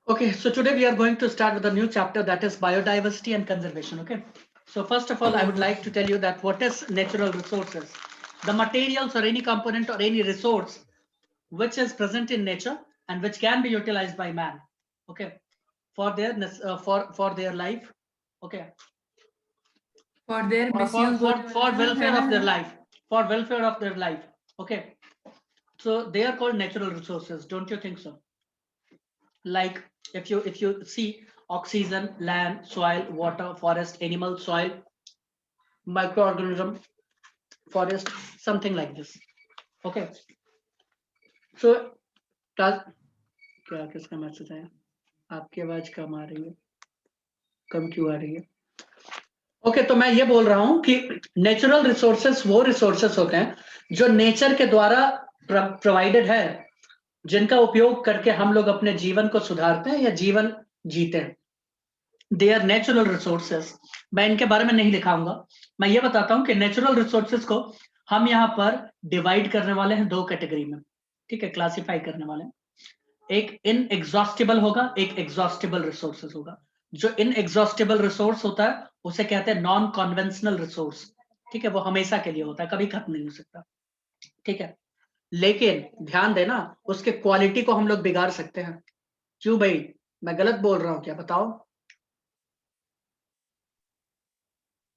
Okay, so today we are going to start with a new chapter, that is biodiversity and conservation. Okay, so first of all, I would like to tell you that what is natural resources? The materials or any component or any resource which is present in nature and which can be utilized by man. Okay, for their for their life. Okay, for their or misuse for welfare of their life, for welfare of their life. Okay, so they are called natural resources. Don't you think so? Like if you see oxygen, land, soil, water, forest, animal, soil, microorganism, forest, something like this. Okay, so क्या किसका message आया? आपकी आवाज कम आ रही है, कम क्यों आ रही है? ओके, तो मैं ये बोल रहा हूं कि नेचुरल रिसोर्सेस वो रिसोर्सेस होते हैं जो नेचर के द्वारा प्रोवाइडेड है, जिनका उपयोग करके हम लोग अपने जीवन को सुधारते हैं या जीवन जीते हैं. They are natural resources. मैं इनके बारे में नहीं लिखाऊंगा. मैं ये बताता हूं कि नेचुरल रिसोर्सेस को हम यहाँ पर डिवाइड करने वाले हैं दो कैटेगरी में. ठीक है, क्लासिफाई करने वाले हैं. एक इनएग्जॉस्टिबल होगा, एक एग्जॉस्टिबल रिसोर्सेस होगा. जो इनएग्जॉस्टिबल रिसोर्स होता है उसे कहते हैं नॉन कन्वेंशनल रिसोर्स. ठीक है, वो हमेशा के लिए होता है, कभी खत्म नहीं हो सकता. ठीक है, लेकिन ध्यान देना, उसके क्वालिटी को हम लोग बिगाड़ सकते हैं. क्यों भाई, मैं गलत बोल रहा हूँ क्या? बताओ.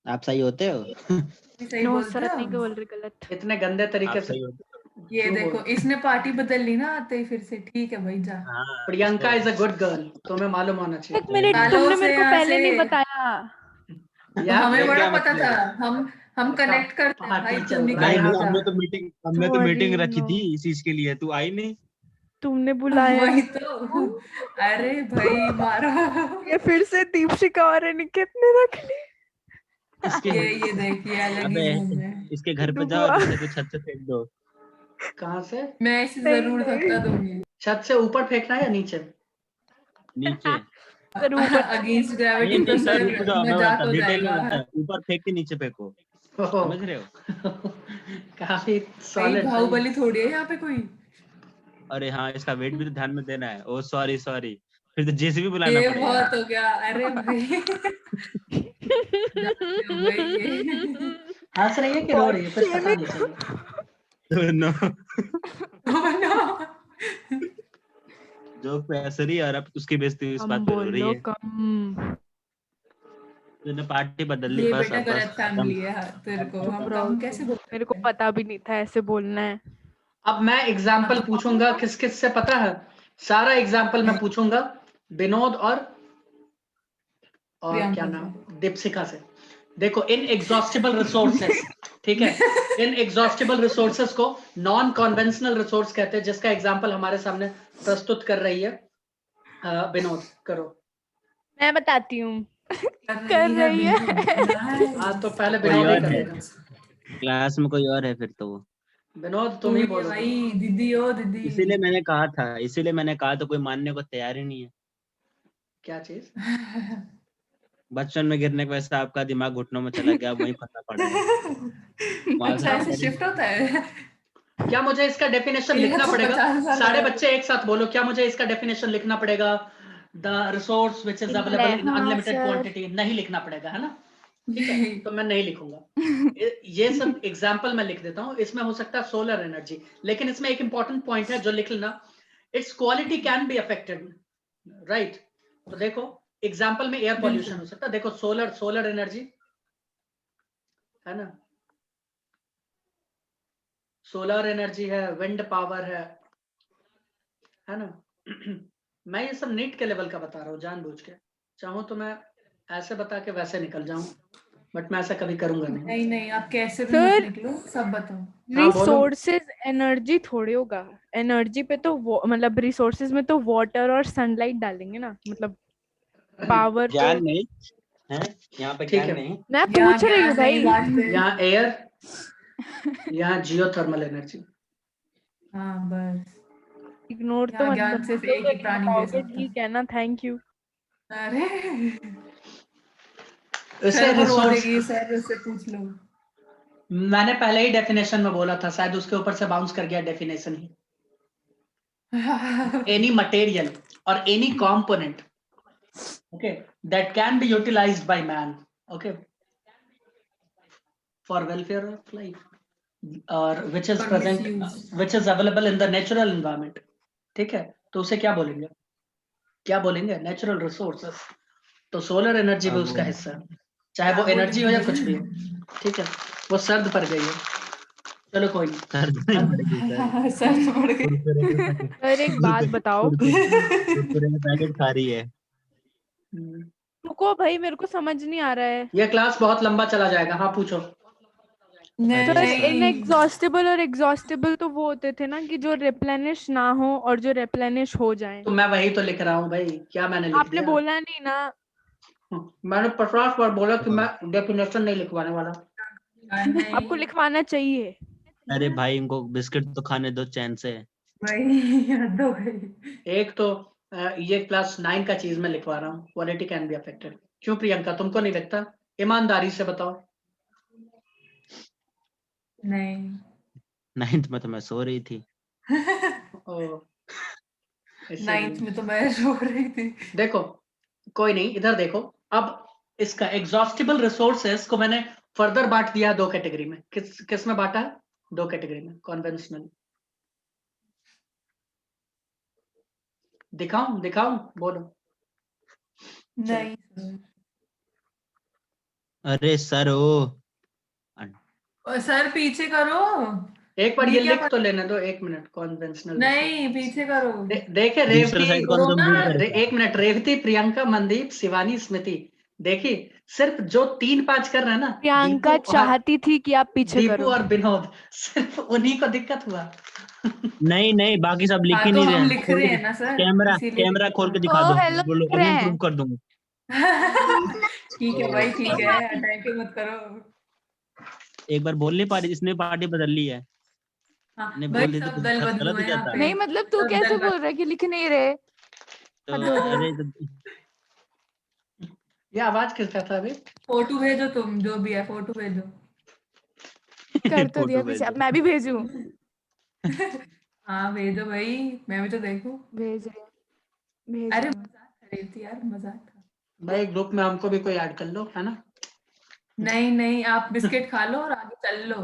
आप सही होते हो? सही नो बोलते सर, हो? नहीं बोल रहे, गलत. इतने गंदे तरीके आप से सही होते हो? ये क्यों देखो, बोल? इसने पार्टी बदल ली ना आते ही फिर से. ठीक है भाई, जा. हाँ, Priyanka is a good girl, तुम्हें मालूम होना एक चाहिए. मिनट, सालों तुमने से मेरे को यहाँ पहले से- नहीं बताया. यार हमें ये बड़ा क्या पता मतलब था. है? हम कनेक्ट करते हैं भाई. पार्टी तू चल निकल रहा है नहीं यहाँ नहीं, पे. हमने तो मीटिंग Sorry, रखी no. थी इस चीज के लिए, तू आई नहीं. तुमने बुलाया. वही तो. अरे भाई मारो. ये फिर से दीपशिका और निकेत ने रख ली. इसके ये देखिए अलग अबे ही रूम में. इसके घर पे डूबा. जाओ, जिससे को छत से फेंक दो. कहाँ से? मैं इसे नहीं, जरूर नहीं. धक्का दूंगी. छत से ऊपर फेंकना है या नीचे? नीचे. सर ऊपर. अगेंस्ट नहीं ग्रेविटी नहीं तो सर, सर रुक जाओ, मैं मजाक बताता हो डिटेल में जाएगा. बताता. ऊपर फेंक के नीचे फेंको, ओहो, समझ रहे हो? काफी भाई सॉलिड. बाहुबली थोड़ी है यहाँ पे कोई. अरे हाँ, इसका वेट भी तो ध्यान में देना है. ओ सॉरी सॉरी, फिर तो जेसीबी बुलाना ये पड़ेगा. बहुत हो गया. अरे भाई जानते हो भाई ये. हंस रही है कि रो रही है, कुछ पता नहीं चला. No, Oh no. जो पैसे रही और अब उसकी बेइज्जती इस हम बात पे हो रही बोलो है. कम. तूने पार्टी बदल ली ये बस. बेटा अब बस गलत फैमिली है तेरे को. चुप हम रहो हम तुम. कैसे बोल मेरे को सकते हैं? पता भी नहीं था ऐसे बोलना है. अब मैं एग्जाम्पल पूछूंगा, किस किस से पता है? सारा एग्जाम्पल मैं पूछूंगा विनोद और क्या प्रियंका नाम, दीपशिका से. देखो, इन एग्जॉस्टिबल रिसोर्सेस, ठीक है, इन एग्जॉस्टिबल रिसोर्सेस को नॉन कन्वेंशनल रिसोर्स कहते हैं, जिसका एग्जाम्पल हमारे सामने प्रस्तुत कर रही है. विनोद करो. मैं बताती हूँ. कर रही है. हाँ, तो पहले कोई विनोद ही और कर है देगा. क्लास में, कोई और है फिर तो वो. विनोद तुम ही बोलो. भाई दीदी ओ दीदी. इसीलिए मैंने कहा तो कोई मानने को तैयार ही नहीं है. क्या चीज? बचपन में गिरने की वजह से आपका दिमाग घुटनों में चला गया, वहीं फंसा पड़ा है. वहां से अच्छा ऐसे आपका शिफ्ट होता है. क्या मुझे इसका डेफिनेशन ये लिखना तो पड़ेगा? 50 साल सारे पहले. बच्चे एक साथ बोलो, क्या मुझे इसका डेफिनेशन लिखना पड़ेगा? The resource which is available in हाँ, अनलिमिटेड sir. क्वांटिटी. नहीं लिखना पड़ेगा, है ना? ठीक है, तो मैं नहीं लिखूंगा. ये सब एग्जाम्पल मैं लिख देता हूँ. इसमें हो सकता है सोलर एनर्जी, लेकिन इसमें एक इंपॉर्टेंट पॉइंट है जो लिख लेना. It's quality can be affected, right? तो देखो, एग्जाम्पल में एयर पॉल्यूशन हो सकता है. देखो, सोलर एनर्जी है ना, सोलर एनर्जी है, विंड पावर है ना. मैं ये सब नीट के लेवल का बता रहा हूँ जानबूझ के. चाहूँ तो मैं ऐसे बता के वैसे निकल जाऊं, बट मैं ऐसा कभी करूंगा नहीं. नहीं नहीं, आप कैसे भी Sir. मत निकलो, सब बताओ. हाँ, बोलो. रिसोर्सेज एनर्जी थोड़े होगा. एनर्जी पे तो मतलब रिसोर्सेज में तो वाटर और सनलाइट डालेंगे ना, मतलब पावर. ज्ञान नहीं है यहाँ पे, ठीक ज्ञान है. नहीं. मैं पूछ रही हूँ भाई. यहाँ एयर, यहाँ जियोथर्मल एनर्जी. हाँ बस. इग्नोर तो यहाँ मत ज्ञान करना. सिर्फ एक ही प्राणी दे बताओगे सकता ठीक है ना, थैंक यू. अरे इसे सर को रो रिसोर्स, देगी. सर उससे पूछ लो. मैंने पहले ही डेफिनेशन में बोला था, शायद उसके ऊपर से बाउंस कर गया definition he. Any material or any component, okay, that can be utilized by man, okay, for welfare of life, or which is For present, misuse. which is available in the natural environment, ठीक है, तो उसे क्या बोलेंगे, क्या बोलेंगे, natural resources. तो solar energy भी अब उसका वो- हिस्सा है, चाहे क्या वो एनर्जी हो या कुछ भी हो, बोलेंगे? ठीक है, वो सर्द पड़ गई है, चलो कोई नहीं। सर नहीं पड़ेगी सर। सर पड़ गई। कुरकुरे के पैकेट सर एक बात बताओ, कुरकुरे के पैकेट खा रही है। हम्म, रुको भाई मेरे को समझ नहीं आ रहा है। ये क्लास बहुत लंबा चला जाएगा, हाँ पूछो। अरे सर सर इनएग्जॉस्टेबल और एग्जॉस्टेबल तो वो होते थे ना कि जो रिप्लेनिश ना हो और जो रिप्लेनिश हो जाए। तो मैं वही तो लिख रहा हूँ भाई, क्या मैंने लिख आपने दिया? बोला नहीं ना। मैंने 50 बार बोला कि मैं डेफिनेशन नहीं लिखवाने वाला। आपको लिखवाना चाहिए। अरे भाई इनको बिस्किट तो खाने दो चैन से। भाई हद हो गई। एक तो ये क्लास 9 का चीज मैं लिखवा रहा हूँ, क्वालिटी कैन बी अफेक्टेड। क्यों प्रियंका, तुमको नहीं लगता? ईमानदारी से बताओ। नहीं। 9th में तो मैं सो रही थी। ओ, इसीलिए। 9th में तो मैं रो रही थी। देखो, कोई नहीं, इधर देखो। अब इसका एग्जॉस्टिबल रिसोर्सेस को मैंने फर्दर बांट दिया 2 कैटेगरी में। किस में बांटा है? 2 कैटेगरी में, कॉन्वेंशनल। दिखाऊं बोलो। नहीं सर। अरे सर ओ सर पीछे करो। एक बार ये क्या लिख तो लेने दो, 1 मिनट। कॉन्वेंशनल नहीं पीछे करो। देखे दूसरे रेवती, साइड को तो मूव कर 1 मिनट, रेवती, प्रियंका, मनदीप, शिवानी, स्मृति, देखी सिर्फ जो 3-5 कर रहे हैं ना, प्रियंका चाहती थी कि आप पीछे दीपू करो। और विनोद, सिर्फ उन्हीं को दिक्कत हुआ। नहीं नहीं बाकी सब लिख हाँ ही तो नहीं रहे हम हैं। लिख रहे हैं ना सर, कैमरा इसीलिए कैमरा खोल के दिखा ओ दो, हेलो बोलो लिख अभी रहे इम्प्रूव हैं। कर दूंगा। ठीक है भाई ठीक है, अटैक मत करो। एक बार बोल नहीं पा रही, इसने पार्टी बदल ली है। हाँ नहीं भाई बोल देती सब तो दल बदलू गलत हो है यहाँ जाता। पे। नहीं मतलब तू सब कैसे दल बोल रहा है कि लिख नहीं रहे? तो हद हो रही है। अरे तो ये आवाज किसका था अभी? फोटो भेजो, तुम जो भी है फोटो भेजो। कर तो दिया फोटो भेज पीछे, अब दो। मैं भी भेजूं? हाँ भेजो भाई, मैं भी तो देखूं। भेज रही हूँ, भेज अरे रही हूँ। मजाक कर रही थी यार, मजाक था। भाई ग्रुप में हमको भी कोई ऐड कर लो, है ना? नहीं नहीं, आप बिस्किट खा लो और आगे चल लो।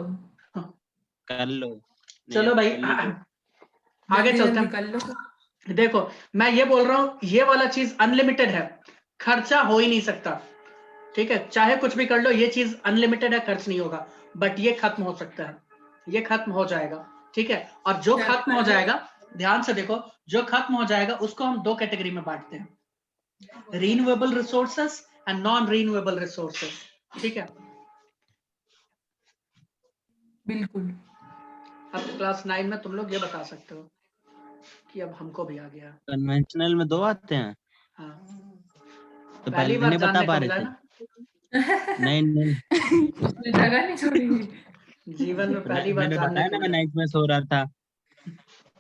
कर लो नहीं चलो आप भाई, कर ली तो। आगे जल्दी चलते जल्दी हैं। कर लो। देखो, मैं ये बोल रहा हूँ, ये वाला चीज अनलिमिटेड है, खर्चा हो ही नहीं सकता। ठीक है, चाहे कुछ भी कर लो, ये चीज अनलिमिटेड है, खर्च नहीं होगा। बट ये खत्म हो सकता है, ये खत्म हो जाएगा। ठीक है, और जो चल खत्म हो कर लो। जाएगा, ध्यान से देखो, जो खत्म हो जाएगा उसको हम 2 कैटेगरी में बांटते हैं, renewable resources and non renewable resources. ठीक है, बिल्कुल। अब क्लास 9 में तुम लोग ये बता सकते हो कि अब हमको भी आ गया। कन्वेंशनल में 2 आते हैं, हाँ, तो पहली पहले बार नहीं बता जानने पा को रहे मिला थे। ना, नहीं उसने जगह नहीं छोड़ी। जीवन में पहली बार मैंने जानने बताया को ना मैं मिला। 9th में सो रहा था।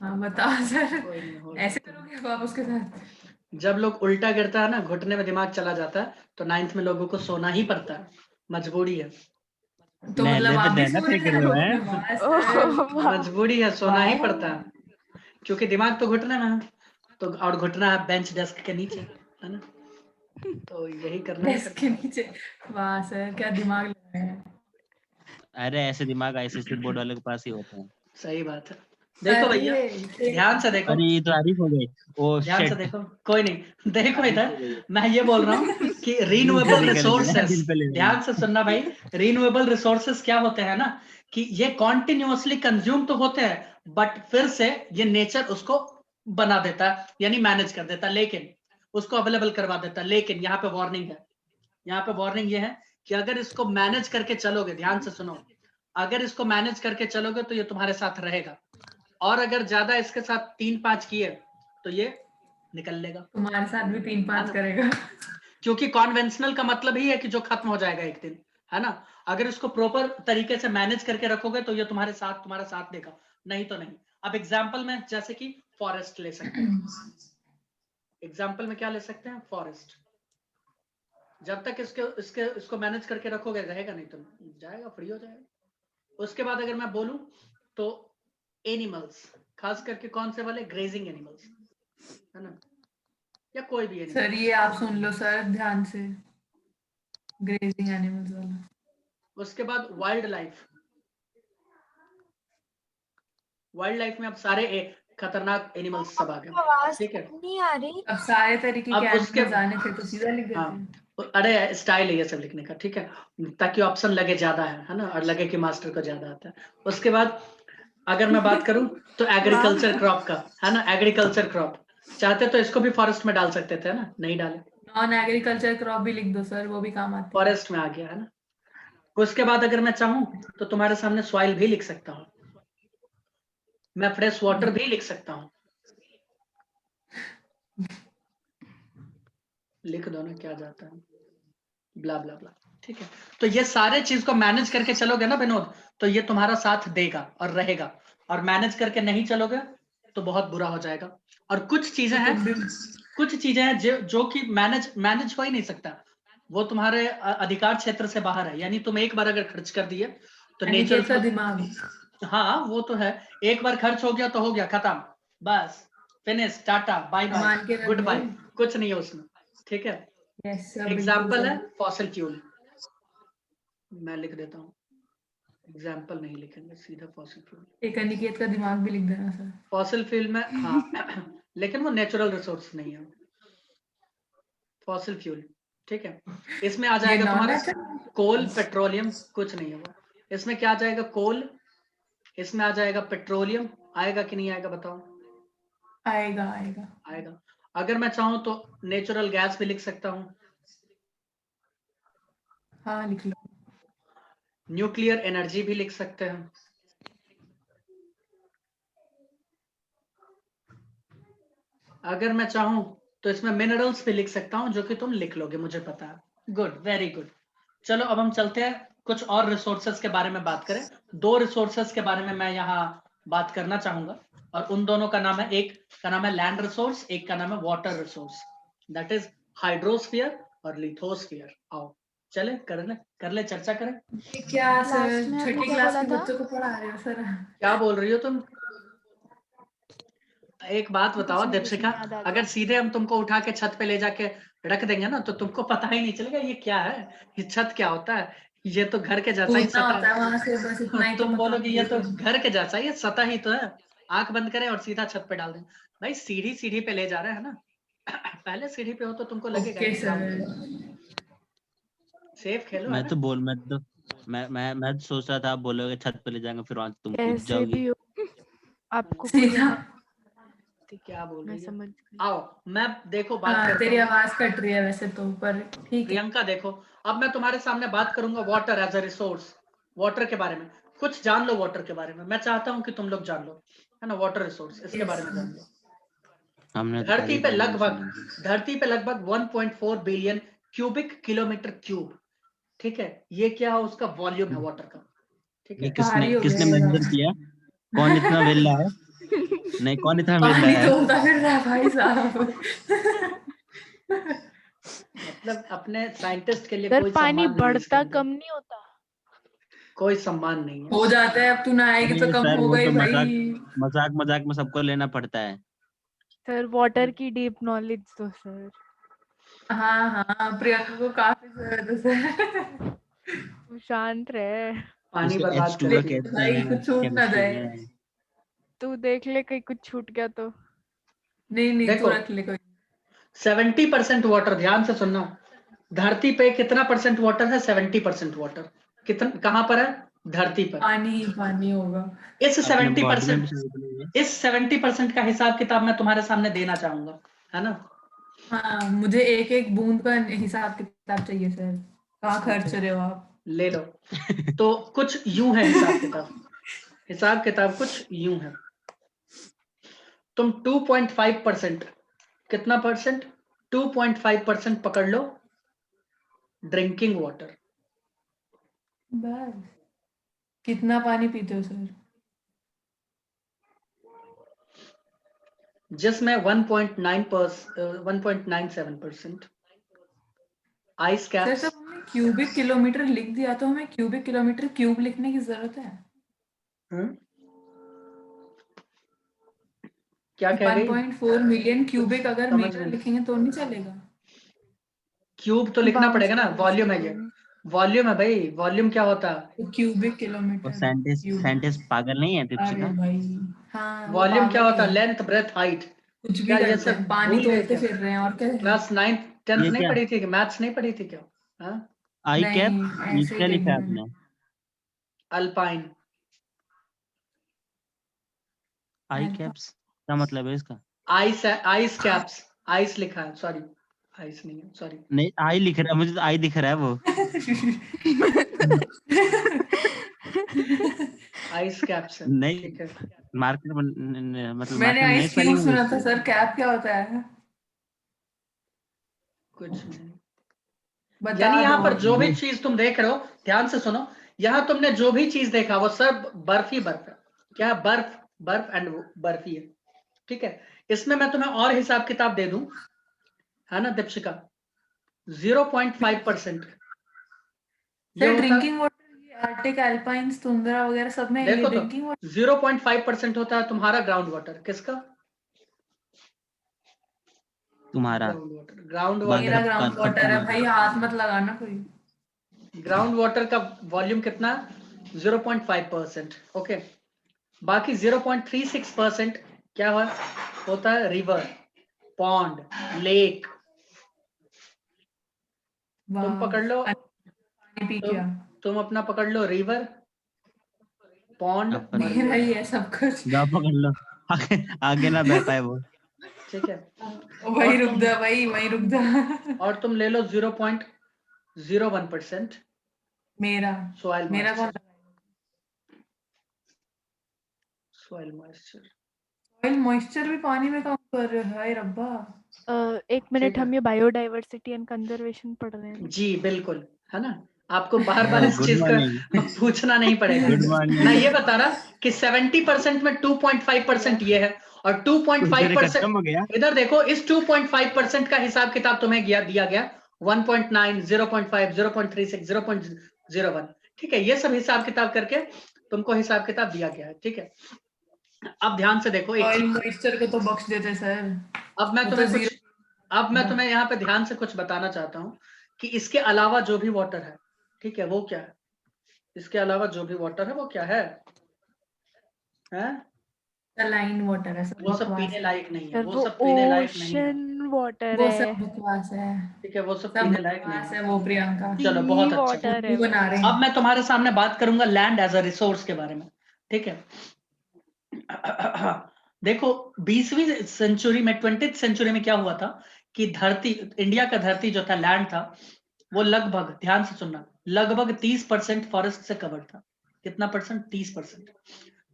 हाँ बताओ सर। कोई नहीं, हो ऐसे सकता है। करोगे अब आप उसके साथ? जब लोग उल्टा गिरता है ना, घुटने में दिमाग चला जाता है, तो 9th में लोगों को सोना ही पड़ता है, मजबूरी है। तो मतलब नहले पे आप भी नहला सो रहे फेंक थे रहे हो ग्रुप हैं। में? वाह ओह सर, वाह। मजबूरी है, सोना ही वाह। पड़ता है, क्योंकि दिमाग तो घुटने में है। तो और घुटना है बेंच डेस्क के नीचे, है ना? तो यही करना ही डेस्क के पड़ता है। नीचे। वाह सर, क्या दिमाग लगाया है। अरे ऐसे दिमाग आईसीएसई बोर्ड वाले के पास ही होते हैं। सही बात है। देखो भैया, अरे ध्यान से देखो, अरे ये तो तारीफ हो गई। ओ ध्यान से शिट देखो, कोई नहीं, देखो तारीफ इधर, हो गई। मैं ये बोल रहा हूँ कि दिल पे रीन्यूएबल निकल गया, रिसोर्सेस, दिल पे ले ध्यान से सुनना भाई, रीन्यूएबल रिसोर्सेस क्या होते हैं ना, कि ये कॉन्टिन्यूअसली कंज्यूम तो होते हैं, बट फिर से ये नेचर उसको बना देता है, यानी मैनेज कर देता है, लेकिन उसको अवेलेबल करवा देता है। लेकिन यहाँ पे वार्निंग है, यहाँ पे वार्निंग ये है कि अगर इसको मैनेज करके चलोगे, ध्यान से सुनो, अगर इसको मैनेज करके चलोगे तो ये तुम्हारे साथ रहेगा, और अगर ज्यादा इसके साथ 3-5 किए तो ये निकल लेगा, तुम्हारे साथ भी 3-5 ना? करेगा। क्योंकि कॉन्वेंशनल का मतलब ही है कि जो खत्म हो जाएगा एक दिन, है ना? अगर इसको प्रॉपर तरीके से मैनेज करके रखोगे तो ये तुम्हारा साथ देगा, नहीं तो नहीं। अब एग्जाम्पल में जैसे कि फॉरेस्ट ले सकते हैं, एग्जाम्पल में क्या ले सकते हैं, फॉरेस्ट। जब तक इसको मैनेज करके रखोगे रहेगा, नहीं तो जाएगा, फ्री हो जाएगा। उसके बाद अगर मैं बोलूं तो एनिमल्स, खास करके कौन से वाले, ग्रेजिंग एनिमल्स, है ना? या कोई भी एनिमल। सर ये आप सुन लो सर ध्यान से, ग्रेजिंग एनिमल्स वाला। उसके बाद वाइल्ड लाइफ। वाइल्ड लाइफ में अब सारे खतरनाक एनिमल्स सब आ गए, आवाज ठीक है। नहीं आ रही। अब सारे तरीके अब के उसके- एनिमल्स आने थे तो सीधा लिख देते हाँ, हैं। अरे स्टाइल है ये सब लिखने का, ठीक है, ताकि ऑप्शन लगे ज्यादा है ना, और लगे कि मास्टर को ज्यादा आता है। उसके बाद अगर मैं बात करूं तो एग्रीकल्चर क्रॉप का, है ना, एग्रीकल्चर क्रॉप। चाहते तो इसको भी फॉरेस्ट में डाल सकते थे ना, नहीं डाले, नॉन एग्रीकल्चर क्रॉप भी लिख दो सर, वो भी काम आती है। फॉरेस्ट में आ गया, है ना। उसके बाद अगर मैं चाहूं तो तुम्हारे सामने सॉइल भी लिख सकता हूं, मैं फ्रेश वाटर भी लिख सकता हूं। लिख दो ना, क्या जाता है, ब्ला ब्ला ब्ला, ठीक है। तो ये सारे चीज को मैनेज करके चलोगे ना विनोद, तो ये तुम्हारा साथ देगा और रहेगा। और मैनेज करके नहीं चलोगे तो बहुत बुरा हो जाएगा। और कुछ चीजें हैं, कुछ चीजें हैं जो कि मैनेज हो ही नहीं सकता, वो तुम्हारे अधिकार क्षेत्र से बाहर है। यानी तुम एक बार अगर खर्च कर दिए तो नेचर अनिकेत का दिमाग। हाँ वो तो है, एक बार खर्च हो गया तो हो गया, खत्म, बस, फिनिश, टाटा, बाय बाय, मान के रख गुड दो। बाय, कुछ नहीं है उसमें, ठीक है। यस सर, एग्जाम्पल है बिल्कुल फॉसिल फ्यूल, मैं लिख देता हूँ, एग्जाम्पल नहीं लिखेंगे, सीधा फॉसिल फ्यूल। सर। एक अनिकेत का दिमाग भी लिख देना सर। फॉसिल फ्यूल में हाँ लेकिन वो नेचुरल रिसोर्स नहीं है फॉसिल फ्यूल, ठीक है। इसमें आ ये जाएगा नॉन तुम्हारा नेचुरल। कोल, पेट्रोलियम, कुछ नहीं है वो। इसमें क्या आ जाएगा, कोल, इसमें आ जाएगा पेट्रोलियम, आएगा कि नहीं आएगा बताओ, आएगा आएगा। आएगा। अगर मैं चाहूं तो नेचुरल गैस भी लिख सकता हूं, हाँ लिख लो। न्यूक्लियर एनर्जी भी लिख सकते हैं, अगर मैं चाहूं तो इसमें मिनरल्स भी लिख सकता हूं, जो कि तुम लिख लोगे, मुझे पता है। Good, very good. चलो अब हम चलते हैं कुछ और रिसोर्सेस के बारे में बात करें। दो रिसोर्सेस के बारे में मैं यहाँ बात करना चाहूंगा, और उन दोनों का नाम है, एक का नाम है लैंड रिसोर्स, एक का नाम है water resource, that is hydrosphere और लिथोस्फीयर। आओ चले कर ले चर्चा करें। ये क्या सर, Last में आपने छठी क्या क्लास बोला के था? बच्चों को पढ़ा रहे हो सर? क्या बोल रही हो तुम? एक बात बताओ कुछ नहीं दीपशिका, याद आ अगर गया। सीधे हम तुमको उठा के छत पे ले जाके रख देंगे ना, तो तुमको पता ही नहीं चलेगा ये क्या है, ये छत क्या होता है, ये तो घर के जैसा ही कूदना होता है वहां से, बस इतना सतह। ही तो तुम पता बोलोगे ये तो होता है। घर के जैसा ही है, सतह ही तो है, आंख बंद करें और सीधा छत पे डाल दें। भाई सीढ़ी सीढ़ी पे ले जा रहे हैं ना पहले सीढ़ी पे हो तो तुमको लगेगा ओके ये ग्राउंड सर। है। सेफ खेलो, है मैं ना। तो बोल मैं तो मैं तो सोच रहा था आप बोलोगे छत पे ले जाएंगे, फिर वहां से तुम कूद कैसे जाओगी। भी हो, आपको कोई सीधा। एनर्जी, क्या बोल मैं रही है, समझ गई। आओ मैं देखो बात हाँ करता तेरी हूँ। आवाज कट रही है वैसे तो, पर ठीक है। प्रियंका देखो, अब मैं तुम्हारे सामने बात करूंगा water as a resource, water के बारे में कुछ जान लो, वाटर के बारे में मैं चाहता हूं कि तुम लोग जान लो, है ना, वाटर रिसोर्स, इसके बारे में जान लो। हमने तो धरती पहली पे बार नाम लगभग सुना है। धरती पे लगभग 1.4 बिलियन क्यूबिक किलोमीटर क्यूब, ठीक है, ये क्या है, उसका वॉल्यूम है वाटर का, ठीक ये है। भारी हो किसने गया मेजर ये। किया? कौन इतना वेला है? नहीं, कौन इतना वेला पानी है? तोलता फिर रहा है भाई साहब। मतलब अपने साइंटिस्ट के लिए सर कोई पानी सम्मान नहीं है इसके बढ़ता अंदर, कम नहीं होता। कोई सम्मान नहीं है। हो जाता है, अब तू नहाएगी तो अरे कम सर, हो वो गई तो भाई। मजाक में सबको लेना पड़ता है। सर वाटर की डीप नॉलेज दो सर। हाँ हाँ, प्रियंका को काफी जरूरत है। तू शांत रहे। पानी इसको बर्बाद H2 का करती है। कहते भाई हैं कुछ छूट ना केमिस्ट्री जाए। में। तू देख ले कहीं कुछ छूट गया तो। नहीं नहीं, तू देखो रख ले कोई। 70% वाटर, ध्यान से सुनना, धरती पे कितना परसेंट वाटर है, 70% वाटर, कितना कहां पर है, धरती पर। पानी ही पानी होगा। इस अपने सेवेंटी बॉडी में भी परसेंट शायद नहीं है। इस 70% का हिसाब किताब मैं तुम्हारे सामने देना चाहूंगा, है ना। हाँ, मुझे एक एक बूंद का हिसाब किताब चाहिए सर। कहाँ खर्च रहे हो आप? ले लो। तो कुछ यूं है हिसाब किताब कुछ यूं है। तुम 2.5%, कितना परसेंट, 2.5% पकड़ लो, ड्रिंकिंग वाटर। बस। कितना पानी पीते हो सर? जिसमें 1.97% आइस सर कैप्स। जब हमने क्यूबिक किलोमीटर लिख दिया तो हमें क्यूबिक किलोमीटर क्यूब लिखने की जरूरत है? क्या कह गई? 1.4 मिलियन क्यूबिक अगर समझ मीटर गई। लिखेंगे तो नहीं चलेगा? क्यूब तो लिखना बाउंस पड़ेगा ना, करने से वॉल्यूम है ये, बोलेंगे। वॉल्यूम है भाई, वॉल्यूम क्या होता है? तो क्यूबिक वो किलोमीटर साइंटिस्ट क्यूब। साइंटिस्ट पागल नहीं है अरे दीपशिका? भाई, हाँ वो वॉल्यूम क्या पागल ही होता है? है, लेंथ, ब्रेथ, हाइट। कुछ भी क्या ये करते सब हैं, पानी भूल गए तोड़ते क्या? फिर रहे हैं और क्या है? क्लास 9th 10th ये नहीं क्या? पढ़ी थी? मैथ्स नहीं पढ़ी थी क्या? हाँ? आई कैप? नहीं, ये ऐसे ही क्या कही लिखा है मैंने। आपने? अल्पाइन। आई अल्फा। कैप्स क्या मतलब है इसका? आइस है, आइस कैप्स। आइस लिखा है, सॉरी, आइस नहीं है, सॉरी। नहीं, आई लिख रहा है, मुझे तो आई दिख रहा है वो। आइस कैप्स है, नहीं, ठीक है। मार्केट मतलब मैंने मार्केट में नहीं आइस क्यूब स्पेलिंग है सुना था इसकी। सर, कैप क्या होता है? कुछ नहीं। बता यानी यहाँ दो। पर जो भी ये चीज तुम देख रहे हो, ध्यान से सुनो, यहाँ तुमने जो भी चीज देखा वो सब बर्फ ही बर्फ है। क्या है? बर्फ, बर्फ एंड बर्फ ही है, ठीक है। इसमें मैं तुम्हें और हिसाब किताब दे दूं, है ना दीपशिका? 0.5% ये सर होता है। ड्रिंकिंग वाटर, आर्टिक, अल्पाइंस, तुंद्रा वगैरह सब में ये देखो तो, ड्रिंकिंग वाटर। 0.5% होता है तुम्हारा ग्राउंड वाटर। किसका? तुम्हारा। Ground water. ग्राउंड बाकी वाटर, मेरा सबका ग्राउंड सब वाटर है तुम्हारा। भाई, हाथ मत लगाना कोई। ग्राउंड वाटर का वॉल्यूम कितना है? 0.5%, ओके। बाकी 0.36% क्या होता है? River, pond, lake. तुम वाह, पकड़ लो, पानी पी तुम क्या? तुम अपना पकड़ लो, रिवर, पॉन्ड, अब कर और लो, मेरा ही लेक, है सब कुछ। जाओ पकड़ लो। आगे आगे ना बह पाए वो। ठीक है। वही और रुक तुम जा भाई, वही रुक जा। और तुम ले लो 0.01% मेरा सॉइल मेरा कौन? Moisture. Soil moisture, oil moisture भी पानी में काम कर रहे हैं, हाय रब्बा। एक मिनट, ठीक है। हम ये बायोडाइवर्सिटी एंड कंजर्वेशन पढ़ रहे हैं ना। जी बिल्कुल, है ना? आपको बार बार इस गुड चीज का मॉर्निंग। पूछना नहीं पड़ेगा। गुड मैं मॉर्निंग। ये बता रहा कि 70% में 2.5% ये है, और क्वेश्चन 2.5%, खत्म हो गया। इधर देखो, इस 2.5% का हिसाब किताब तुम्हें दिया गया 1.9, 0.5, 0.36, 0.01, ठीक है। ये सब हिसाब किताब करके तुमको हिसाब किताब दिया गया है, ठीक है। अब ध्यान से देखो एक ऑयल चीज। मॉइस्चर को तो बख्श देते सर, अब मैं वो तो तुम्हें कुछ जीरो। अब मैं तुम्हें यहाँ पे ध्यान से कुछ बताना चाहता हूँ कि इसके अलावा जो भी वाटर है, ठीक है, वो क्या है? इसके अलावा जो भी वाटर है वो क्या है? हैं? सलाइन वाटर है, सब वो सब बकवास पीने है। लायक नहीं है, सर वो वो सब पीने लायक नहीं है, ओशन वाटर वो सब है, बकवास है, ठीक है, वो सब सब पीने लायक नहीं बकवास है। है वो प्रियंका, चलो, सी बहुत अच्छा। वाटर वीडियो है वो। बना रहे अब हैं। मैं तुम्हारे सामने बात करूंगा लैंड एज अ रिसोर्स के बारे में, ठीक है। देखो, 20वीं सेंचुरी में, 20th सेंचुरी में क्या हुआ था कि धरती, इंडिया का धरती जो था, लैंड था, वो लगभग, ध्यान से सुनना, लगभग 30% फॉरेस्ट से कवर्ड था। कितना परसेंट? 30%,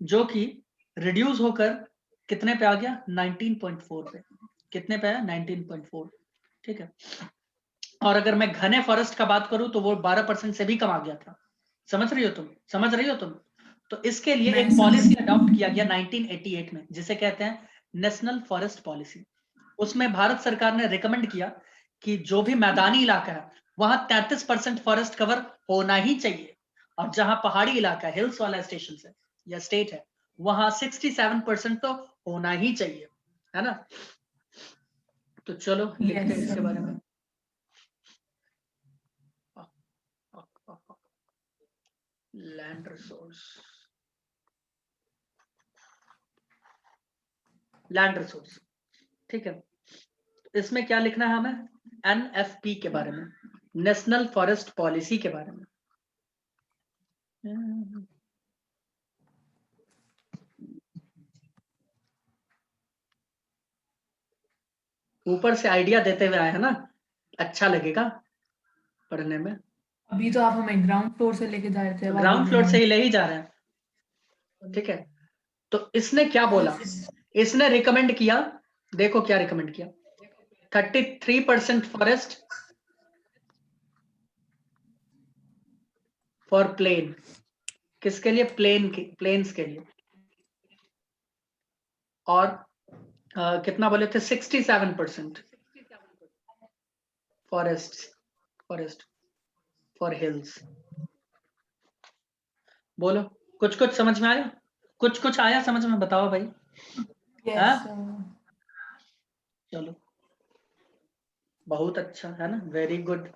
जो कि रिड्यूस होकर कितने पे आ गया? 19.4 पे। कितने पे आया? 19.4, ठीक है। और अगर मैं घने फॉरेस्ट का बात करूं तो वो 12% से भी कम आ गया था। समझ रही हो तुम? समझ रही हो तुम? तो इसके लिए मैं एक पॉलिसी समझ। अडॉप्ट किया गया 1988 में, जिसे कहते हैं नेशनल फॉरेस्ट पॉलिसी। उसमें भारत सरकार ने रिकमेंड किया कि जो भी मैदानी इलाका है वहां 33% फॉरेस्ट कवर होना ही चाहिए, और जहां पहाड़ी इलाका, हिल्स वाला स्टेशन है या स्टेट है, वहां 67% तो होना ही चाहिए, है ना? तो चलो लिखते हैं यस। इसके बारे में। लैंड रिसोर्स, लैंड रिसोर्स, ठीक है। इसमें क्या लिखना है हमें? एनएफपी के बारे में, नेशनल फॉरेस्ट पॉलिसी के बारे में। ऊपर से आइडिया देते हुए आए हैं ना, अच्छा लगेगा पढ़ने में। अभी तो आप हमें ग्राउंड फ्लोर से लेके जा रहे थे, अब आप ग्राउंड बोल फ्लोर रहे से हैं ही ले ही जा रहे हैं, ठीक है। तो इसने क्या बोला? इसने रिकमेंड किया, देखो क्या रिकमेंड किया, 33% फॉरेस्ट फॉर प्लेन। किसके लिए? प्लेन्स के लिए। और कितना बोले थे? 67% फॉरेस्ट फॉर हिल्स। बोलो, कुछ कुछ समझ में आया? कुछ कुछ आया समझ में? बताओ भाई। हाँ? Yes, sir. चलो बहुत अच्छा है ना, वेरी गुड।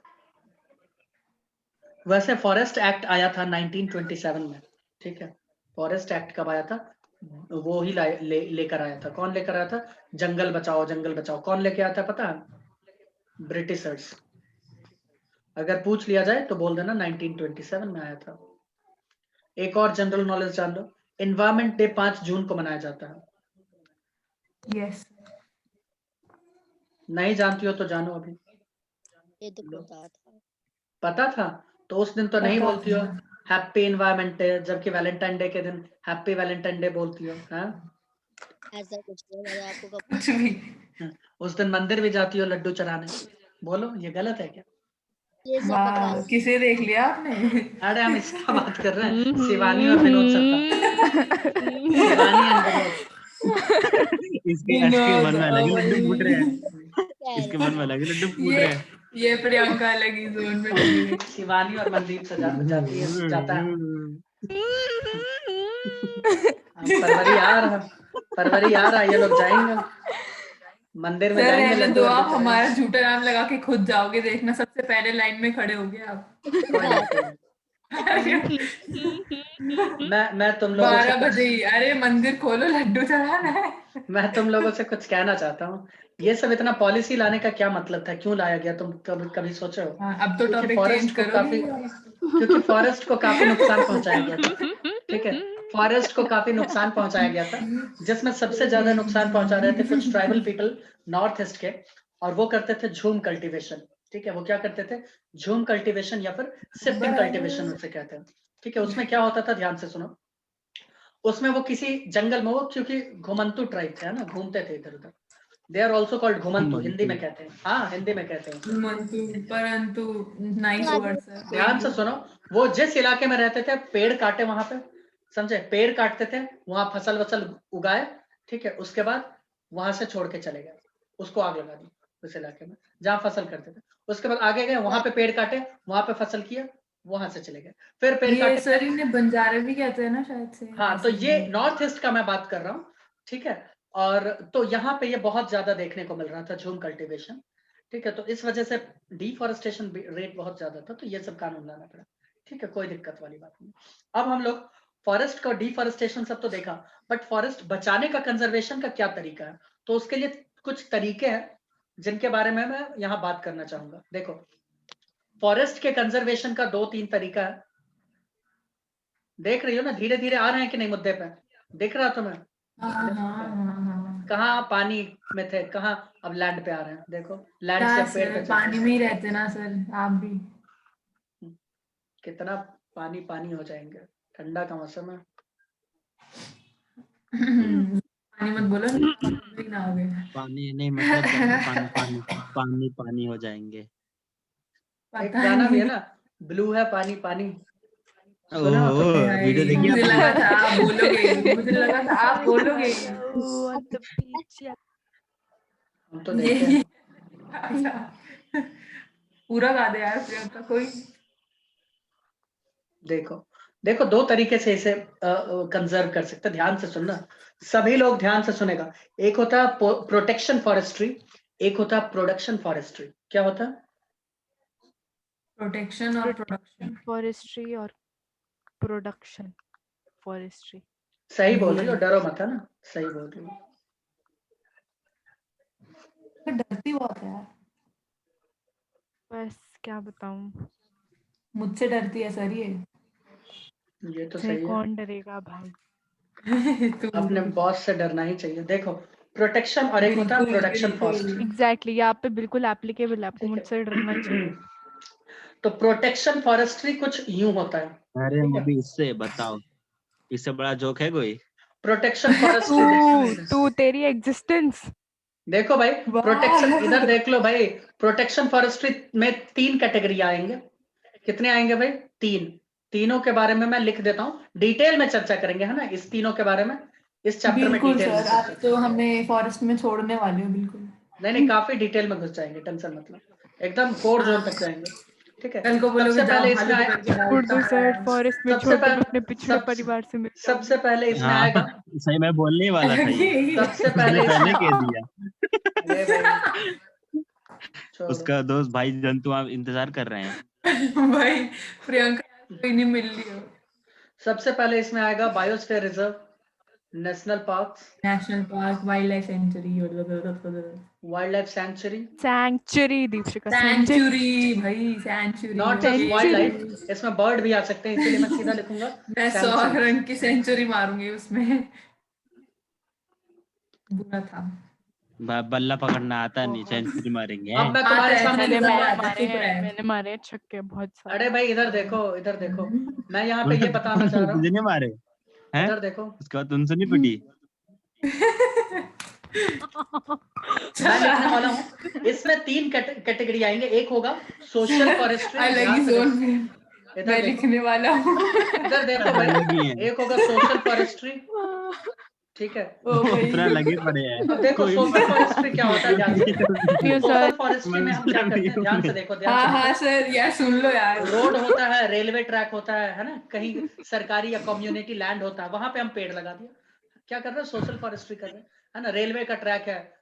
वैसे फॉरेस्ट एक्ट आया था 1927 में, ठीक है। फॉरेस्ट एक्ट कब आया था? वो ही लेकर आया था। कौन लेकर आया था? जंगल बचाओ जंगल बचाओ। कौन लेके आया था पता है? ब्रिटिशर्स। अगर पूछ लिया जाए तो बोल देना 1927 में आया था। एक और जनरल नॉलेज जान लो, एनवायरमेंट डे 5 जून को मनाया जाता है। Yes. नहीं जानती हो तो जानो अभी। ये तो पता था। पता था तो उस दिन तो नहीं पता बोलती हो था। हैप्पी एनवायरमेंट डे, जबकि वैलेंटाइन डे के दिन हैप्पी वैलेंटाइन डे बोलती हो। हाँ, ऐसा कुछ नहीं, मैंने आपको कब कुछ भी। उस दिन मंदिर भी जाती हो लड्डू चढ़ाने। बोलो ये गलत है क्या? ये सब वाह, बकवास। किसे देख लिया आपने? अरे हम इसका बात कर रहे हैं, शिवानी और विनोद सर का। शिवानी एंड विनोद। इसके मन में अलग ही लड्डू फूट रहे हैं। कह इसके रहे मन में अलग ही लड्डू फूट ये रहे हैं। ये प्रियंका अलग ही जोन में चली गई। शिवानी और मनदीप से जाती है, जाता है। फरवरी आ रहा, ये लोग जाएंगे मंदिर में, सर जाएंगे रहने लड्डू दो, वड्डू आप चढ़ाएंगे। हमारा झूठा नाम लगा के खुद जाओगे, देखना सबसे पहले लाइन में खड़े होगे आप। कोई नहीं, कोई नहीं। मैं तुम लोगों से 12 बजे ही, अरे मंदिर खोलो लड्डू चढ़ाना है। मैं तुम लोगों से कुछ कहना चाहता हूँ। ये सब इतना पॉलिसी लाने का क्या मतलब था? क्यों लाया गया? तुम कभी सोचे हो? हाँ, अब तो क्योंकि टॉपिक फॉरेस्ट चेंज को काफी क्योंकि फॉरेस्ट को काफी नुकसान पहुंचाया गया था, ठीक है। फॉरेस्ट को काफी नुकसान पहुंचाया गया था, जिसमें सबसे ज्यादा नुकसान पहुंचा रहे थे कुछ ट्राइबल पीपल नॉर्थ ईस्ट के, और वो करते थे झूम कल्टीवेशन, ठीक है। वो क्या करते थे? झूम कल्टीवेशन या फिर शिफ्टिंग कल्टीवेशन उसे कहते हैं, ठीक है। उसमें क्या होता था, ध्यान से सुनो। उसमें वो किसी जंगल में, वो क्योंकि घुमंतु ट्राइब थे ना, घूमते थे इधर उधर। दे आर ऑल्सो कॉल्ड घुमंतु, हिंदी में कहते हैं। हाँ, हिंदी में कहते हैं। परंतु नाइस वर्ड सर। ध्यान से सुनो, वो जिस इलाके में रहते थे पेड़ काटे वहां पे, समझे? पेड़ काटते थे, वहां फसल वसल उगाए, ठीक है। उसके बाद वहां से छोड़ के चले गए, उसको आग लगा दी उस इलाके में जहां फसल करते थे। उसके बाद आगे गए, वहां पे पेड़ काटे, वहां पे फसल किया, वहां से चले गए, फिर पेड़ ये काटे। सर इन्हें बंजारे भी कहते हैं ना शायद से। हाँ, तो ये नॉर्थ ईस्ट का मैं बात कर रहा हूँ, ठीक है। और तो यहाँ पे ये बहुत ज्यादा देखने को मिल रहा था झूम कल्टीवेशन, ठीक है। तो इस वजह से डिफॉरेस्टेशन रेट बहुत ज्यादा था, तो ये सब कानून लाना पड़ा, ठीक है। कोई दिक्कत वाली बात नहीं। अब हम लोग फॉरेस्ट का डिफॉरेस्टेशन सब तो देखा, बट फॉरेस्ट बचाने का, कंजर्वेशन का क्या तरीका है? तो उसके लिए कुछ तरीके हैं जिनके बारे में मैं यहाँ बात करना चाहूंगा। देखो, फॉरेस्ट के कंजर्वेशन का 2-3 तरीका है। देख रही हो ना, धीरे धीरे आ रहे हैं कि नहीं मुद्दे पे? दिख रहा तुम्हें? कहाँ पानी में थे, कहाँ अब लैंड पे आ रहे हैं। देखो, लैंड से पेड़ पे चल पानी रहे हैं। में ही रहते ना सर आप भी। कितना पानी पानी हो जाएंगे, ठंडा का मौसम है। पानी मत बोलो नहीं ना हो गए। पानी नहीं मतलब क्या है? पानी पानी पानी पानी हो जाएंगे। एक पता गाना भी है नहीं। ना, ब्लू है पानी पानी, ओह, सुना हो तो? वीडियो देखी मुझे आपने? लगा था आप बोलोगे, मुझे लगा था आप बोलोगे। On the beach, yeah. हम तो ये देखे हैं। अच्छा, पूरा गा दे यार प्रियंका कोई। देखो देखो, 2 तरीके से इसे कंजर्व कर सकते हैं। ध्यान से सुनना, सभी लोग ध्यान से सुनेगा। एक होता है प्रोटेक्शन फॉरेस्ट्री, एक होता है प्रोडक्शन फॉरेस्ट्री। क्या होता है? प्रोटेक्शन और प्रोडक्शन। Forestry और production forestry. सही बोल रही हो, डरो मत, है ना? सही बोल रही हो। डरती बहुत है यार, बस क्या बताऊं, मुझसे डरती है सर ये। ये तो से सही है, कौन डरेगा भाई। तू अपने बॉस से डरना ही चाहिए। देखो, प्रोटेक्शन और एक होता है बिल्कुल प्रोडक्शन बिल्कुल। फॉरेस्ट्री, एग्जैक्टली यहाँ पे बिल्कुल एप्लीकेबल है, आपको ठीक है। मुझसे डरना चाहिए। तो प्रोटेक्शन फॉरेस्ट्री कुछ यूं होता है, अरे ठीक है। अभी इससे बताओ, इससे बड़ा जोक है कोई? प्रोटेक्शन फॉरेस्ट्री तू तेरी एग्जिस्टेंस। देखो भाई, प्रोटेक्शन वाह। इधर देख लो भाई। प्रोटेक्शन फॉरेस्ट्री में 3 कैटेगरी आएंगे। कितने आएंगे भाई? 3। तीनों के बारे में मैं लिख देता हूँ, डिटेल में चर्चा करेंगे, है ना, इस तीनों के बारे में इस चैप्टर में बिल्कुल डिटेल में सर, चर्चा आप तो हमें फॉरेस्ट में छोड़ने वाले हो बिल्कुल। नहीं, काफी डिटेल में घुस जाएंगे, टेंशन मतलब, एकदम कोर जोन तक जाएंगे, ठीक है। कल को बोलोगे सबसे जाओ पहले भालू इसमें पकड़ के लाओ, उर्दू तब सर आया। फॉरेस्ट में सबसे छोड़ के पहले- मैं अपने पिछड़े सब- परिवार से मिल सबसे पहले इसमें हाँ आएगा, सही, मैं बोलने ही वाला था ये। सबसे मैंने पहले पहले इसमें कह दिया। अरे भाई छोड़ो। उसका दोस्त भाई जंतु आप इंतजार कर रहे हैं। भाई प्रियंका कोई नहीं मिल रही हो। सबसे पहले इसमें आएगा biosphere reserve, national parks, national park, wildlife sanctuary, wildlife sanctuary, sanctuary Deepshikha sanctuary भाई, sanctuary. Not just wildlife, इसमें बर्ड भी आ सकते हैं, इसीलिए मैं सीधा लिखूंगा मैं 100 sanctuary। रन की सेंचुरी मारूंगी उसमें। बुरा था। बल्ला पकड़ना आता नहीं, सेंचुरी मारेंगे। अब मैं आता तुम्हारे है, सामने मैंने लिखूंगा, मारा है, चुप रहे। मैंने मारे हैं छक्के बहुत सारे। अरे भाई इधर देखो, इधर देखो, मैं यहाँ पे ये बताना चाह रहा हूँ, तुझे नहीं मारे हैं? इधर देखो, उसके बाद तुमसे नहीं पिटी। मैं लिखने वाला हूँ, इसमें 3 कैटेगरी आएंगे, एक होगा सोशल फॉरेस्ट्री, अलग ही जोन में इधर मैं देखो, लिखने वाला हूँ। इधर देखो भाई, अलग ही है। एक होगा सोशल फॉरेस्ट्री, ठीक है। ओ भाई, उतना लगे पड़े हैं। अब देखो कोई सोशल फॉरेस्ट्री क्या होता है, ध्यान से। Yes, social sir. फॉरेस्ट्री में हम क्या करते हैं, ध्यान से देखो, ध्यान हाँ से हाँ सर यार सुन लो यार। देखो। रोड होता है, रेलवे ट्रैक होता है ना, कहीं सरकारी या कम्युनिटी लैंड होता है, वहां पे हम पेड़ लगा दिया, क्या कर रहे हैं, सोशल फॉरेस्ट्री कर रहे हैं, है ना। रेलवे का ट्रैक है,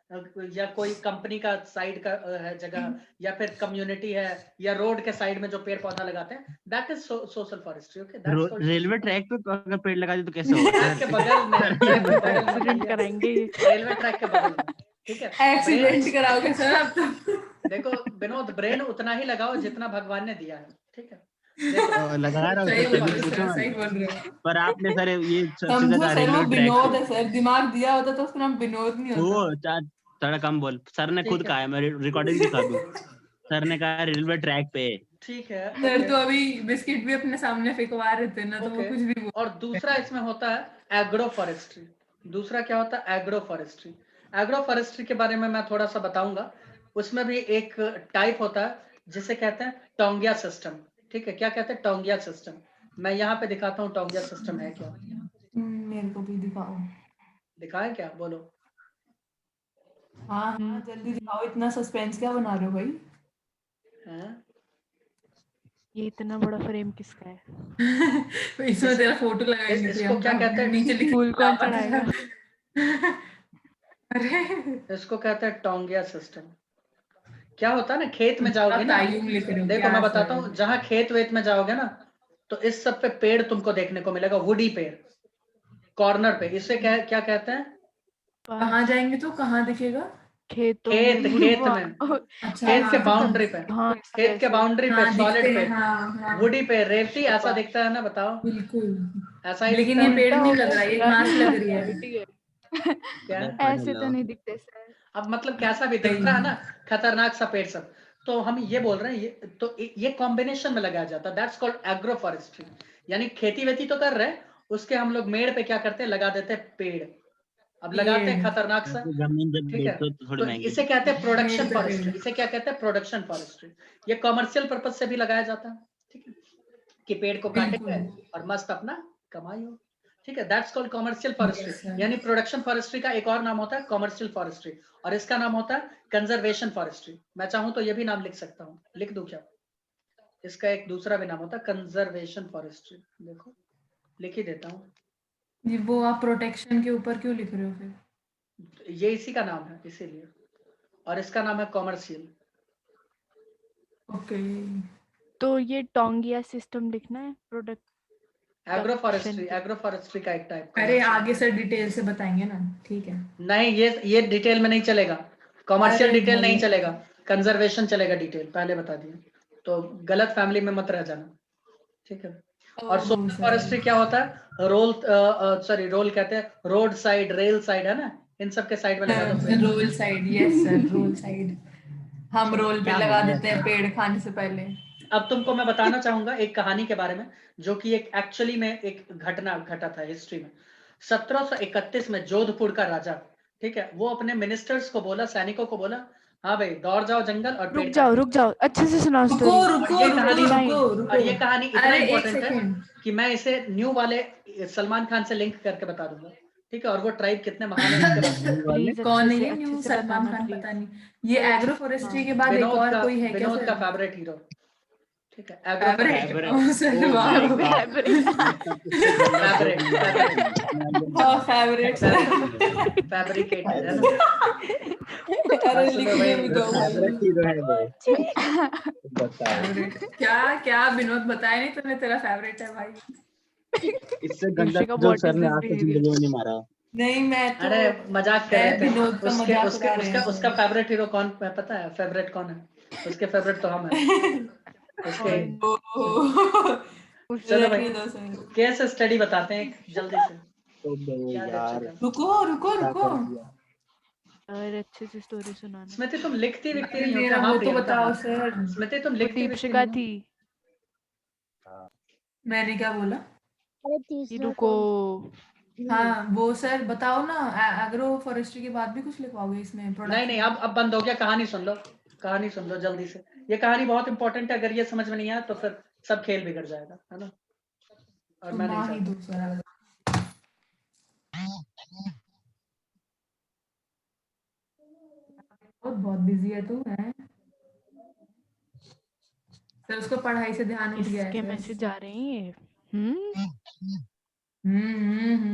या कोई कंपनी का साइड का है जगह, या फिर कम्युनिटी है, या रोड के साइड में जो पेड़ पौधा लगाते हैं, that is social forestry. Okay, railway track पे अगर पेड़ लगा दे तो कैसे होगा? ट्रैक के बगल में, ट्रैक के बगल में एक्सीडेंट भैया, कराएंगे ये। रेलवे ट्रैक के बगल में, ठीक है। एक्सीडेंट कराओगे सर आप तो। देखो विनोद, ब्रेन उतना ही लगाओ जितना भगवान ने दिया है, ठीक है। देखो लगा रहा सही हूँ, बोल रहे हो पूछो सर, सही मत। बोल रहे हो। पर आपने सर ये सीधा समझो कहा सर, वो रेलवे ट्रैक विनोद पे। है सर, दिमाग दिया होता तो उसका नाम विनोद नहीं होता। वो थोड़ा कम बोल, सर ने खुद ठीक है। कहा है, मैं रिकॉर्डिंग दिखा दूं। सर ने कहा रेलवे ट्रैक पे। ठीक है, सर ओके। तो अभी बिस्किट भी अपने सामने फेंकवा रहे थे ना, तो वो ओके। कुछ भी बोल। और दूसरा इसमें होता है एग्रो फॉरेस्ट्री। दूसरा क्या होता है, एग्रो फॉरेस्ट्री। एग्रो फॉरेस्ट्री के बारे में मैं थोड़ा सा बताऊंगा। उसमें भी एक टाइप होता है जिसे कहते हैं टोंगिया सिस्टम, ठीक है। क्या कहते हैं, टोंगिया सिस्टम। मैं यहाँ पे दिखाता हूँ टोंगिया सिस्टम है क्या, मेरे को भी दिखाओ। दिखाए क्या, बोलो। हाँ हाँ जल्दी दिखाओ, इतना सस्पेंस क्या बना रहे हो भाई। हैं? ये इतना बड़ा फ्रेम किसका है? इसमें तेरा फोटो लगाएंगे इसको क्या कहते हैं? नीचे लिखे फूल कौन चढ़ाएगा? अरे इसको कहते हैं टोंगिया सिस्टम। क्या होता है ना, खेत में जाओगे ना, तायुम लिख रहे हो देखो क्या मैं बताता सर? हूँ, जहाँ खेत वेत में जाओगे ना, तो इस सब पे पेड़ तुमको देखने को मिलेगा, वुडी पेड़ कॉर्नर पे। इसे क्या क्या कहते हैं, कहाँ जाएंगे तो कहाँ दिखेगा? खेतों खेत में। खेत में, अच्छा खेत के हाँ, बाउंड्री पे, हाँ खेत के बाउंड्री पे, हाँ सॉलिड दिखते पे, हैं, हाँ हाँ वुडी पे, रेवती ऐसा दिखता है ना, बताओ बिल्कुल। ऐसा ही लेकिन दिखता ये है पेड़ उल्टा नहीं हो लग गया, रहा, ये पूरा घास लग रही है। gravity है। क्या है? ऐसे तो नहीं दिखते सर। अब मतलब कैसा भी दिखता है ना, खतरनाक सा पेड़ सब। तो हम ये बोल रहे हैं, ये कॉम्बिनेशन में लगाया जाता है, दैट्स कॉल्ड एग्रो फॉरेस्ट्री। यानी खेती वेती तो कर रहे हैं, उसके हम लोग मेड़ पे क्या करते हैं, लगा देते हैं पेड़। अब लगाते हैं खतरनाक सा, जमीन जब ठीक है। बेचो तो थोड़ी तो महंगी। इसे कहते हैं प्रोडक्शन मेड़ पे फॉरेस्ट्री। पेड़। इसे क्या कहते हैं, प्रोडक्शन फॉरेस्ट्री। ये कमर्शियल पर्पज से भी लगाया जाता है, ठीक है, कि पेड़ को काटेंगे बिल्कुल। और मस्त अपना कमाई हो, ठीक है। That's called commercial Yes, forestry. sir. यानी प्रोडक्शन फॉरेस्ट्री का एक और नाम होता है कमर्शियल फॉरेस्ट्री, और इसका नाम होता है कंजर्वेशन फॉरेस्ट्री। मैं चाहूं तो ये भी नाम लिख सकता हूँ, लिख दूं क्या, इसका एक दूसरा भी नाम होता है कंजर्वेशन फॉरेस्ट्री। देखो लिख ही देता हूँ, ये वो आप प्रोटेक्शन के ऊपर क्यों लिख रहे हो फिर? ये इसी का नाम है इसीलिए, और इसका नाम है कॉमर्शियल। ओके तो ये टोंगिया सिस्टम लिखना है, product agro forestry, agro forestry का एक टाइप। अरे आगे सर डिटेल से बताएंगे ना, ठीक है। नहीं, ये डिटेल में नहीं चलेगा, कमर्शियल अरे डिटेल नहीं भाई। चलेगा, कंजर्वेशन चलेगा डिटेल, पहले बता दिए। तो गलत फैमिली में मत रह जाना, ठीक है। और सोशल फॉरेस्ट्री क्या होता है, रोल कहते हैं, रोड साइड, रेल साइड, है ना, इन सब के साइड में लगा दो पेड़। Road side, yes sir, road side. हम रोल पे क्या लगा हो गया? देते हैं पेड़ खाने से पहले। अब तुमको मैं बताना चाहूंगा एक कहानी के बारे में, जो कि एक एक्चुअली में एक घटना घटा था हिस्ट्री में। 1731 में जोधपुर का राजा, ठीक है, वो अपने मिनिस्टर्स को बोला, सैनिकों को बोला, हाँ भाई दौड़ जाओ जंगल और पेड़ काटो। रुक जाओ, अच्छे से सुनाओ रुको स्टोरी। रुको ये रुको कहानी- रुको रुको। और ये कहानी इतना अरे एक इंपॉर्टेंट है सेकंड। कि मैं इसे न्यू वाले सलमान खान से लिंक करके बता दूंगा, ठीक है, और वो ट्राइब कितने महान है इसके बारे में। प्लीज कौन है अच्छे ये से न्यू अच्छे से सलमान बताना खान? प्लीज। पता नहीं। ये एग्रो फॉरेस्ट्री के बाद एक विनोद और का कोई है क्या विनोद का सर? फेवरेट हीरो, ठीक है, Favorite. Agro Oh, sir, Oh wow. my God. Fabric. Oh, favorite, sir. Fabricated है ना। अरे सुनो लिखने भाई, भी दो भाई। फेवरेट हीरो है भाई, बताओ। Favorite. क्या क्या विनोद बताया नहीं तूने, तेरा फेवरेट है भाई। इससे गंदा Yushika, जो what सर is ने this आज तक behavior? जिंदगी में नहीं मारा। नहीं मैं तो अरे मजाक कर रहे मैं थे। विनोद का उसके मजाक उसके उड़ा रहे उसका हैं उसका सर। फेवरेट हीरो कौन है पता है? फेवरेट कौन है उसके? फेवरेट तो हम हैं उसके। चलो भाई, रहने दो सर। केस स्टडी बताते हैं एक जल्दी से। तो भाई क्या यार देख चुका? रुको रुको क्या रुको। कर दिया। और अच्छे से स्टोरी सुनाना। स्मृति तुम लिखती विखती अरे नहीं हो क्या? मेरा हाँ वो तो प्रियंका, बताओ हाँ। सर। स्मृति तुम वो लिखती विखती दीपशिका नहीं हो? थी। मैंने क्या बोला? अरे कि तीसरा रुको, कौन? हाँ वो सर बताओ ना, एग्रो फॉरेस्ट्री के बाद भी कुछ लिखवाओगे इसमें? नहीं प्रोडक्ट नहीं, अब बंद हो गया। कहानी सुन लो, कहानी सुन लो जल्दी से। ये कहानी बहुत इंपॉर्टेंट है, अगर ये समझ में नहीं आया तो फिर सब खेल बिगड़ जाएगा, है ना? और मैं सुना नहीं ही चाहता। दो सर। बहुत बिजी है तू है सर, उसको पढ़ाई से ध्यान उठ गया है इसके सर। मैसेज आ रहे हैं ये।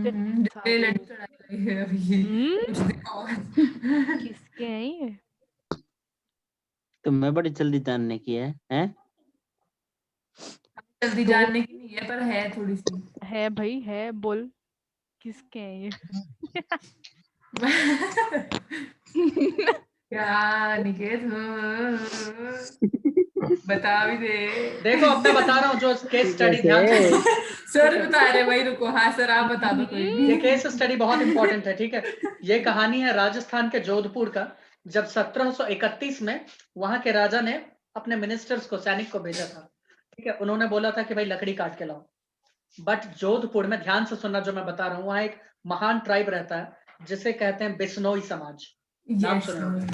डिस्प्ले साधु। लेटर चढ़ाई है अभी कुछ दिन और। किसके हैं ये? तुम्हें बड़ी जल्दी जानने की है? जल्दी तो जानने की नहीं है पर है थोड़ी सी। है भाई, है, बोल किसके हैं ये? क्या निकेत, बता भी दे। देखो अब मैं बता रहा हूँ जो केस स्टडी, कैसे? ध्यान से। सर बता रहे भाई, रुको। हाँ सर आप बता दो कोई भी। ये केस स्टडी बहुत इंपॉर्टेंट है, ठीक है? ये कहानी है राजस्थान के जोधपुर का। जब 1731 में वहां के राजा ने अपने मिनिस्टर्स को, सैनिक को भेजा था, ठीक है? उन्होंने बोला था कि भाई लकड़ी काट के लाओ। बट जोधपुर में, ध्यान से सुनना जो मैं बता रहा हूँ, वहां एक महान ट्राइब रहता है जिसे कहते हैं बिश्नोई समाज। नाम यस सुने होंगे,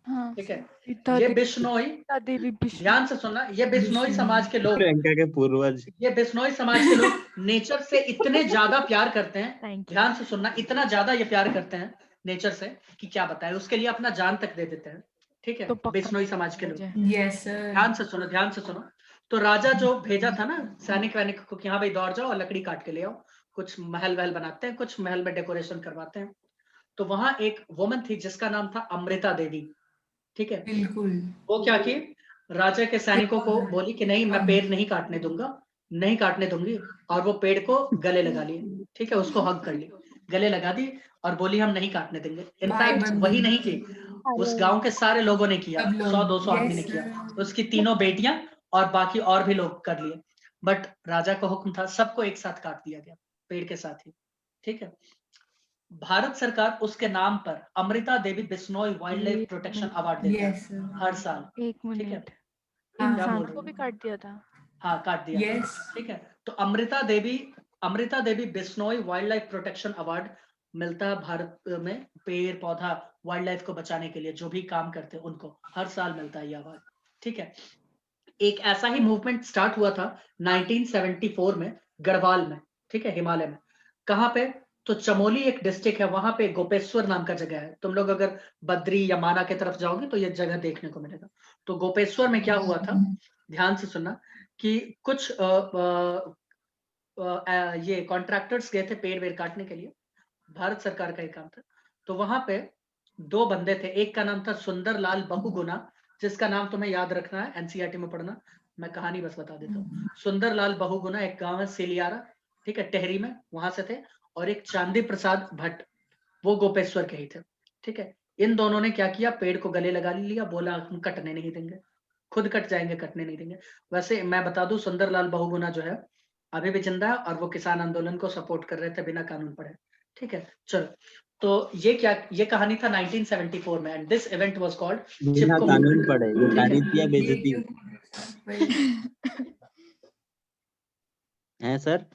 हाँ, ठीक है? सीता ये देवी, बिश्नोई, सीता देवी विष्णु। ध्यान से सुनना, ये बिश्नोई समाज के लोग, प्रियंका के पूर्वज। ये बिश्नोई समाज के लोग नेचर से इतने ज्यादा प्यार करते हैं। Thank you. ध्यान से सुनना, इतना ज्यादा ये प्यार करते हैं नेचर से कि क्या बताएं, उसके लिए अपना जान तक दे देते हैं, ठीक है? तो पक्का बिश्नोई समाज के लोग। Yes sir. ध्यान से सुनो, ध्यान से सुनो। तो राजा जो भेजा था ना सैनिक वैनिक को कि हाँ भाई दौड़ जाओ और लकड़ी काट के ले आओ, कुछ महल वहल बनाते हैं, कुछ महल में डेकोरेशन करवाते हैं। तो वहां एक वुमन थी जिसका नाम था अमृता देवी, ठीक है? बिल्कुल। वो क्या की, राजा के सैनिकों को बोली कि नहीं, मैं पेड़ नहीं काटने दूंगा, नहीं काटने दूंगी। और वो पेड़ को गले लगा लिए, ठीक है? उसको हग कर ली, गले लगा दी और बोली हम नहीं काटने देंगे। भाई इनफैक्ट बंधु। वही नहीं की, उस गांव के सारे लोगों ने किया, सब लोग। 100-200 आदमी ने Yes, किया, sir. उसकी 3 बेटियां और बाकी और भी लोग कर लिए। बट राजा का हुक्म था, सबको एक साथ काट दिया गया, पेड़ के साथ ही, ठीक है? भारत सरकार उसके नाम पर Amrita Devi Bishnoi wildlife protection award देता है Yes, sir. हर साल, एक ठीक है? मिनट, क्या बोल इंसान रही को हो? भी काट दिया था? हाँ काट दिया, Yes. ठीक है? तो Amrita Devi Bishnoi wildlife protection award मिलता है भारत में पेड़ पौधा वाइल्ड लाइफ को बचाने के लिए जो भी काम करते हैं उनको हर साल मिलता है ये अवार्ड, ठीक है? एक ऐसा ही मूवमेंट स्टार्ट हुआ था 1974 में गढ़वाल में, ठीक है? हिमालय में। कहाँ पे? तो चमोली एक डिस्ट्रिक्ट है, वहां पे गोपेश्वर नाम का जगह है। तुम लोग अगर बद्री या माना की तरफ जाओगे तो ये जगह देखने को मिलेगा। तो गोपेश्वर में क्या हुआ था, ध्यान से सुनना, कि कुछ ये कॉन्ट्रैक्टर्स गए थे पेड़ वेड़ काटने के लिए, भारत सरकार का एक काम था। तो वहां पे 2 बंदे थे, एक का नाम था सुंदरलाल बहुगुणा, जिसका नाम तुम्हें याद रखना है, एनसीईआरटी में पढ़ना, मैं कहानी बस बता देता हूँ। सुंदरलाल बहुगुणा एक गांव है सिलियारा, ठीक है, टेहरी में, वहां से थे। और एक चांदी प्रसाद भट्ट, वो गोपेश्वर के ही थे, ठीक है? इन दोनों ने क्या किया, पेड़ को गले लगा लिया, बोला हम कटने नहीं देंगे, खुद कट जाएंगे, कटने नहीं देंगे। वैसे मैं बता दूं, सुंदरलाल बहुगुणा जो है अभी भी जिंदा है और वो किसान आंदोलन को सपोर्ट कर रहे थे बिना कानून पढ़े, ठीक है? चलो, तो ये कहानी था 1974 में, and this event was called बिना चिपको कानून मूवमेंट, पढ़े ये ठीक है? तारीफ या ये बेइज्जती क्यों? है सर?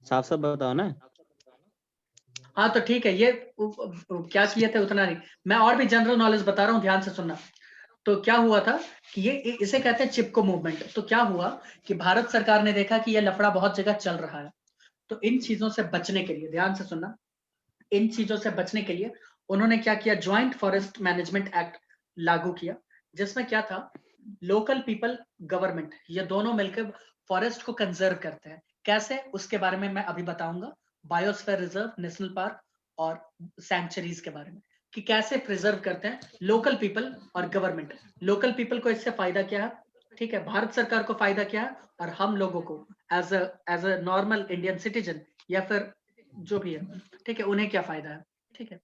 साफ साफ बताओ ना। हाँ तो ठीक है, ये क्या किए थे उतना नहीं, मैं और भी जनरल नॉलेज बता रहा हूँ, ध्यान से सुनना। तो क्या हुआ था कि ये इसे कहते हैं चिपको मूवमेंट। तो क्या हुआ कि भारत सरकार ने देखा कि ये लफड़ा बहुत जगह चल रहा है, तो इन चीजों से बचने के लिए, ध्यान से सुनना, इन चीजों से बचने के लिए उन्होंने क्या किया, ज्वाइंट फॉरेस्ट मैनेजमेंट एक्ट लागू किया, जिसमें क्या था लोकल पीपल, गवर्नमेंट, ये दोनों मिलकर फॉरेस्ट को कंजर्व करते हैं। कैसे, उसके बारे में मैं अभी बताऊंगा। बायोस्फीयर रिजर्व, नेशनल पार्क और सैंक्चुरीज के बारे में, कि कैसे प्रिजर्व करते हैं लोकल पीपल और गवर्नमेंट। लोकल पीपल को इससे फायदा क्या है, ठीक है, भारत सरकार को फायदा क्या है, और हम लोगों को as a normal Indian citizen या फिर जो भी है, ठीक है, उन्हें क्या फायदा है। ठीक है,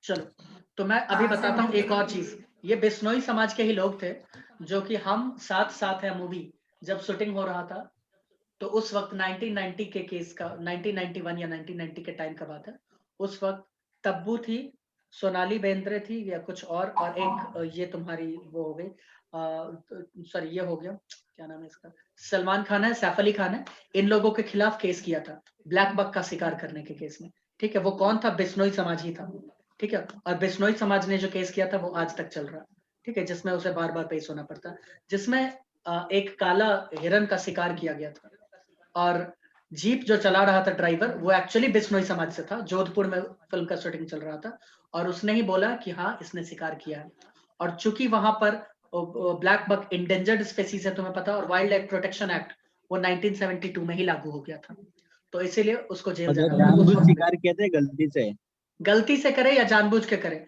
चलो, तो मैं अभी हाँ, बताता हूँ समझ एक और चीज। ये बिश्नोई समाज के ही लोग थे, जो कि हम साथ साथ है मूवी जब शूटिंग हो रहा था, तो उस वक्त 1990 के केस का, 1991 या 1990 के टाइम का बात है। उस वक्त तब्बू थी, सोनाली बेंद्रे थी या कुछ और एक ये तुम्हारी वो हो गई, सॉरी ये हो गया, क्या नाम है इसका, सलमान खान है, सैफ अली खान है, इन लोगों के खिलाफ केस किया था ब्लैक बक का शिकार करने के केस में। ठीक है, वो कौन था, बिश्नोई समाज ही था। ठीक है, और बिश्नोई समाज ने जो केस किया था वो आज तक चल रहा। ठीक है, जिसमें उसे बार बार पेश होना पड़ता, जिसमें एक काला हिरन का शिकार किया गया था, और जीप जो चला रहा था ड्राइवर, वो एक्चुअली बिश्नोई समाज से था। जोधपुर में फिल्म का शूटिंग चल रहा था, और उसने ही बोला कि हाँ इसने शिकार किया है। और चूंकि वहां पर ब्लैक बक इंडेंजर्ड स्पेसीज है, तुम्हें पता, और वाइल्ड लाइफ प्रोटेक्शन एक्ट वो 1972 में ही लागू हो गया था, तो इसीलिए उसको जेल मतलब जाना जानबूझ पड़ा। शिकार किया था गलती से? गलती से करे या जानबूझ के करे,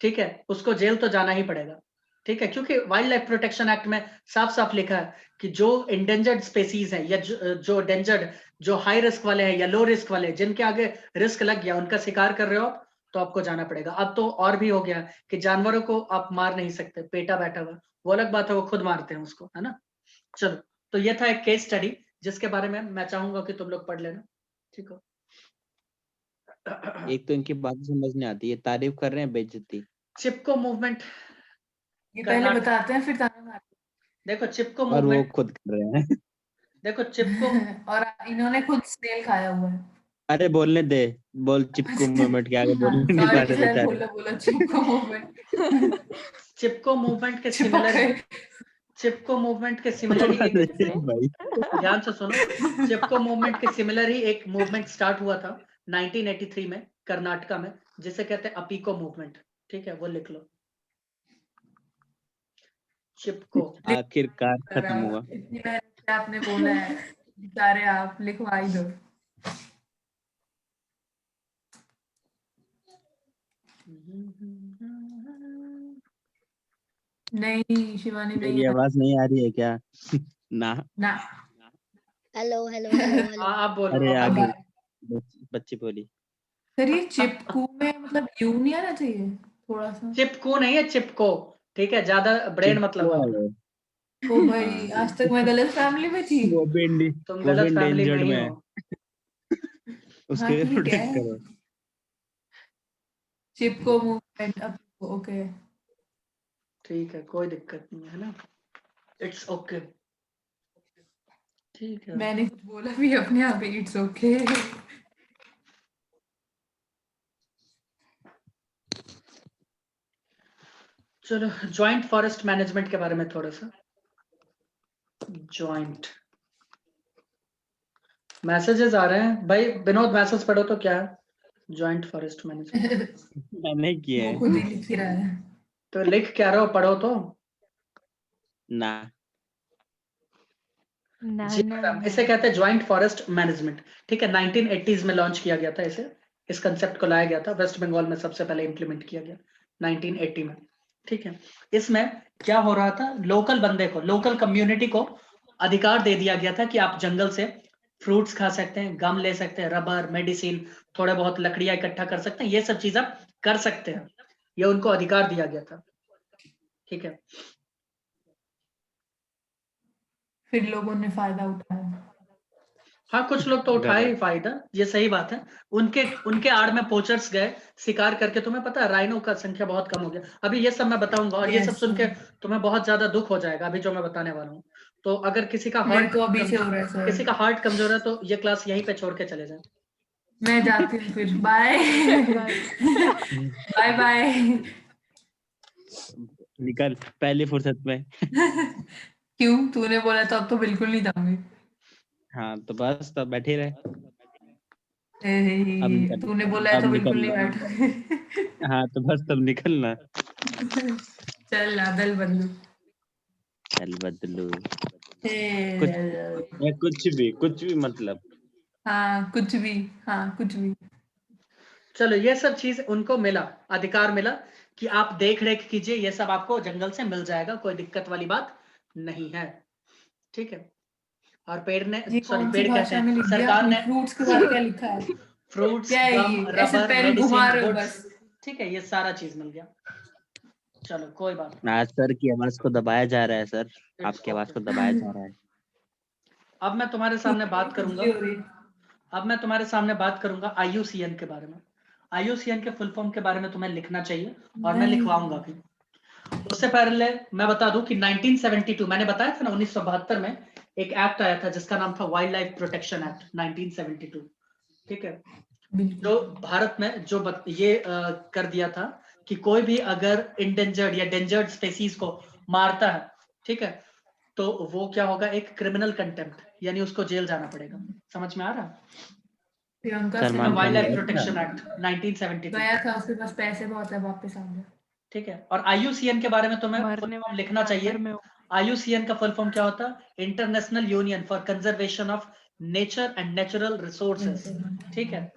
ठीक है, उसको जेल तो जाना ही पड़ेगा। ठीक है, क्योंकि वाइल्ड लाइफ प्रोटेक्शन एक्ट में साफ साफ लिखा है कि जो इंडेंजर्ड स्पेसीज है या जो डेंजर्ड, जो हाई रिस्क वाले हैं या लो रिस्क वाले, जिनके आगे रिस्क लग गया, उनका शिकार कर रहे हो आप, तो आपको जाना पड़ेगा। अब तो और भी हो गया कि जानवरों को आप मार नहीं सकते, पेटा बैठा हुआ, वो अलग बात है, वो खुद मारते हैं उसको, है ना। चलो, तो ये था एक केस स्टडी जिसके बारे में मैं चाहूंगा कि तुम लोग पढ़ लेना। ठीक हो। एक तो इनकी बात समझ नहीं आती, ये तारीफ कर रहे हैं बेइज्जती। चिपको मूवमेंट, ये पहले बताते हैं फिर ताना मारते देखो चिपको और वो मूवमेंट, खुद कर रहे हैं। देखो चिपको, हैं। और इन्होंने खुद स्नेल खाया हुआ है। अरे बोलने दे, बोल चिपकू मूवमेंट के आगे बोलने नहीं पा सॉरी रहे सर, बेचारे। बोला बोला चिपको मूवमेंट। चिपको मूवमेंट के चिपक सिमिलर, गए। चिपको मूवमेंट के सिमिलर ही एक, से भाई ध्यान से सुनो, चिपको मूवमेंट के सिमिलर ही एक मूवमेंट स्टार्ट हुआ था 1983 में कर्नाटका में, जिसे कहते हैं अपीको मूवमेंट। ठीक है, वो लिख लो, चिपको। आखिरकार खत्म हुआ। इतनी मेहनत से आपने बोला है, बेचारे आप लिखवा ही दो। नहीं शिवानी नहीं मेरी है आवाज नहीं आ रही है क्या? ना। ना। Hello hello hello hello. हाँ आप बोलो, अरे अब आगे बोलो। बच्ची बोली। सर ये चिपकू में मतलब यू नहीं आना चाहिए थोड़ा सा? चिपको नहीं है, चिपको। ठीक है, ज्यादा ब्रेन मत चिपको लगाओ। है वो। ओ भाई, हाँ, आज तक मैं गलत फैमिली में थी। तुम वो भी गलत फैमिली में इंडेंजर्ड ही में हो। है, हाँ उसके ठीक प्रोटेक्ट है, करो। चिपको मूवमेंट अब ओके। ठीक है, कोई दिक्कत नहीं है ना, इट्स ओके। ठीक है, मैंने कुछ बोला भी अपने आप ही, इट्स ओके। चलो, ज्वाइंट फॉरेस्ट मैनेजमेंट के बारे में थोड़ा सा। ज्वाइंट मैसेजेस आ रहे हैं भाई, विनोद मैसेज पढ़ो तो क्या है ज्वाइंट फॉरेस्ट मैनेजमेंट। मैंने किए वो हैं। खुद ही लिख ही रहा है। तो लिख क्या रहे हो, पढ़ो तो। ना। ना जी ना मैडम, ना इसे कहते हैं ज्वाइंट फॉरेस्ट मैनेजमेंट। ठीक है, 1980s में लॉन्च किया गया था इसे, इस कंसेप्ट को लाया गया था, वेस्ट बंगाल में सबसे पहले इंप्लीमेंट किया गया 1980 में। ठीक है, इसमें क्या हो रहा था, लोकल बंदे को, लोकल कम्युनिटी को अधिकार दे दिया गया था कि आप जंगल से फ्रूट्स खा सकते हैं, गम ले सकते हैं, रबर, मेडिसिन, थोड़े बहुत लकड़ियां इकट्ठा कर सकते हैं, ये सब चीज आप कर सकते हैं, ये उनको अधिकार दिया गया था। ठीक है, फिर लोगों ने फायदा उठाया। हाँ कुछ लोग तो उठाए ही फायदा, ये सही बात है। उनके उनके आड़ में पोचर्स गए शिकार करके, तुम्हें पता है राइनो का संख्या बहुत कम हो गया। अभी ये सब मैं बताऊंगा, और ये सब Yes, सुन के तुम्हें बहुत ज्यादा दुख हो जाएगा अभी जो मैं बताने वाला हूँ। तो अगर किसी का मेरे हार्ट को अभी से हो रहा है सर। किसी का हार्ट कमजोर है तो ये क्लास यहीं पे छोड़ के चले जाए। मैं जाती हूँ फिर, बाय बाय बाय। निकल पहली फुर्सत में। क्यों, तूने बोला तो अब तो बिल्कुल नहीं जाऊंगी। हाँ तो बस तब बैठे रहे। अब निकल, तूने बोला है अब तो बिल्कुल नहीं निकलना। बैठूंगी। हाँ तो बस तब निकलना। चल ना दल बदलू। चल बदलू कुछ या कुछ भी मतलब। हाँ कुछ भी, हाँ कुछ भी। चलो ये सब चीज उनको मिला, अधिकार मिला कि आप देख रेख कीजिए, ये सब आपको जंगल से मिल जाएगा, कोई दिक्कत वाली बात नहीं है, ठीक है। और पेड़ ने, ये सॉरी कौन सी पेड़ कहते भाषा में हैं, लिख दिया सरकार आपने? ने फ्रूट्स के बाद क्या लिखा है? फ्रूट्स, क्या है गम, ये? ऐसे रबर, पेन घुमा मेडिसिन, रहे हो वुड्स, बस। ठीक है, ये सारा चीज मिल गया। चलो कोई बात नहीं। आज सर की आवाज को दबाया जा रहा है सर, It's आपकी आवाज okay. को दबाया जा रहा है। अब मैं तुम्हारे सामने बात करूंगा, खुजली हो रही है। अब मैं तुम्हारे सामने बात करूंगा IUCN के बारे में। IUCN के फुल फॉर्म के बारे में तुम्हें लिखना चाहिए और मैं लिखवाऊंगा भी। उससे पहले मैं बता दूं कि 1972, मैंने बताया था ना 1972 में एक एक्ट आया था जिसका नाम था वाइल्ड लाइफ प्रोटेक्शन एक्ट 1972, ठीक है। बिल्कुल। जो भारत में जो ये कर दिया था कि कोई भी अगर इंडेंजर्ड या डेंजर्ड स्पेसीज को मारता है, ठीक है, तो वो क्या होगा, एक क्रिमिनल कंटेम्प्ट, यानी उसको जेल जाना पड़ेगा। समझ में आ रहा? प्रियंका सर से मान वाइल्ड लाइफ गया था। प्रोटेक्शन एक्ट 1972, गया था, उसके पास पैसे बहुत है, वापस आ गया। ठीक है। और IUCN के बारे में तुम्हें फुल मरने फॉर्म वाले लिखना बराबर चाहिए। में हूँ। IUCN का फुल फॉर्म क्या होता है? International union for conservation of nature and natural resources, ठीक है।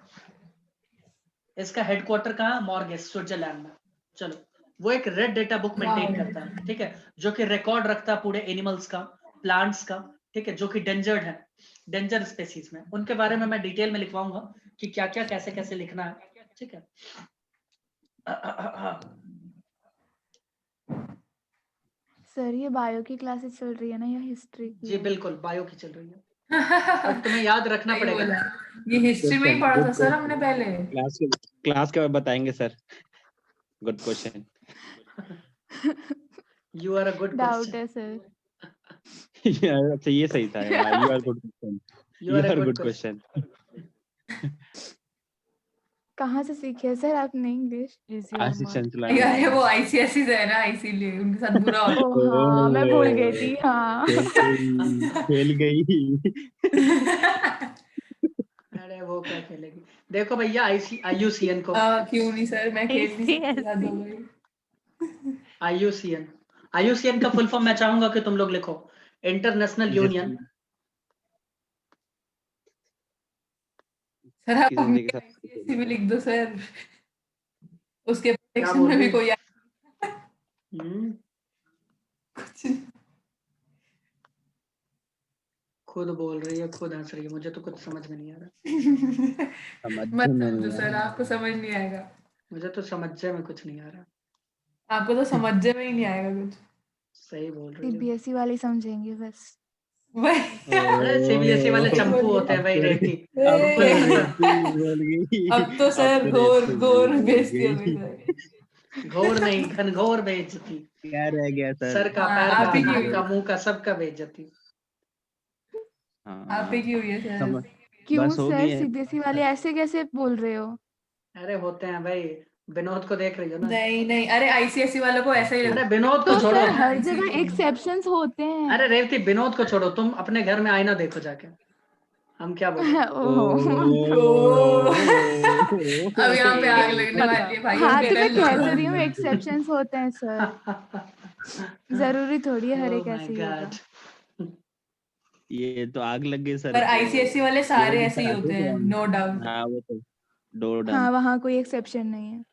इसका हेडक्वार्टर कहाँ है? मॉर्गेस, स्विट्जरलैंड में। चलो, वो एक रेड डेटा बुक मेंटेन करता है, ठीक है, जो कि रिकॉर्ड रखता है पूरे एनिमल्स का, प्लांट्स का, ठीक है, जो कि डेंजर्ड है, डेंजर स्पेसीज में, उनके बारे में मैं डिटेल में लिखवाऊंगा कि क्या क्या कैसे कैसे लिखना है, ठीक है। सर ये बायो की क्लासेस चल रही है ना या हिस्ट्री की जी है? बिल्कुल, बायो की चल रही है, बट तुम्हें याद रखना सही पड़ेगा। बोला। ये हिस्ट्री में ही पढ़ा था सर हमने पहले। क्लास के बाद बताएंगे sir. Good question. You are a good doubt question, है सर। अच्छा ये सही था। You are good question, you are a good question. कहाँ से सीखे है सर आपने English? Is your Ashish mark. Chanchala. अरे वो ICSE से है ना, इसीलिए उनके साथ बुरा हो ओह हाँ मैं भूल गई थी हाँ। खेल गई। अरे वो क्या खेलेगी, देखो भैया IUCN को, क्यों नहीं सर, मैं खेल नहीं सकती, याद हो गई। IUCN का फुल फॉर्म मैं चाहूंगा कि तुम लोग लिखो, इंटरनेशनल यूनियन। सर आप ICSE भी लिख दो सर, उसके प्रोटेक्शन बोल में भी रही? कोई कुछ नहीं। खुद बोल रही है, खुद हंस रही है, मुझे तो कुछ समझ में नहीं आ रहा, मत समझो सर, आपको समझ नहीं आएगा, मुझे तो समझे में कुछ नहीं आ रहा। आपको तो समझे में ही नहीं आएगा कुछ। सही बोल रही है। CBSE वाले समझेंगे बस। वही। अरे CBSE वाले चंपू होते हैं भाई, रेवती, उनको नहीं पता। अब तो सर घोर घोर बेइज्जती हो गई सर। घोर नहीं, घनघोर बेइज्जती, क्या रह गया सर? सर का, हाँ, पैर आप का, ही की नाक हुई का, है। मुंह का, सबका बेइज्जती। आप ही की हुई है सर। क्यों बस हो सर गई है। CBSE वाले ऐसे कैसे बोल रहे हो? अरे होते हैं भाई, विनोद को देख रही हो ना? नहीं नहीं, अरे ICSE वालों को ऐसा ही अरे लगता विनोद को तो छोड़ो, सर हर जगह एक्सेप्शंस होते हैं। अरे रेवती विनोद को छोड़ो, तुम अपने घर में आईना देखो जाके, हम क्या बोले। अब यहाँ पे आग लगने वाली है भाई, हाँ उनके तो मैं कल कह तो रही हूँ एक्सेप्शंस होते हैं सर, जरूरी थोड़ी है हर Oh एक my ऐसे ही होगा। God. ये तो आग लग गई सर। पर ICSE वाले सारे ये ऐसे ही होते हैं, नो डाउट। हाँ वो तो डो डन। हाँ वहाँ कोई एक्सेप्शन नहीं है।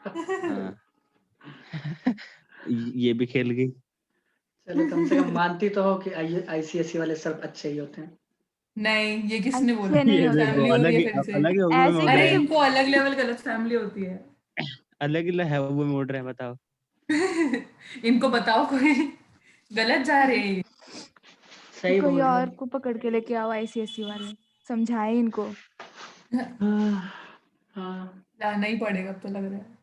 हाँ। ये भी खेल गई। चलो कम से कम मानती तो हो कि ICSE वाले सब अच्छे ही होते हैं। नहीं, ये किसने बोला? अच्छे नहीं ये होते। देखो फैमिली हो अलग रही ही है फिर से। अलग ही उम्र में ऐसे हो अरे गए। कैसे? इनको अलग लेवल गलत फैमिली होती है। अलग ही हवा में उड़ रहे हैं, बताओ। इनको बताओ, कोई गलत जा रहे हैं। सही कोई बोल रहे और को पकड़ के लेके आओ ICSE वाले, समझाए इनको। हो। हाँ, जाना ही पड़ेगा अब तो लग रहा है।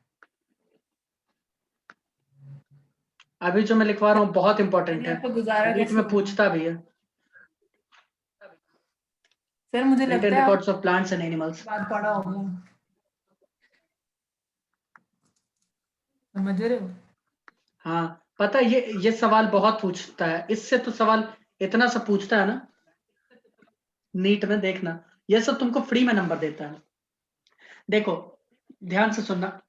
अभी जो मैं लिखवा रहा हूँ बहुत इंपॉर्टेंट है, आपको गुजारा नीट कैसे में होगा? पूछता भी है। सर मुझे लगता रिटन है records of plants and animals. बात पढ़ा होगा, समझ रहे हो? हाँ पता है, ये सवाल बहुत पूछता है, इससे तो सवाल इतना सा पूछता है ना नीट में, देखना ये सब तुमको फ्री में नंबर देता है। देखो ध्यान से सुनना।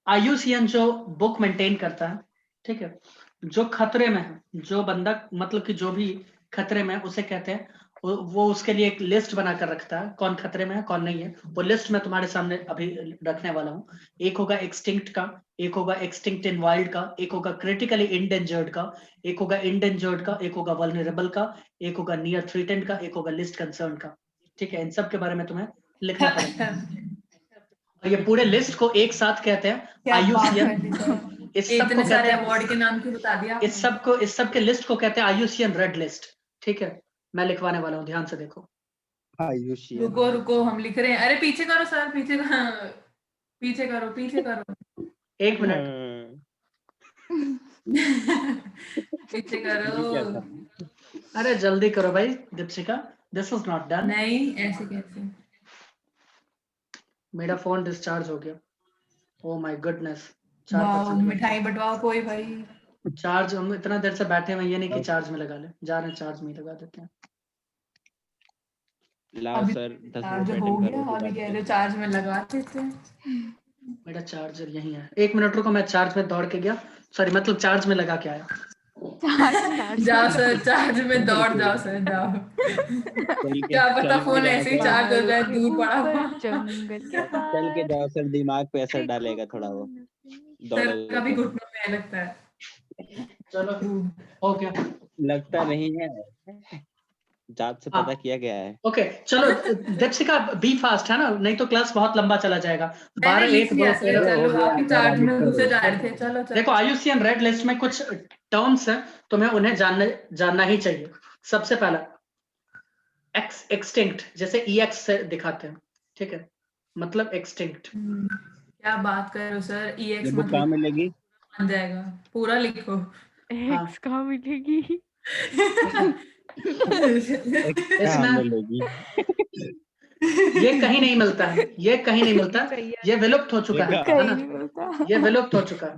IUCN जो बुक मेंटेन करता है, ठीक है, जो खतरे में है, जो बंदा मतलब कि जो भी खतरे में है उसे कहते हैं, वो उसके लिए एक लिस्ट बनाकर रखता है कौन खतरे में है कौन नहीं है। वो लिस्ट मैं तुम्हारे सामने अभी रखने वाला हूँ। एक होगा एक्सटिंक्ट का, एक होगा एक्सटिंक्ट इन वाइल्ड का, एक होगा क्रिटिकली इंडेंजर्ड का, एक होगा इंडेंजर्ड का, एक होगा वल्नरेबल का, एक होगा नियर थ्रेटेंड का, एक होगा लिस्ट कंसर्न का। ठीक है, इन सब के बारे में तुम्हें लिखना पड़ेगा। और ये पूरे लिस्ट को एक साथ कहते हैं क्या बात IUCN। कर दी सर, इस सब को इतने सारे कहते हैं, अवार्ड के नाम क्यों बता दिया इस सब के लिस्ट को कहते हैं IUCN रेड लिस्ट। ठीक है, मैं लिखवाने वाला हूँ, ध्यान से देखो। आयुषी रुको रुको, हम लिख रहे हैं। अरे पीछे करो सर, पीछे पीछे करो, पीछे करो। एक मिनट, पीछे ये क्या करो। था? अरे जल्दी करो भाई Deepshikha, this is not done. नहीं, ऐसे कैसे? मेरा फोन डिस्चार्ज हो गया, ओ माय गुडनेस। वाओ, 4% मिठाई बंटवाओ कोई भाई। चार्ज, हम इतना देर से बैठे हुए हैं, ये नहीं कि चार्ज में लगा ले, जा रहे हैं चार्ज में ही लगा देते हैं। लाओ अभी सर 10 चार्ज मिनट हो बैटिंग गया, करो अभी बात कह रहे करो। हो चार्ज में लगा देते हैं। मेरा चार्जर यहीं है, एक मिनट रुको, मैं चार्ज में दौड़ के गया, सॉरी मतलब चार्ज में लगा के आया। जाओ सर, चार्ज में दौड़ जाओ सर, जाओ। क्या पता फोन जाओ ऐसे ही सर, चार्ज हो पहाड़ों जाए, के दूर पड़ा ऊपर हुआ। जंगल के चल के पार जाओ सर, दिमाग पे असर देखो डालेगा थोड़ा वो, सर दौड़ोगे कभी तो। घुटनों में लगता है। चलो हो गया। लगता नहीं है, जांच से हाँ पता किया गया है। ओके चलो, दीपशिका बी फास्ट है ना, नहीं तो क्लास बहुत लंबा चला जाएगा। मैंने 12 लिख 1 2 लिया सर, चलो हो चलो गया आप ही सर, चार्ज अब में करो। घुसे जा रहे थे। चलो देखो चलो। IUCN रेड लिस्ट में कुछ टर्म्स हैं, तुम्हें उन्हें जानना ही चाहिए। सबसे पहला एक्सटिंक्ट, जैसे EX से दिखाते हैं, ठीक है, मतलब एक्सटिंक्ट। क्या बात कर रहे हो सर, EX ये बुक कहाँ मतलब मिलेगी? बन जाएगा, पूरा लिखो। हाँ एक्स कहाँ मिलेगी? कहाँ इसमें मिलेगी? ये कहीं नहीं मिलता है, ये कहीं नहीं मिलता, सही ये विलुप्त हो चुका है कहीं ना, नहीं मिलता। ये विलुप्त हो चुका है।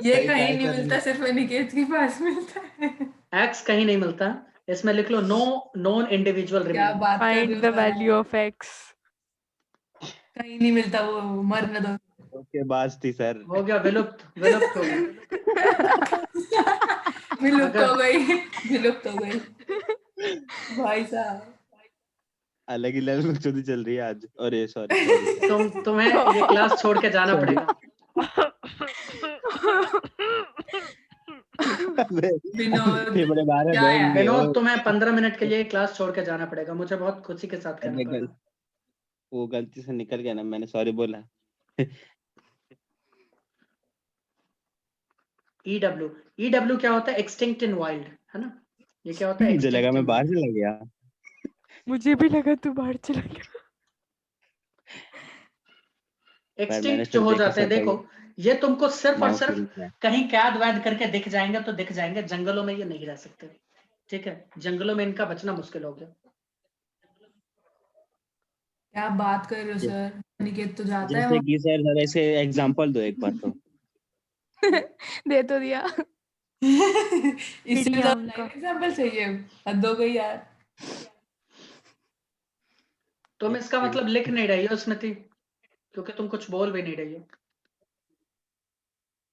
ये सही कहीं ट्राई नहीं कर रही मिलता, सिर्फ अनिकेत के पास मिलता है। एक्स कहीं नहीं मिलता, इसमें लिख लो नो नॉन इंडिविजुअल क्या रिमेनिंग। बात कर रहे फाइंड हो the sir, value of x. कहीं नहीं मिलता, वो मरने दो। ओके बात थी सर। हो गया विलुप्त, विलुप्त हो गया। विलुप्त अगर हो गई, विलुप्त हो गई भाई साहब। अलग ही लेवल में चोरी चल रही है आज। अरे सॉरी सॉरी तुम्हें ये क्लास छोड़ के जाना सॉरी। पड़ेगा। विनोद, फेफड़े बाहर क्या बोल यार? रहे हो। विनोद तुम्हें 15 मिनट के लिए क्लास छोड़ के जाना पड़ेगा, मुझे बहुत खुशी के साथ कहना अरे पड़ेगा। वो गलती से निकल गया ना, मैंने सॉरी बोला। EW क्या होता है? एक्सटिंक्ट इन वाइल्ड, है ना, ये क्या होता है? मुझे लगा एक्सटिंक्ट मैं इन बाहर वाइल्ड। चला गया। मुझे भी लगा तू बाहर चला गया। पर मैंने एक्सटिंक्ट जो सिर्फ हो देखा जाते हैं, सर देखो ये तुमको सिर्फ और माउस के सिर्फ रूप में। कहीं कैद वैद करके दिख जाएंगे तो दिख जाएंगे, जंगलों में ये नहीं रह सकते। ठीक है, जंगलों में इनका बचना मुश्किल हो गया। क्या बात कर रहे हो सर, अनिकेत तो जाता है जैसे कि सर जरा ऐसे एग्जांपल दो एक बार तो। दे तो दिया। इससे चिड़िया ज्यादा उनका। लाइव एग्जांपल चाहिए, हद हो गई यार। तुम इसका मतलब लिख नहीं रही हो स्मृति, क्योंकि तुम कुछ बोल भी नहीं रही हो।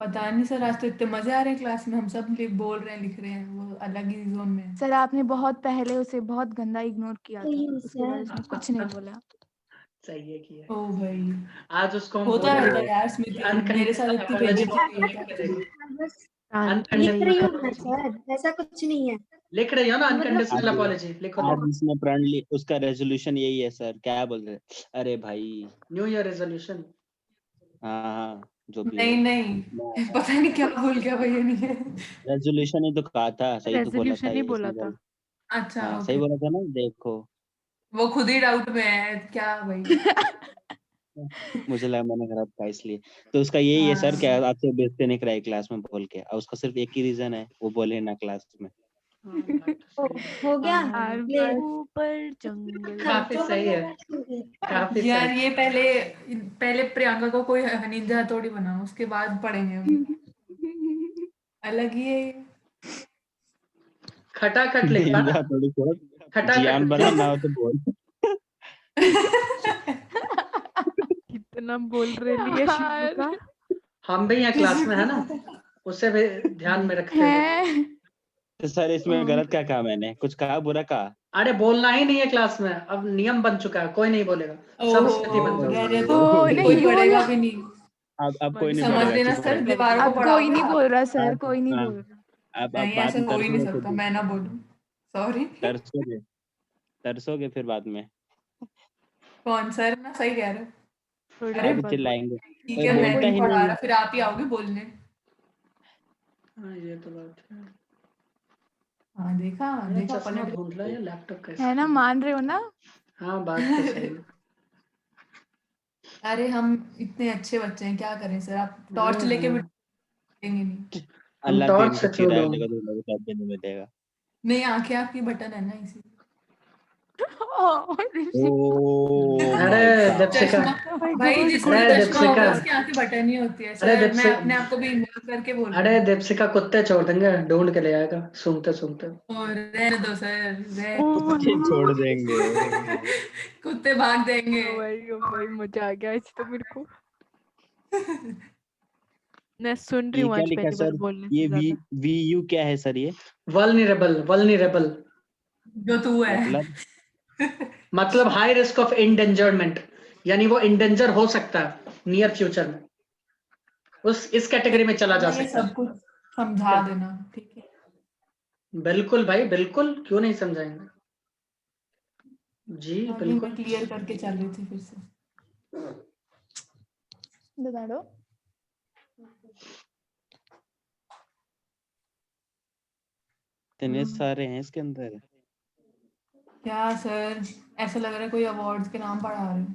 पता नहीं सर, आज तो इतने मजे आ रहे हैं क्लास में, हम सब बोल रहे हैं, लिख रहे हैं, वो अलग ही जोन में है। सर आपने बहुत पहले उसे बहुत गंदा इग्नोर किया था, उसके बाद उसने कुछ नहीं बोला। सही है कि ओ भाई, आज उसको हम होता बोलेंगे रहता है यार स्मृति, मेरे साथ अनकंडीशनल इतनी अपॉलॉजी बेइज्जती हुई है। बस शांति लिख रही हूँ मैं अनकंडीशनल सर, ऐसा कुछ नहीं है। लिख रही हो ना, मतलब अनकंडीशनल आज अपॉलॉजी लिखो तो। आज इसने प्रण ली, उसका रेजोल्यूशन यही है सर, क्या बोल रहे? अरे भाई न्यू ईयर रेजोल्यूशन। हाँ हाँ जो भी नहीं हो। नहीं, पता नहीं क्या भूल गया भैया, नहीं है। रेजोल्यूशन ही तो कहा था, सही तो बोला था रेजोल्यूशन ही ये बोला इसने था। गलत। अच्छा हाँ सही ओके, बोला था ना, देखो वो खुद ही डाउट में है क्या भाई। मुझे लगा मैंने गलत कहा इसलिए। तो उसका यही है सर, क्या हाँ, आपसे बेइज्जती नहीं कराई क्लास में बोल के, और उसका सिर्फ एक ही रीजन है, वो बोले ना क्लास में। हो गया पहाड़ ले के ऊपर जंगल काफी जो सही है, मतलब काफी यार सही। ये पहले पहले प्रियंका को कोई निंजा हथौड़ी बनाओ, उसके बाद पढ़ेंगे हम। अलग ही है ये। खटाखट लिखा ना, निंजा थोड़ी छोड़, खटाखट जियान बना ना हो तो बोल। कितना बोल रहे लिए शिव का। हम भी यहाँ क्लास में है ना, उसे भी ध्यान में रखते हुए। है तो सर इसमें ओ। गलत क्या कहा मैंने? कुछ कहा, बुरा कहा? अरे बोलना ही नहीं है क्लास में, अब नियम बन चुका है, कोई नहीं बोलेगा, सब स्मृति बन ओहो, जाओ। रहने तो दो, नहीं कोई पढ़ेगा बोला। भी नहीं। अब कोई नहीं समझ बोलेगा, लेना चुप सर, रहो। दीवारों को अब कोई नहीं पढ़ाओगे बोल रहा सर, हाँ, कोई नहीं हाँ, बोल रहा। अब नहीं, बाद ऐसे में हो ही नहीं तरसोगे सकता, खुद ही। मैं ना बोलूं। सॉरी। तरसोगे तरसोगे फिर बाद में। कौन सर? ना सही कह रहे हो। थोड़ी अरे देर अभी बाद चिल्लाएंगे, ठीक कोई है, मैं बोलता नहीं ही पढ़ा नहीं रहा, फिर आप ही आओगे बोलने। हाँ ये तो बात है। हाँ, देखा मैं देखा चश्मा पलट ढूंढ रहा है, लैपटॉप का है ना, स्क्रीन। मान रहे हो ना? हाँ बात तो सही है। अरे हम इतने अच्छे बच्चे हैं, क्या करें सर? आप टॉर्च लेके भी देंगे नहीं। हम अल्लाह टॉर्च दिन से को क्यों चिराग ढूंढ? लगा दूंगा तो सब दिन में देगा। नहीं, आंखें आपकी बटन है ना, इसी। ओ अरे माय गॉड। दीपशिका, चश्मा my भाई, God, जिसको अरे चश्मा होगा दीपशिका, उसकी आंखें बटन ही होती है अरे सर। मैं दीपशिका, अपने आप को भी इग्नोर करके बोल रही अरे हूँ। दीपशिका कुत्ते छोड़ देंगे, ढूंढ के ले आएगा सूंघते सूंघते। और रहने दो सर, कुत्ते छोड़ देंगे। कुत्ते भाग देंगे। ओ भाई मजा आ गया आज तो मेरे को। मैं सुन रही ये हूँ क्या आज लिखा पहली बार सर? बोलने ये से वी ज्यादा। वी यू क्या है सर ये? वल्नरेबल, वल्नरेबल जो तू है। मतलब हाई रिस्क ऑफ इंडेंजरमेंट, यानी वो इंडेंजर हो सकता है नियर फ्यूचर में, उस इस कैटेगरी में चला जा ये सकता सब है। कुछ समझा देना, ठीक है? बिल्कुल भाई बिल्कुल, क्यों नहीं समझाएंगे जी, हाँ, नहीं, मैं बिल्कुल। क्लियर करके चल रही थी फिर से। बता दो। इतने सारे हैं इसके अंदर। क्या सर, ऐसा लग रहा है कोई अवार्ड्स के नाम पढ़ा रहे हो।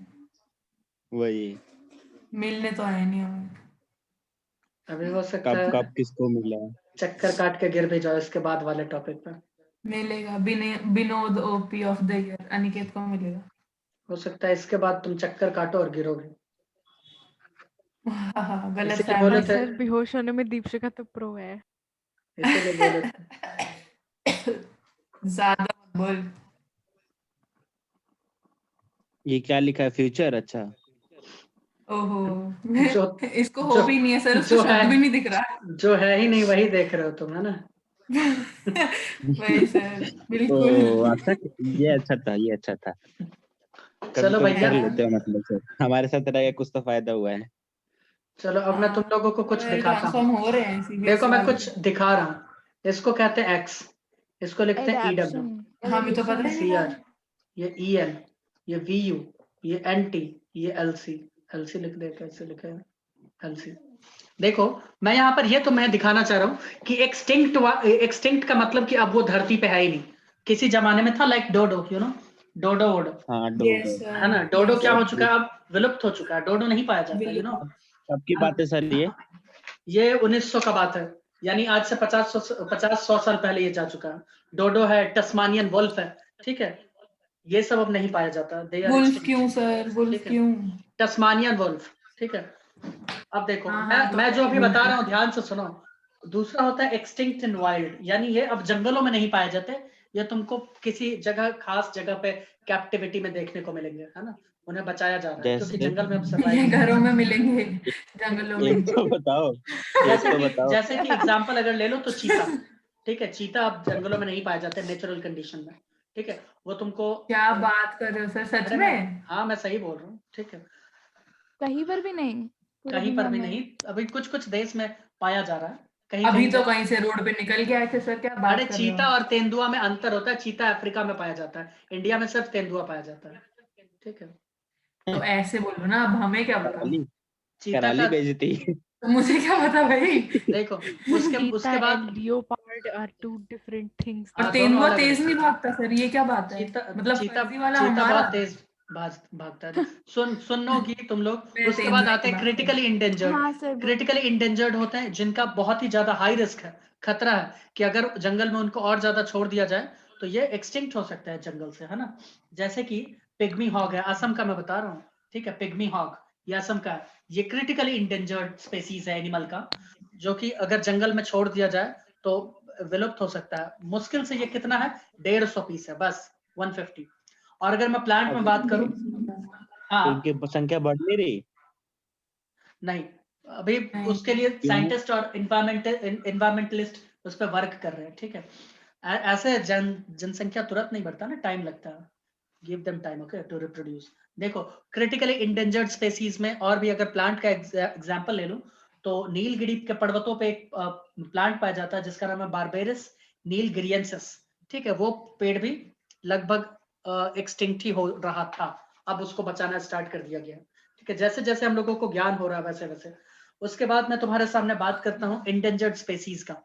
वही, मिलने तो आए नहीं हमें। अभी हो सकता कब है कब किसको मिला। चक्कर काट के गिर भी जाओ इसके बाद वाले टॉपिक पे। मिलेगा Vinod OP of the year Aniket को मिलेगा। हो सकता है इसके बाद तुम चक्कर काटो और गिरोगे। गलत इसीलिए बोले फहमी। थे, सर बेहोश होने में दीपशिका तो प्रो है। इसीलिए बोले थे। ज्यादा मत बोल। ये क्या लिखा है? फ्यूचर? अच्छा। ओहो, जो इसको हो जो भी नहीं है सर, उसको जो है शब्द भी नहीं दिख रहा। जो है ही नहीं वही देख रहे हो तुम, है ना? वही सर, बिल्कुल। ओ अच्छा, ये अच्छा था, ये अच्छा था। कभी चलो कभी भैया, कर लेते हो मतलब सर, हमारे साथ रह के कुछ तो फायदा हुआ है। चलो अब मैं तुम लोगों को कुछ दिखाता ट्रांसफॉर्म हूँ। हो रहे हैं देखो सीबीएसई मैं वाले। कुछ दिखा रहा हूँ, इसको कहते हैं एक्स, इसको लिखते हैं एडेप्शन, EW, हमें तो पता ही नहीं CR, था। ये EN, ये VU, ये NT, ये LC, LC लिख दे, कैसे लिखे LC। देखो मैं यहाँ पर ये तो मैं दिखाना चाह रहा हूँ कि एक्सटिंक्ट का मतलब कि अब वो धरती पे है ही नहीं। किसी जमाने में था लाइक डोडो, यू नो, डोडो वोडो, हाँ यस डोडो। है ना? सर, डोडो यस क्या हो सर। चुका है, अब विलुप्त हो चुका है, डोडो नहीं पाया जाता, यू नो। कब की बात है सर ये? ये 1900 का बात है, यानी आज से 50-100 साल पहले ये जा चुका है। डोडो है, टस्मानियन वुल्फ है, ठीक है, ये सब अब नहीं पाया जाता, दे आर वुल्फ एक्सटिंक्ट, क्यों सर, वुल्फ ठीक है, क्यों? टस्मानियन वुल्फ, ठीक है। अब देखो हाँ हाँ, तो मैं जो अभी वुल्फ। बता रहा हूँ ध्यान से सुनो। दूसरा होता है एक्सटिंक्ट इन वाइल्ड, यानी ये अब जंगलों में नहीं पाए जाते, ये तुमको किसी जगह खास जगह पे कैप्टिविटी में देखने को मिलेंगे, है ना? उन्हें बचाया जा रहा है क्योंकि जैसे जंगल में अब ये सर्वाइव घरों में मिलेंगे, जंगलों में एक तो बताओ, एक तो बताओ। जैसे कि एग्जांपल अगर ले लो तो चीता, ठीक है, चीता अब जंगलों में नहीं पाए जाते नेचुरल कंडीशन में, ठीक है, वो तुमको क्या बात कर रहे हो सर, सच अरे में? हाँ मैं सही बोल रहा हूँ, ठीक है, कहीं पर भी नहीं, पूरी कहीं पर दुनिया भी में? नहीं, अभी कुछ कुछ देश में पाया जा रहा है, कहीं अभी कहीं तो पे। कहीं से रोड पे निकल के आए थे सर, क्या अरे बात कर रहे हो? चीता और तेंदुआ में अंतर होता है, चीता अफ्रीका में पाया जाता है, इंडिया में सिर्फ तेंदुआ पाया जाता है, ठीक है। तो ऐसे बोलो ना, अब हमें क्या पता? कराली, चीता कराली का बेइज्जती। तो मुझे क्या पता भाई। देखो, उसके चीता उसके बाद and leopard are two different things. और दोनों तेंदुआ अलग तेज अलग। नहीं भागता सर, ये क्या बात है? चीता मतलब चीता फर्जी वाला चीता हमारा। बहुत तेज भागता है। सुनोगी तुम लोग। मैं उसके बाद तेंदुआ आते की हैं बात कर रही क्रिटिकली इंडेंजर्ड। हाँ सर, बोलो। क्रिटिकली इंडेंजर्ड होते हैं जिनका बहुत ही ज्यादा हाई रिस्क है, खतरा है कि अगर जंगल में उनको और ज्यादा छोड़ दिया जाए तो ये एक्सटिंक्ट हो सकता है जंगल से, है ना? जैसे कि पिग्मी हॉग है, असम का मैं बता रहा हूँ, ठीक है, पिग्मी हॉग ये असम का है, ये क्रिटिकली इंडेंजर्ड स्पेसीज है एनिमल का, जो कि अगर जंगल में छोड़ दिया जाए तो विलुप्त हो सकता है। मुश्किल से ये कितना है, 150 पीस है बस, 150। और अगर मैं प्लांट में बात करूं, हाँ इनकी संख्या बढ़ नहीं रही? नहीं, अभी नहीं। उसके लिए साइंटिस्ट और इन्वायरमेंटलिस्ट उस पर वर्क कर रहे हैं, ठीक है। ऐसे जनसंख्या तुरंत नहीं बढ़ता ना, टाइम लगता है। Give them time, okay, to reproduce. देखो क्रिटिकली इंडेंजर्ड स्पेसीज में और भी अगर प्लांट का एग्जांपल ले लूं तो नीलगिरी के पर्वतों पे एक प्लांट पाया जाता है जिसका नाम है बारबेरिस नीलगिरियंसिस, ठीक है। वो पेड़ भी लगभग एक्सटिंक्ट ही हो रहा था, अब उसको बचाना स्टार्ट कर दिया गया, ठीक है। जैसे जैसे हम लोगों को ज्ञान हो रहा है वैसे वैसे। उसके बाद मैं तुम्हारे सामने बात करता हूँ इंडेंजर्ड स्पेसीज का,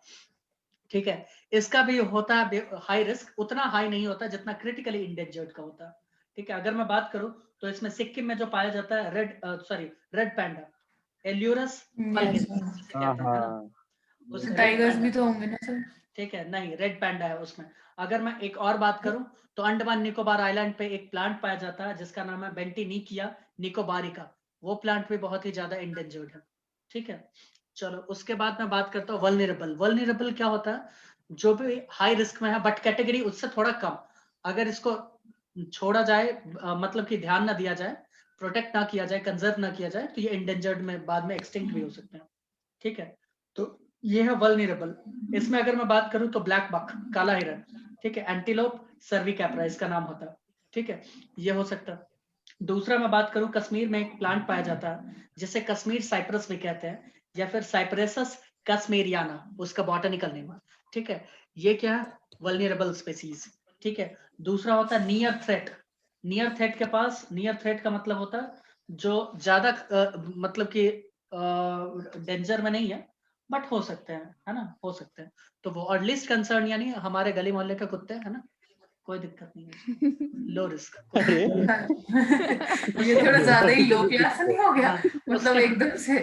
ठीक है। इसका भी होता है हाई रिस्क, उतना हाई नहीं होता जितना क्रिटिकली इंडेंजर्ड का होता है, ठीक है। अगर मैं बात करूं तो इसमें सिक्किम में जो पाया जाता है रेड पैंडा, एल्यूरस Yes, फल्गिस sir. हाँ कहते हैं, है ना। हाँ उस तो रेड टाइगर्स पैंडा, भी तो होंगे ना सर? ठीक है, नहीं रेड पैंडा है उसमें। अगर मैं एक और बात करूं तो अंडमान निकोबार आइलैंड पे एक प्लांट पाया जाता है जिसका नाम है बेंटिनिकिया निकोबारिका, वो प्लांट भी बहुत ही ज्यादा इंडेंजर्ड है, ठीक है। चलो उसके बाद मैं बात करता हूँ वल्नरेबल। वल्नरेबल क्या होता है? जो भी हाई रिस्क में है बट कैटेगरी उससे थोड़ा कम, अगर इसको छोड़ा जाए मतलब कि ध्यान ना दिया जाए, प्रोटेक्ट ना किया जाए, कंजर्व ना किया जाए, तो ये इंडेंजर्ड में बाद में एक्सटिंक्ट भी हो सकते हैं, ठीक है। तो ये है वल्नरेबल। इसमें अगर मैं बात करूं तो ब्लैक बक, काला हिरन, ठीक है, एंटीलोप सर्विकैपरा इसका नाम होता है, ठीक है, ये हो सकता है। दूसरा मैं बात करूं, कश्मीर में एक प्लांट पाया जाता है जिसे कश्मीर साइप्रस भी कहते हैं या फिर साइप्रेसस कश्मीरियाना, उसका बॉटनिकल नेम है, ठीक है। ये क्या है? वल्नरेबल स्पेसीज, ठीक है। दूसरा होता है नियर थ्रेट। नियर थ्रेट के पास, नियर थ्रेट का मतलब होता है जो ज्यादा मतलब कि डेंजर में नहीं है बट हो सकते हैं, है ना, हो सकते हैं। तो वो और लिस्ट कंसर्न यानी हमारे गली मोहल्ले के कुत्ते, है ना, कोई दिक्कत नहीं है, लो रिस्क। अरे ये थोड़ा ज्यादा ही लो क्लास नहीं हो गया? हाँ, मतलब उसके एकदम से।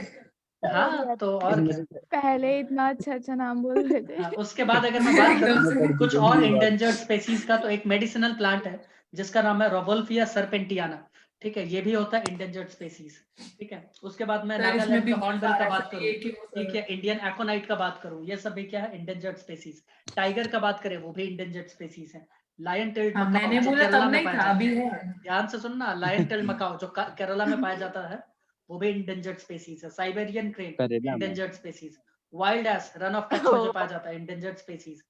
हाँ तो और क्या। पहले इतना अच्छा अच्छा नाम बोल रहे थे। हाँ, उसके बाद अगर मैं बात एकदम से। करूं कुछ और इंडेंजर्ड स्पेसीज का, तो एक मेडिसिनल प्लांट है जिसका नाम है रोवोल्फिया सर्पेंटियाना, ठीक है, ये भी होता है इंडेंजर्ड स्पेसीज, ठीक है। उसके बाद मैं सर इसमें नागालैंड भी का बहुत हॉर्नबिल का सारा बात है, करूं, ये क्यों ठीक सर? है, इंडियन एकोनाइट का बात करूं, ये सब भी क्या है, इंडेंजर्ड स्पेसीज। टाइगर का बात करें वो भी इंडेंजर्ड स्पेसीज है। लायन टेल्ड हाँ मकाओ मैंने जो बोला केरला तब में नहीं पाया था, जाता अभी है, है। ध्यान से सुनना, लायन टेल्ड मकाओ जो केरला में पाया जाता है वो भी इंडेंजर्ड स्पेसीज है। साइबेरियन क्रेन करेला में endangered species. Wild ass run of Kutch में जो पाया जाता है इंडेंजर्ड स्पेसीज।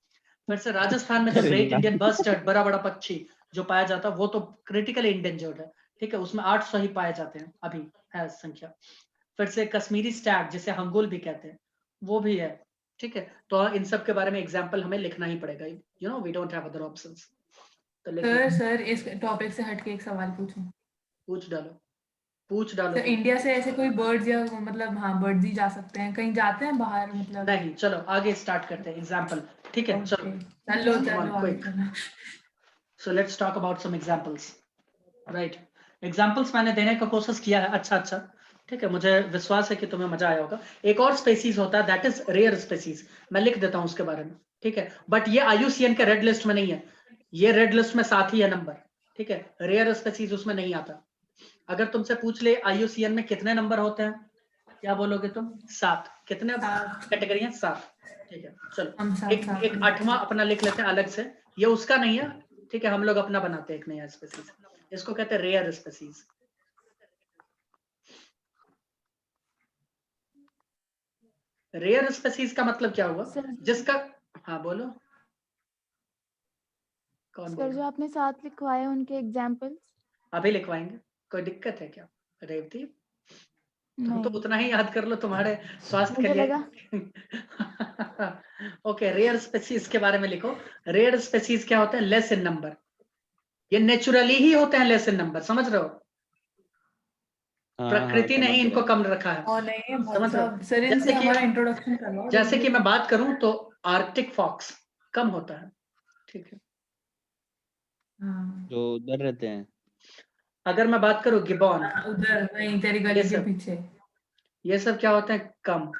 फिर से राजस्थान में जो ग्रेट करेला इंडियन बस्टर्ड, बड़ा बड़ा पक्षी जो पाया जाता है वो तो क्रिटिकली इंडेंजर्ड है, ठीक है, उसमें 800 ही पाए जाते हैं अभी, है संख्या। फिर से कश्मीरी स्टैग जिसे हंगुल भी कहते हैं वो भी है, ठीक है। तो इन सब के बारे में एग्जाम्पल हमें लिखना ही पड़ेगा, you know we don't have other options, तो लिख लो, सर इस टॉपिक से हटके एक सवाल पूछूं? पूछ डालो, पूछ डालो सर तुम। इंडिया से ऐसे कोई बर्ड्स या मतलब, हाँ बर्ड्स ही जा सकते हैं, कहीं जाते हैं बाहर मतलब? नहीं, चलो आगे स्टार्ट करते हैं एग्जाम्पल, ठीक है, चलो, ओके, चलो come चलो on आगे quick, चलो। so let's talk about some examples, right? Examples मैंने देने का कोशिश किया है, अच्छा अच्छा, ठीक है, मुझे विश्वास है कि तुम्हें मजा आया होगा। एक और स्पेसीज होता है दैट इज रेयर स्पेसीज, मैं लिख देता हूं उसके बारे में, ठीक है, बट ये IUCN के रेड लिस्ट में नहीं है, ये रेड लिस्ट में साथ ही है नंबर, ठीक है, रेयर स्पेसीज उसमें नहीं आता। अगर तुमसे पूछ ले IUCN में कितने नंबर होते हैं, क्या बोलोगे तुम? 7। कितने साथ। कैटेगरी हैं? 7, ठीक है। चलो हम साथ एक साथ एक आठवां अपना लिख लेते हैं अलग से, ये उसका नहीं है, ठीक है, हम लोग अपना बनाते हैं एक नया स्पेसीज, इसको कहते हैं रेयर स्पेसीज। रेयर स्पेसीज का मतलब क्या हुआ? सर जिसका, हाँ बोलो, कौन बोल सर जो रहा है? आपने साथ लिखवाए हैं, उनके एग्जाम्पल्स? अभी लिखवाएंगे, कोई दिक्कत है क्या रेवती? तुम तो नहीं, उतना ही याद कर लो, तुम्हारे स्वास्थ्य के मुझे लिए। लगा ओके, रेयर स्पेसीज के बारे में लिखो। रेयर स्पेसीज क्या होते हैं? लेस इन नंबर, ये नेचुरली ही होते हैं लेस इन नंबर, समझ रहे हो, हाँ हाँ प्रकृति ने ही समझ इनको रहे कम रखा है, और नहीं है भाई समझ रहे हो। साहब, सर इनसे जैसे कि हमारा इंट्रोडक्शन करवाओ जैसे कि जल्दी। मैं बात करूं तो आर्कटिक फॉक्स कम होता है, ठीक है। हाँ जो उधर रहते हैं अगर मैं बात करूं गिबॉन, उधर वहीं तेरी ये गली के सब, पीछे। ये सब क्या होते हैं? कम।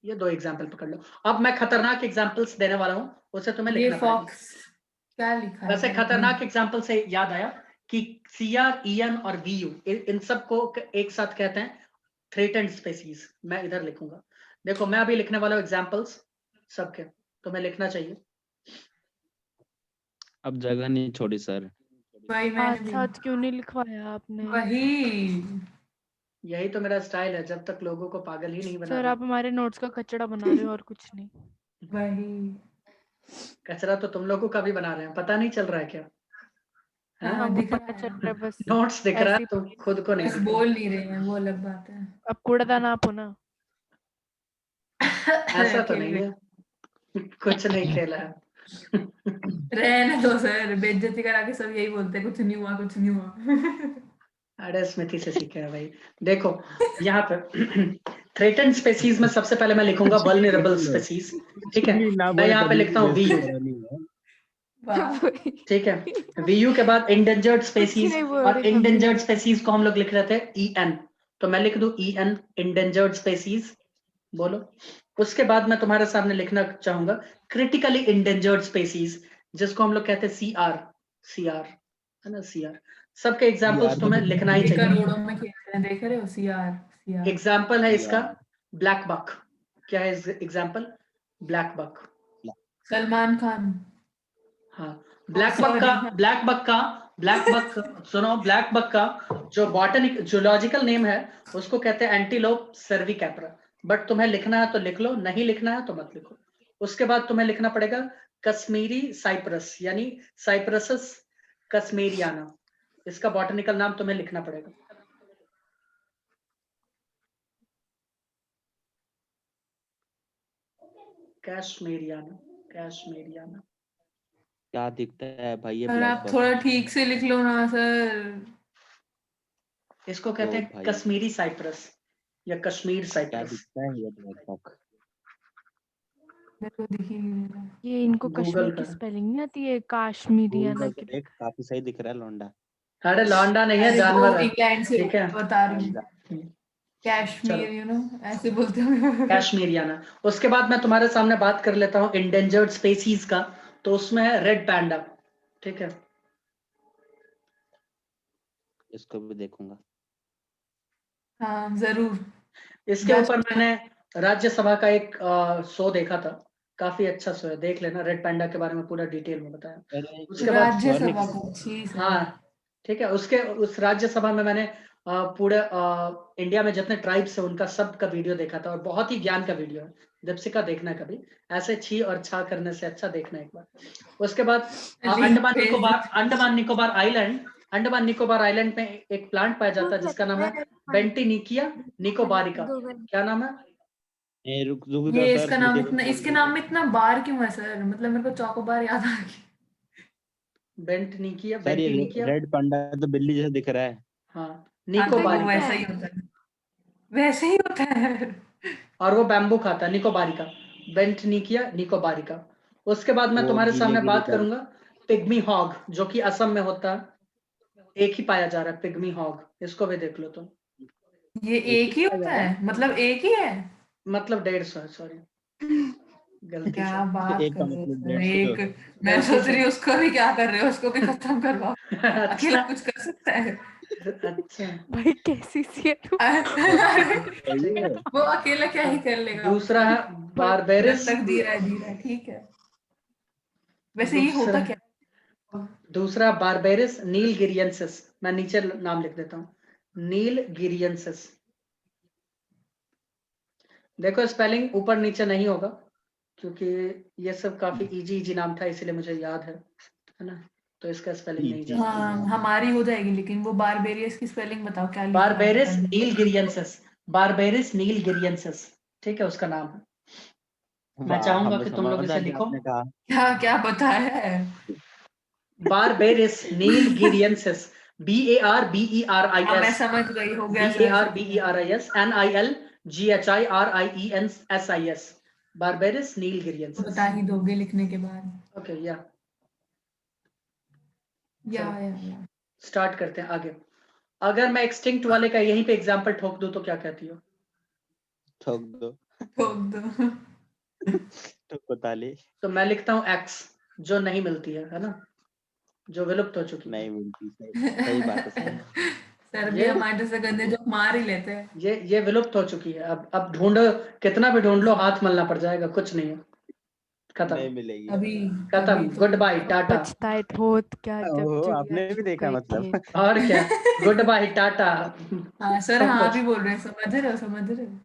ये 2 एग्जाम्पल पकड़ लो। अब मैं खतरनाक एग्जाम्पल्स देने वाला हूं, उसे तुम्हें ये लिखना पड़ेगा। फॉक्स क्या लिखा है वैसे सर इसमें? खतरनाक एग्जाम्पल से याद आया कि CR, EN और VU इन सबको एक साथ कहते हैं थ्रेटेंड स्पेसीज। मैं इधर लिखूंगा, देखो मैं अभी लिखने वाला हूं एग्जाम्पल्स सबके, तुम्हें लिखना चाहिए। अब जगह नहीं छोड़ी सर वही मैंने आज भी, साथ क्यों नहीं लिखवाया आपने? वही यही तो मेरा स्टाइल है, जब तक लोगों को पागल ही नहीं बना सर दूं। आप हमारे नोट्स का कचड़ा बना रहे हो और कुछ नहीं। वही। कचरा तो तुम लोगों का भी बना रहे हैं, पता नहीं चल रहा है क्या? हाँ? हाँ, हमको दिख रहा पता चल है, रहा है बस। नोट्स दिख रहा ऐसे है, ही तुम खुद को नहीं बस दिख रहा। बोल नहीं रहे हैं, वो अलग बात है। अब कूड़ादान आप हो ना। ऐसा तो खेल नहीं गए। है, कुछ नहीं खेला है। रहने दो सर, बेइज्जती करा के सब यही बोलते हैं, कुछ नहीं हुआ, कुछ नहीं हुआ। अरे स्मृति से सीखा है भाई। देखो यहाँ पे थ्रेटन स्पेसीज में सबसे पहले मैं लिखूंगा वल्नरेबल स्पेसीज, ठीक है। ना मैं बोले यहाँ पे तभी लिखता हूँ बेइज्जती वीयू, करानी है। वाह। ठीक है। वीयू के बाद इंडेंजर्ड कुछ स्पेसीज, नहीं बोल और रही मम्मी। इंडेंजर्ड स्पेसीज को हम लोग लिख रहे थे EN, तो मैं लिख दूं EN इंडेंजर्ड स्पेसीज। बोलो। उसके बाद मैं तुम्हारे सामने लिखना चाहूंगा क्रिटिकली इंडेंजर्ड स्पेसीज, जिसको हम लोग कहते हैं CR है ना, CR। सबके एग्जांपल्स CR तुम्हें लिखना ही ये चाहिए। करोड़ों में खेलते हैं, देख रहे हो, CR CR। एग्जाम्पल है इसका CR ब्लैक बक। क्या है example? Black buck. Salman Khan. हाँ, sorry। ब्लैक बक सुनो, ब्लैक बक का जो बॉटनिक जूलॉजिकल नेम है उसको कहते हैं एंटीलोप सर्विकैपरा। बट तुम्हें लिखना है तो लिख लो, नहीं लिखना है तो मत लिखो। उसके बाद तुम्हें लिखना पड़ेगा कश्मीरी साइप्रस, यानी साइप्रसस कश्मीरियाना, इसका बॉटनिकल नाम तुम्हें लिखना पड़ेगा। कैशमेरियाना। क्या दिखता है भाई ये सर ब्लैक आप बक? थोड़ा ठीक से लिख लो ना सर। इसको कहते तो हैं भाई कश्मीरी साइप्रस या कश्मीर क्या साइप्रस। दिखता है ये ब्लैक बक? मेरे को दिख ही नहीं रहा। ये इनको गूगल कश्मीर की कर। स्पेलिंग नहीं आती है, काश्मीरियाना गूगल पे की। देख, काफी सही दिख रहा है लौंडा। अरे लौंडा नहीं है, अरे जानवर वो है, इंग्लैंड से ठीक है। बता रही हूँ, लौंडा। कश्मीर, चलो ऐसे बोलते हैं। कैशमीरियाना। उसके बाद मैं तुम्हारे सामने बात कर लेता हूँ इंडेंजर्ड स्पेसीज का, तो उसमें है रेड पैंडा, ठीक है। इसको भी देखूंगा। हाँ जरूर। इसके ऊपर बेस्ट। मैंने राज्यसभा का एक शो देखा था, काफी अच्छा शो है, देख लेना। रेड पैंडा के बारे में पूरा डिटेल में बताया। अरे उसके बाद राज्यसभा को अच्छी सर। हाँ ठीक है, उसके उस राज्यसभा में मैंने पूरे इंडिया में जितने ट्राइब्स है उनका सब का वीडियो देखा था, और बहुत ही ज्ञान का वीडियो है। दीपशिका देखना कभी, ऐसे छी और छा करने से अच्छा देखना एक बार। उसके बाद लिंक भेज दो। अंडमान निकोबार आइलैंड में एक प्लांट पाया जाता है जिसका नाम है बेंटिनिकिया निकोबारिका। क्या नाम है? रुक रुक ये जाओ सर, इसका नाम मुझे इतना, बोल इसके रही नाम है। में इतना बार क्यों है सर? मतलब मेरे को चौकोबार याद आ गई। बेंटिनिकिया सर ये बेंटिनिकिया रेड पांडा तो बिल्ली जैसा दिख रहा है। हाँ, हाँ तो वो निकोबारिका। वैसा ही होता है, वैसे ही होता है। और वो बैम्बू खाता है, निकोबारिका, बेंटनिकिया निकोबारिका। उसके बाद मैं वो तुम्हारे गीले सामने गीले बात कर। करूंगा पिग्मी हॉग, जो कि असम में होता है, एक ही पाया जा रहा है पिग्मी हॉग, इसको भी देख लो तुम। ये एक ही एक ही पाया होता जा रहा है, मतलब एक ही है? मतलब 150 है, सॉरी गलती से। क्या बात एक कर का रहे हो मतलब सर? 150। एक, मैं गलती सोच से। रही हूँ उसको भी क्या कर रहे हो, उसको भी खत्म करवाओ। अकेला अच्छा कुछ कर सकता है? अच्छा भाई कैसी सी है तू। अरे, ठीक है। वो अकेला क्या ही कर लेगा? दूसरा है बस जब बारबेरिस। तक जी रहा है, ठीक है। वैसे ये दूसरा होता क्या? दूसरा बारबेरिस नीलगिरियंसिस, मैं नीचे नाम लिख देता हूँ, नीलगिरियंसिस। देखो स्पेलिंग ऊपर नीचे नहीं होगा, क्योंकि ये सब काफी इजी नाम था, इसलिए मुझे याद है ना, तो इसका स्पेलिंग नहीं इजी जानता। हाँ हमारी हो जाएगी, लेकिन वो बारबेरियस की स्पेलिंग बताओ, क्या लिखना है बारबेरिस पता नहीं। नीलगिरियंसिस, बारबेरिस नीलगिरियंसिस, ठीक है, उसका नाम है। मैं वाह, चाहूंगा हमें कि तुम लोग समझ आ इसे गया लिखो। आपने कहा। क्या क्या बताया है? बारबेरिस नीलगिरियंसिस, हाँ मैं BARBERIS, समझ गई, हो गया सर, समझ गया। NILGHIRINSIS, बारबेरिस तो नीलगिरियंसिस। बता ही दोगे लिखने के बाद। ओके या या चलो या स्टार्ट करते हैं आगे। अगर मैं एक्सटिंक्ट वाले का यहीं पे एग्जांपल ठोक दूं तो क्या कहती हो? ठोक दो। ठोक दो। तो बता ले। तो मैं लिखता हूँ एक्स, जो नहीं मिलती है ना, जो विलुप्त हो चुकी है। नहीं मिलती, सही सही बात है, सही। सर भी ये हमारे जैसे गंदे जोक मार ही लेते हैं। ये विलुप्त हो चुकी है, अब ढूंढो, कितना भी ढूंढ लो हाथ मलना पड़ जाएगा, कुछ नहीं है। खत्म नहीं मिलेगी। अभी खत्म, अभी तो गुड बाय टाटा। पछताए होत क्या जब ओहो, चिड़िया आपने भी चुग देखा गई मतलब। खेत। और क्या, गुड बाय टाटा। हाँ सर, सब हाँ कुछ। भी बोल रहे हैं, समझ रहे हो, समझ रहे हो।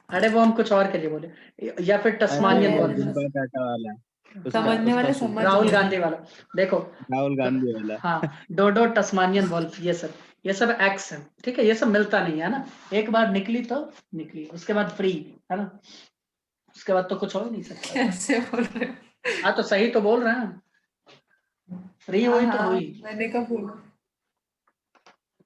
अरे वो हम कुछ और के लिए बोले, या फिर टस्मानियन अरे, वॉल्फ। गुड बाय टाटा वाला उसका समझने उसका वाले सुन, समझ राहुल गए। गांधी वाला, देखो। राहुल गांधी वाला। हाँ, डोडो, टस्मानियन वॉल्फ, ये सब एक्स है, ठीक है, ये सब मिलता नहीं है ना। एक बार निकली तो निकली, उसके बाद फ्री, है ना, उसके बाद तो कुछ हो ही नहीं सकता। कैसे बोल रहे हो? हाँ तो सही तो बोल रहे हैं, फ्री हाँ, हुई तो हाँ, हुई। मैंने कब बोला?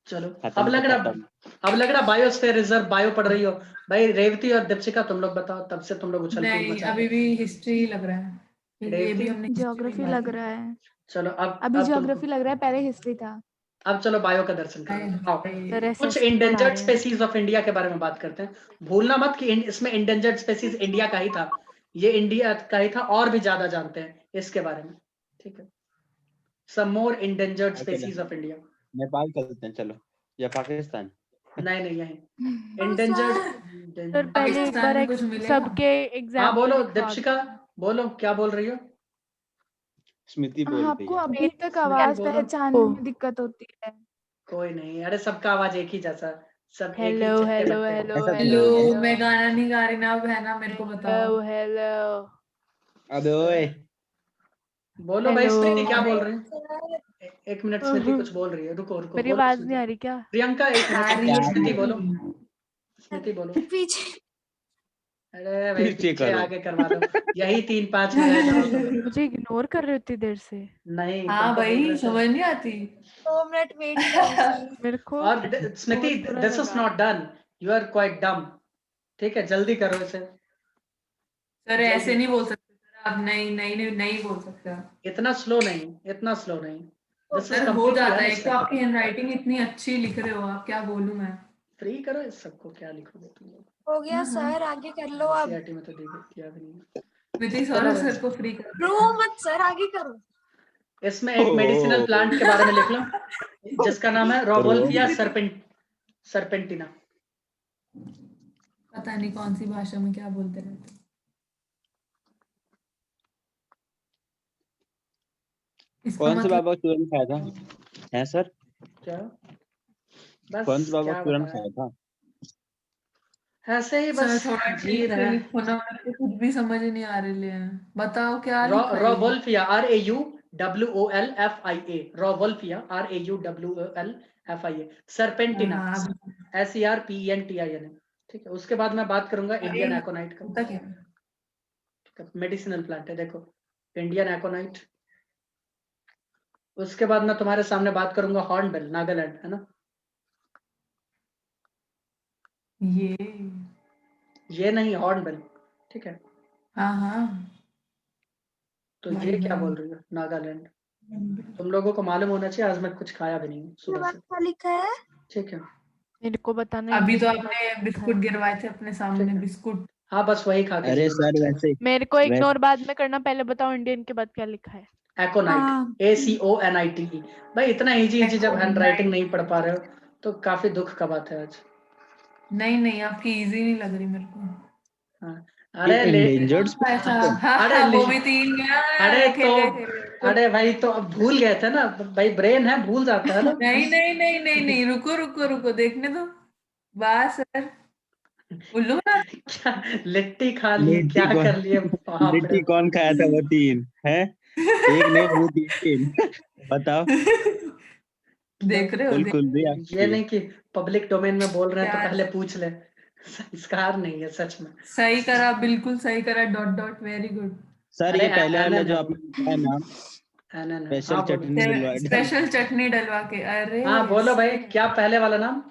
चलो, खत्म अब तो लग रहा खत्म। अब लग रहा बायोस्फीयर रिजर्व बायो पढ़ रही हो। भाई रेवती और दीपशिका, तुम लोग बताओ, तब से तुम लोग उछल कूद नहीं, मचा अभी रहे भी हिस्ट्री लग रहा है। ये रेवती? भी हमने history ज्योग्राफी में लग बात रहा है, चलो अभी अब ज्योग्राफी लग रहा है, पहले हिस्ट्री था। अब चलो बायो का दर्शन की। करो। आओ, सर कुछ SST पढ़ा इंडेंजर्ड रहे हैं। स्पेसीज ऑफ इंडिया के बारे में बात करते हैं। भूलना मत कि इसमें इंडेंजर्ड स्पेसीज इंडिया का ही था, ये इंडिया का ही था, और भी ज्यादा जानते हैं इसके बारे में, ठीक है। Some more endangered okay, species of India. Nepal चलते हैं चलो, या पाकिस्तान। नहीं नहीं, यही ओ इंडेंजर्ड। सर पहले एक पाकिस्तान बार में कुछ मिलेगा? सबके हाँ एग्जाम्पल बोलो लिखवा दीपशिका, बोलो क्या बोल रही हो। स्मृति बोल रही आपको है। अभी तक मैं आवाज बोलो। पहचानने में दिक्कत होती है। कोई नहीं, अरे सबका आवाज एक ही जैसा, सब एक ही हेलो चक्के हेलो बट्टे। हेलो ऐसा हेलो थोड़ी है। हेलो, मैं गाना नहीं गा रही ना, बहना, मेरे को बताओ। हेलो अबे ओए, बोलो भाई, हेलो स्मृति क्या बोल रही है। सर, एक मिनट, स्मृति कुछ बोल रही है, रुको रुको, मेरी बोलो आवाज नहीं स्मृति। आ रही क्या? प्रियंका एक आ मिनट, रही है। स्मृति बोलो, स्मृति बोलो। पीछे अरे भाई पीछे पीछे करो। आगे करवा दो, यही 3-5 मिनट जाओ तो। मुझे इग्नोर कर रहे हो इतनी देर से। नहीं, हाँ तुमको बोल भाई, रहे समझ थे। नहीं आती। 2 मिनट वेट करो सर। मेरे को और स्मृति, बहुत बुरा दिस इज लगा। Not done, you are quite dumb, ठीक है, जल्दी करो इसे, सर ऐसे जल्दी। नहीं बोल सकते सर, आप नहीं नहीं नहीं नहीं बोल सकते आप। इतना स्लो नहीं, इतना स्लो नहीं, दिस इज सर हो कम्प्लीटली जाता है, एक तो आपकी अनएक्सपेक्टेड। हैंडराइटिंग इतनी अच्छी लिख रहे हो आप, क्या बोलूं मैं। फ्री करो इस सबको, क्या लिखोगे तुम लोग। हो गया सर, आगे कर लो अब। NCERT में तो दिया भी नहीं है। विधि चलो सौरभ भाई, सर को फ्री कर रो देना। मत सर, आगे करो। इसमें एक मेडिसिनल प्लांट के बारे में लिख लो, जिसका नाम है रोवोल्फिया सरपेंटिना। पता नहीं कौन सी भाषा में क्या बोलते रहते। इसका कौन से मतलब बाबा का चूरन खाया था? है सर, क्या, बस कौन से बाबा क्या का चूरन बताएं, खाया था? ऐसे ही सर बस थोड़ा जी ठीक रहे से हैं। लिखो ना, मेरे को कुछ भी समझ नहीं आ रही है। बताओ क्या लिखा है ये? रोवोल्फिया, RAUWOLFIA, रोवोल्फिया RAUWOLFIA, सरपेंटिना, हाँ, SERPENTINA, ठीक है। उसके बाद मैं बात करूंगा इंडियन अरे, एकोनाइट का, होता क्या है? मेडिसिनल प्लांट है, देखो इंडियन एकोनाइट। उसके बाद मैं तुम्हारे सामने बात करूंगा हॉर्नबिल, नागालैंड, है ना। ये नहीं, हॉर्नबिल, ठीक है। हाँ हाँ, तो वही ये क्या वही। बोल रही हो, नागालैंड। तुम लोगों को मालूम होना चाहिए, आज मैं कुछ खाया भी नहीं हूँ ये सुबह बात से, क्या लिखा है? ठीक है। मेरे को बताना अभी तो इंडियन के बाद आपने क्या लिखा बिस्कुट है। गिरवाए थे अपने सामने, ठीक है। बिस्कुट। हाँ बस वही खा के अरे जीवन सर चलेगा। वैसे मेरे को इग्नोर बाद में करना, पहले बताओ इंडियन के बाद क्या लिखा है। एकोनाइट, हाँ, ACONITE। भाई इतना इजी जब हैंड राइटिंग नहीं पढ़ पा रहे हो तो काफी दुख का बात है आज। नहीं नहीं, आपकी इजी नहीं लग रही मेरे को। हाँ, अरे इंडेंजर्ड अच्छा, स्पीशीज। हाँ अरे हाँ, वो भी 3 अरे यार, तो खेले खेले। अरे भाई तो अब भूल गए थे ना भाई, ब्रेन है, भूल जाता है ना। नहीं नहीं नहीं नहीं नहीं, रुको रुको रुको, देखने दो। बस सर, उल्लू ना। क्या लिट्टी खा ली, लिट्टी क्या कौन कर लिए, बाप रे लिट्टी कौन खाया था? वो 3 है, एक नहीं वो 3। बताओ, देख रहे हो, भाई देख खुल भी ये आपकी। नहीं कि पब्लिक डोमेन में बोल रहे हैं तो क्या पहले पूछ ले, संस्कार नहीं है सच में। सही करा, बिल्कुल सही करा, dot dot, very good. Sir अरे ये पहले वाला एनन जो है, आपने बताया नाम, एनन है, स्पेशल हाँ बोलो। चटनी डलवा स्पेशल चटनी डलवा के, अरे हाँ बोलो भाई, क्या पहले वाला नाम।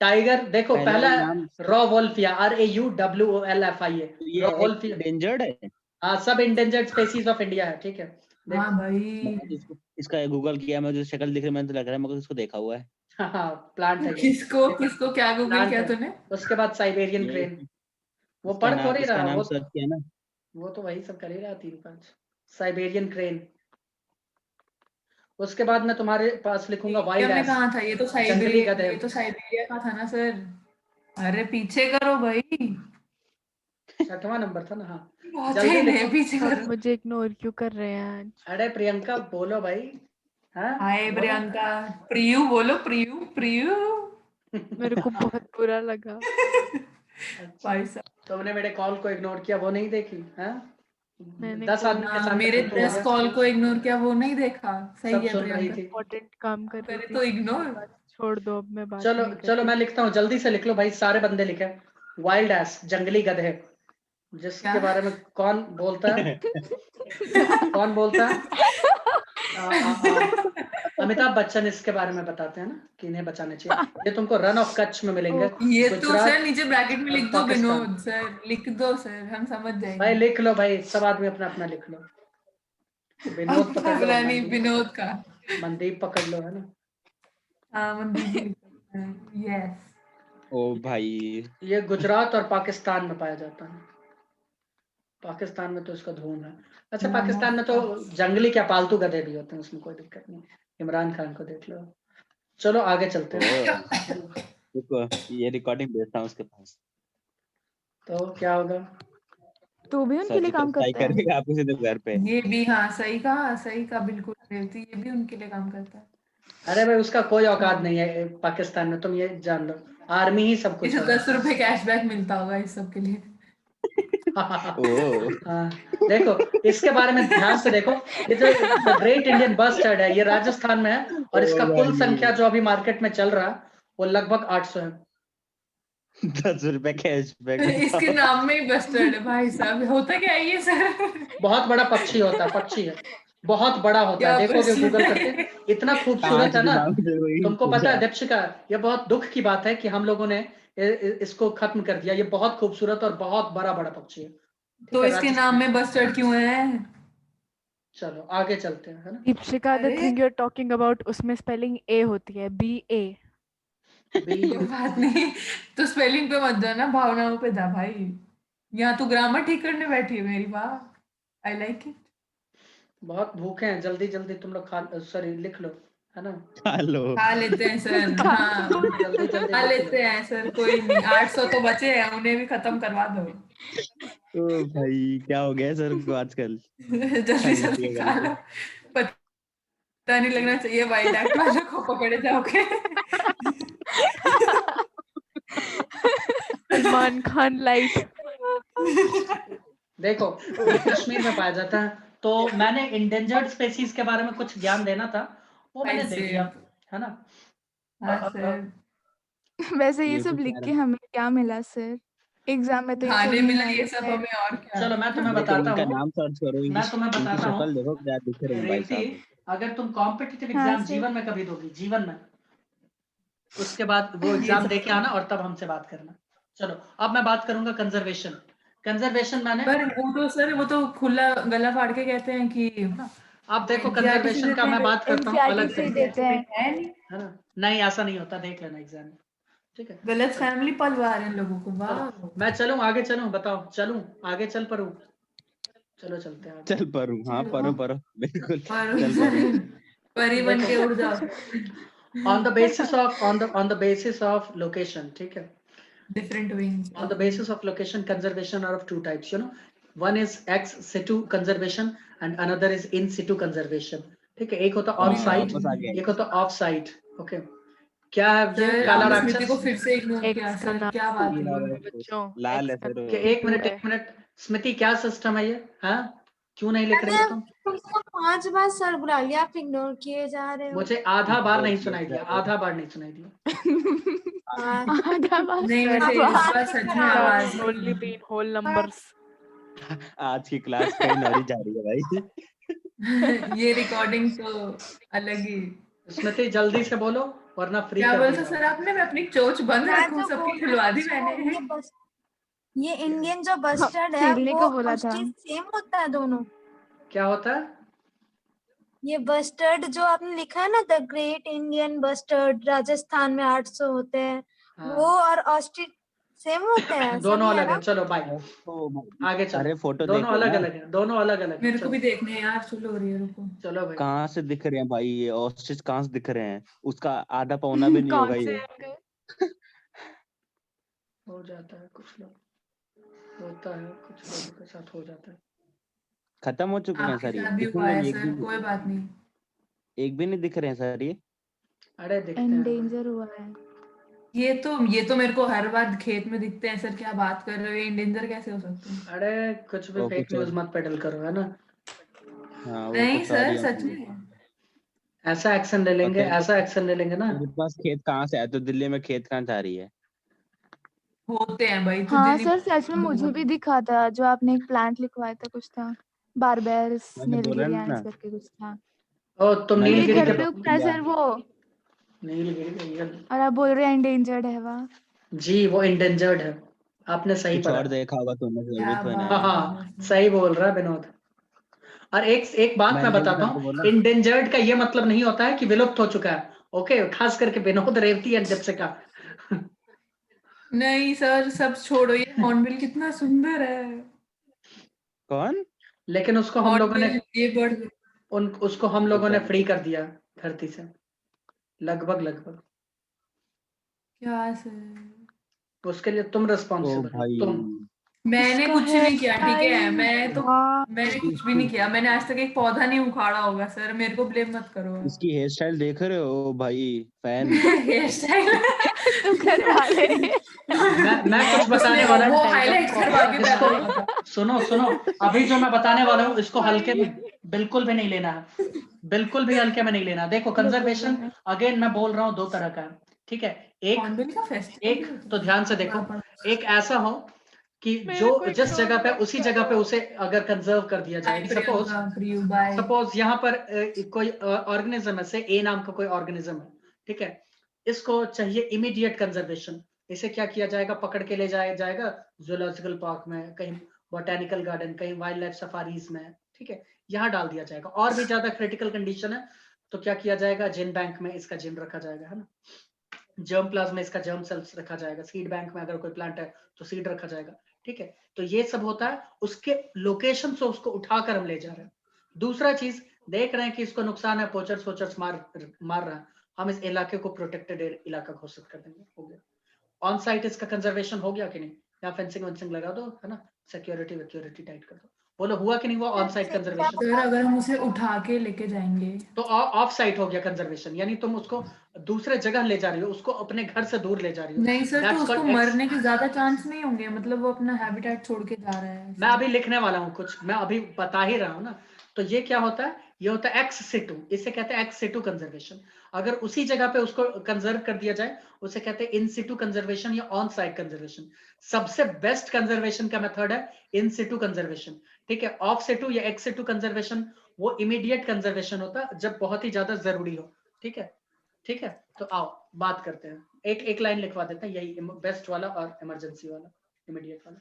टाइगर, देखो पहले पहला वाला नाम। रोवोल्फिया, RAUWOLFIA, तो ये है रोवोल्फिया। इंडेंजर्ड है? हाँ, सब इंडेंजर्ड स्पेसीज ऑफ इंडिया है, ठीक है। हाँ देखो, भाई। मैंने इसको इसका गूगल किया, मैं जो शक्ल दिख रही है मैंने तो लग रहा है मैं इसको देखा हुआ है। हाँ प्लांट है ये, किसको ठीक है, किसको क्या गूगल प्लांट किया है। तूने? उसके बाद साइबेरियन ये क्रेन, वो इसका पढ़ नाम थोड़ी इसका रहा नाम वो, सर्च किया ना। वो तो वही सब कर ही रहा 3-5, साइबेरियन क्रेन। उसके बाद मैं तुम्हारे पास लिखूंगा वाइल्ड में एस, कहा था ये? तो जंगली साइबेरिया, गधे। ये तो साइबेरिया का था ना सर। अरे पीछे करो भाई। 6वां नंबर था ना? हाँ बहुत जल्दी सही नहीं लिखो। पीछे सर करो। मुझे इग्नोर क्यों कर रहे हैं आज? अरे प्रियंका बोलो भाई। हाँ हाय बोलो। प्रियंका, प्रियू बोलो, प्रियू प्रियू। मेरे को बहुत बुरा लगा। अच्छा भाई साहब, तुमने मेरे कॉल को इग्नोर किया, वो नहीं देखी? हाँ मैंने 10 कोई आदमी के सामने मेरे तू हो 10 गया, कॉल को इग्नोर किया, वो नहीं देखा। सही सब है सुन रही प्रियंका, थी। इम्पोर्टेंट काम कर रही करे थी। तो इग्नोर। बस छोड़ दो, अब मैं बात चलो नहीं कर चलो रही। मैं लिखता हूँ, जल्दी से लिख लो भाई, सारे बंदे लिखे। वाइल्ड एस, जंगली गधे, जिसके क्या? बारे में कौन बोलता है? कौन बोलता है? अमिताभ बच्चन इसके बारे में बताते हैं ना कि इन्हें बचाना चाहिए। ये तुमको रन ऑफ कच्छ में मिलेंगे। ये तो गुजरात सर नीचे ब्रैकेट में लिख और दो पाकिस्तान। विनोद सर, लिख दो सर, हम समझ भाई जाएंगे। लिख लो भाई, सब आदमी अपना अपना लिख लो। विनोद पकड़ लो, नहीं, विनोद का। मनदीप पकड़ लो, है ना? हाँ मनदीप भी लिख सकते हैं। यस। ओ भाई, ये गुजरात और पाकिस्तान में पाया जाता है। पाकिस्तान में तो इसका धूम है। अच्छा पाकिस्तान में तो जंगली क्या पालतू गधे भी होते हैं, उसमें कोई दिक्कत नहीं। इमरान खान को देख लो। चलो आगे चलते हैं। रुको ये रिकॉर्डिंग भेजता हूँ उसके पास। तो क्या होगा? तू भी उनके लिए सर्जिकल काम स्ट्राइक करता है? करेगा आपको सीधे घर पे। ये भी, हाँ सही कहा बिल्कुल रेवती, ये भी उनके लिए काम करता है। अरे भाई उसका कोई औकात नहीं है पाकिस्तान में, तुम ये जान लो। आर्मी ही सब कुछ इसे है। 10 रुपए कैशबैक मिलता होगा इस सब के लिए। ओ हाँ, देखो इसके बारे में ध्यान से देखो। ये जो द ग्रेट इंडियन बस्टर्ड है, ये राजस्थान में है और इसका ओ कुल भाई। संख्या जो अभी मार्केट में चल रहा है वो लगभग 800 है। 10 रुपए कैशबैक इसके बताओ। नाम में ही बस्टर्ड है भाई साहब, होता क्या है ये सर? बहुत बड़ा पक्षी होता है, पक्षी है, बहुत बड़ा होता है, क्या देखोगे प्रश्न गूगल है? करके, इतना खूबसूरत कांच है की ना। नाम से वही तुमको पता है पूछा। दीपशिका, ये बहुत दुख की बात है कि हम लोगों ने इसको खत्म कर दिया। ये बहुत खूबसूरत और बहुत बड़ा बड़ा पक्षी है। ठीक तो है इसके नाम राजस्थान। में बस्टर्ड क्यों है? चलो आगे चलते हैं, है ना? Deepshika, the other thing you are talking about, उसमें स्पेलिंग ए होती है, BA। कोई BU। बात नहीं, तो स्पेलिंग पे मत जाना, भावनाओं पे जा भाई। यहाँ तू ग्रामर ठीक करने बैठी है मेरी, वाह, आई लाइक इट। बहुत भूखे हैं, जल्दी जल्दी तुम लोग खा, सॉरी लिख लो, है ना? हेलो। खा लेते हैं सर, हाँ जल्दी जल्दी खा लिख लो। लेते हैं सर, कोई नहीं, 800 तो बचे हैं, उन्हें भी खत्म करवा दो। ओ भाई क्या हो गया सर को आजकल? जल्दी संगति जल्दी है खा गलती। लो, पता नहीं लगना चाहिए वाइल्ड एक्ट वालों को पकड़े जाओगे। सलमान खान लाइट। देखो ये कश्मीर में पाया जाता है, तो मैंने इंडेंजर्ड स्पेसीज के बारे में कुछ ज्ञान देना था, वो मैंने दे दिया, है ना? हाँ सर, वैसे ये ये सब भी लिख कह के रहा हमें क्या मिला सर? एग्जाम में तो ये सब खाने नहीं मिला ये आएगा सब सर। हमें, और क्या। चलो मैं तुम्हें देखो बताता इनका हूँ, नाम सर्च करो, मैं तुम्हें इनकी बताता शक्ल हूँ देखो क्या दिख रहे हैं भाई रेवती, साहब। अगर तुम कॉम्पिटिटिव हाँ एग्जाम सर। जीवन में कभी दोगी, जीवन में, उसके बाद वो ये एग्जाम सब दे के आना और तब हमसे बात करना। चलो अब मैं बात करूंगा कंजर्वेशन। कंजर्वेशन मैंने, पर वो तो सर, वो तो खुला गला फाड़ के कहते हैं कि है ना? अब देखो NCERT से कंजर्वेशन का देते मैं हैं, बात करता हूँ एनसीईआरटी अलग से ही तरीके देते हैं। है नहीं, है ना? नहीं ऐसा नहीं होता, देख लेना एग्जाम में, ठीक है? गलत फैमिली पलवा रहे हैं लोगों को, वाह। चलो मैं चलूं आगे, चलूं, बताओ चलूं आगे, चल परूं? चलो चलते हैं आगे। चल परू, हाँ परो बिल्कुल और चल परो। परी बन के उड़ जाओ। On the basis of on the basis of location, ठीक है? Different wings On the basis of location, conservation are of two types, you know. One is ex situ conservation and another is in situ conservation. ठीक है, एक होता on site, वापस आ गया। एक होता ऑफ साइट। ओके, क्या है ये सर काला आपने स्मृति को राक्षस? फिर से इग्नोर किया एक्स का सर, नाम क्या बात ये है? वाला बच्चों, लाल है एक्स का सर नाम वो। एक मिनट, है। एक मिनट, स्मृति क्या सिस्टम है ये? हाँ क्यों नहीं लिख रही हो तुम? तुमको 5 बार सर बुला लिया, आप इग्नोर किए जा रहे हो। मुझे आधा बार नहीं Yes, सुनाई yes, दिया, sir. आधा बार नहीं सुनाई दिया। हाँ, आधा बार नहीं सर। वैसे इस बार सच में आवाज It's only been whole numbers. आज की क्लास कहीं और ही जा रही है भाई। ये रिकॉर्डिंग तो अलग ही। स्मृति जल्दी से बोलो वरना फ्री क्या कर बोलते दिया सर जाओ। आपने? मैं अपनी चोच बंद मैं रखूं? जो सबकी बोल खुलवा दी रही मैंने। हूँ, ये इंडियन जो बस्टर्ड है सीखने वो को बोला और था। चीज सेम होता है दोनों। क्या होता है? ये बस्टर्ड जो आपने लिखा है ना, the great Indian bustard, Rajasthan में 800 होते हैं, हाँ। वो और ऑस्ट्रिच सेम होते हैं, ऐसा दोनों भी है अलग है, ना? चलो बाय, आगे चलो। अरे फोटो दोनों देखो अलग ना, अलग है, दोनों अलग अलग है। मेरे को चलो भी देखने हैं यार, चलो हो रही है, रुको। चलो भाई, कहाँ से दिख रहे हैं भाई? ये ऑस्ट्रिच कहाँ से दिख रहे हैं? उसका आधा पौना भी नहीं होगा कौन से ये। अंकल? हो जाता है कुछ लोग। होता है, कुछ लोगों के साथ हो जाता है। खत्म हो चुके हैं आपके सर ये, साथ भी हुआ दिखेंगे है भी एक सर, भी कोई बात नहीं। एक भी नहीं दिख रहे हैं सर ये। अरे दिखते हैं भाई। एंडेंजर हुआ है। ये तो मेरे को हर बार खेत में दिखते हैं सर, क्या बात कर रहे हो, ये इंडेंजर कैसे हो सकते हैं? अरे कुछ भी वो फेक कुछ न्यूज और, मत पेडल करो, है ना। हाँ वो नहीं कुछ और ही सर, सच होंगे। में। ऐसा एक्शन ले और लेंगे, ऐसा एक्शन ले लेंगे ना। तेरे पास खेत कहाँ से आया? तो दिल्ली में खेत कहाँ जा रही है? होते हैं भाई, तो हाँ दिल्ली सर, सच में मुझे भी दिखा था, जो आपने एक प्लांट लिखवाया था, कुछ था बारबेरिस मैंने बोला नीलगिरियानिस ना, करके कुछ था। ओ तुम मैंने ये नीलगिरी घर के पे उगता है सर वो, नीलगिरी और आप बोल रहे हैं एंडेंजर्ड है वहाँ। जी वो इंडेंजर्ड है, आपने सही कुछ पढ़ा। और देखा होगा तुमने, जरूरी क्या तो हाँ नहीं है। बात हाँ, है। सही बोल रहा है विनोद। और एक बात मैं मैंने भी बताता सर को हूँ, बोला, इंडेंजर्ड का ये मतलब नहीं होता है कि विलुप्त हो चुका है। ओके, खास करके विनोद, रेवती एंड दीपशिका। नहीं सर, सब छोड़ो, ये हॉर्नबिल कितना सुंदर है। कौन? लेकिन उसको हम लोगों ने हॉर्नबिल ये बर्ड उसको हम लोगों ने पता फ्री नहीं। कर दिया धरती से, लगभग। क्या सर? उसके लिए तुम ओ रिस्पॉन्सिबल हो, भाई, तुम। मैंने इसका कुछ है नहीं किया, ठीक है, मैंने कुछ भी नहीं इसकी किया, मैंने आज तक एक पौधा नहीं उखाड़ा होगा सर, मेरे को ब्लेम मत करो आप। इसकी हेयर स्टाइल देख रहे हो? ओ भाई, फैन। हेयर स्टाइल तुम करवा ले। मैं कुछ उसने बताने वाला वो हूँ, हाईलाइट करवा के पैदा हुआ इसको था। सुनो, अभी जो मैं बताने वाला हूँ इसको हल्के में बिल्कुल भी नहीं लेना है, बिल्कुल भी हल्के में नहीं लेना। देखो बोल रहे कंजर्वेशन, हैं। अगेन मैं बोल रहा हूँ, दो तरह का है, ठीक है। एक हॉर्नबिल का फेस्टिवल भी एक होता तो है। ध्यान से देखो, बड़ा बड़ा। एक ऐसा हो कि मेरे जो को जिस इग्नोर जगह पे मत उसी जगह पे करो। उसे अगर कंजर्व कर दिया बाय जाए, प्रियंका, प्रियू बाय। सपोज यहाँ पर कोई ऑर्गेनिज्म है, से ए नाम का कोई ऑर्गेनिज्म है, ठीक है। इसको चाहिए इमीडिएट कंजर्वेशन। इसे क्या किया जाएगा, पकड़ के ले जाया जाएगा जूलॉजिकल पार्क में, कहीं बोटेनिकल गार्डन, कहीं वाइल्ड लाइफ सफारीज में, ठीक है, यहाँ डाल दिया जाएगा। और भी ज्यादा क्रिटिकल कंडीशन है तो क्या किया जाएगा, जिन बैंक में इसका जिन रखा जाएगा, है ना। जर्म प्लाज्म में इसका जर्म सेल्स रखा जाएगा, सीड बैंक में अगर कोई प्लांट है तो सीड रखा जाएगा, ठीक है। तो ये सब होता है, उसके लोकेशन से उसको उठाकर हम ले जा रहे हैं। दूसरा चीज, देख रहे हैं कि इसको नुकसान है, पोचर सोचर्स मार रहा है, हम इस इलाके को प्रोटेक्टेड इलाका घोषित कर देंगे, हो गया। ऑन साइट इसका कंजर्वेशन हो गया कि नहीं, या फेंसिंग वेंसिंग लगा दो, है ना, सिक्योरिटी टाइट कर दो। बोलो हुआ कि नहीं हुआ ऑन साइट कंजर्वेशन? सर अगर हम उसे उठा के लेके जाएंगे, तो ऑफ साइट हो गया कंजर्वेशन, यानी तुम उसको दूसरे जगह ले जा रही हो, उसको अपने घर से दूर ले जा रही हो। नहीं सर, तो That's उसको called मरने के ज्यादा चांस नहीं होंगे, मतलब वो अपना हैबिटेट छोड़ के जा रहा है मैं ऐसे। अभी लिखने वाला हूँ कुछ, मैं अभी बता ही रहा हूँ ना। तो ये क्या होता है, ये होता है एक्स सिटू, इसे कहते हैं एक्स सिटू कंजर्वेशन। अगर उसी जगह पे उसको कंजर्व कर दिया जाए, उसे कहते हैं इन सिटू कंजर्वेशन या ऑन साइट कंजर्वेशन। सबसे बेस्ट कंजर्वेशन का मेथड है इन सिटू कंजर्वेशन, ठीक है। ऑफ सिटू या एक्स सिटू कंजर्वेशन वो इमीडिएट कंजर्वेशन होता है, जब बहुत ही ज्यादा जरूरी हो, ठीक है। ठीक है, तो आओ बात करते हैं, एक लाइन लिखवा देते हैं, यही बेस्ट वाला और इमरजेंसी वाला, इमीडिएट वाला।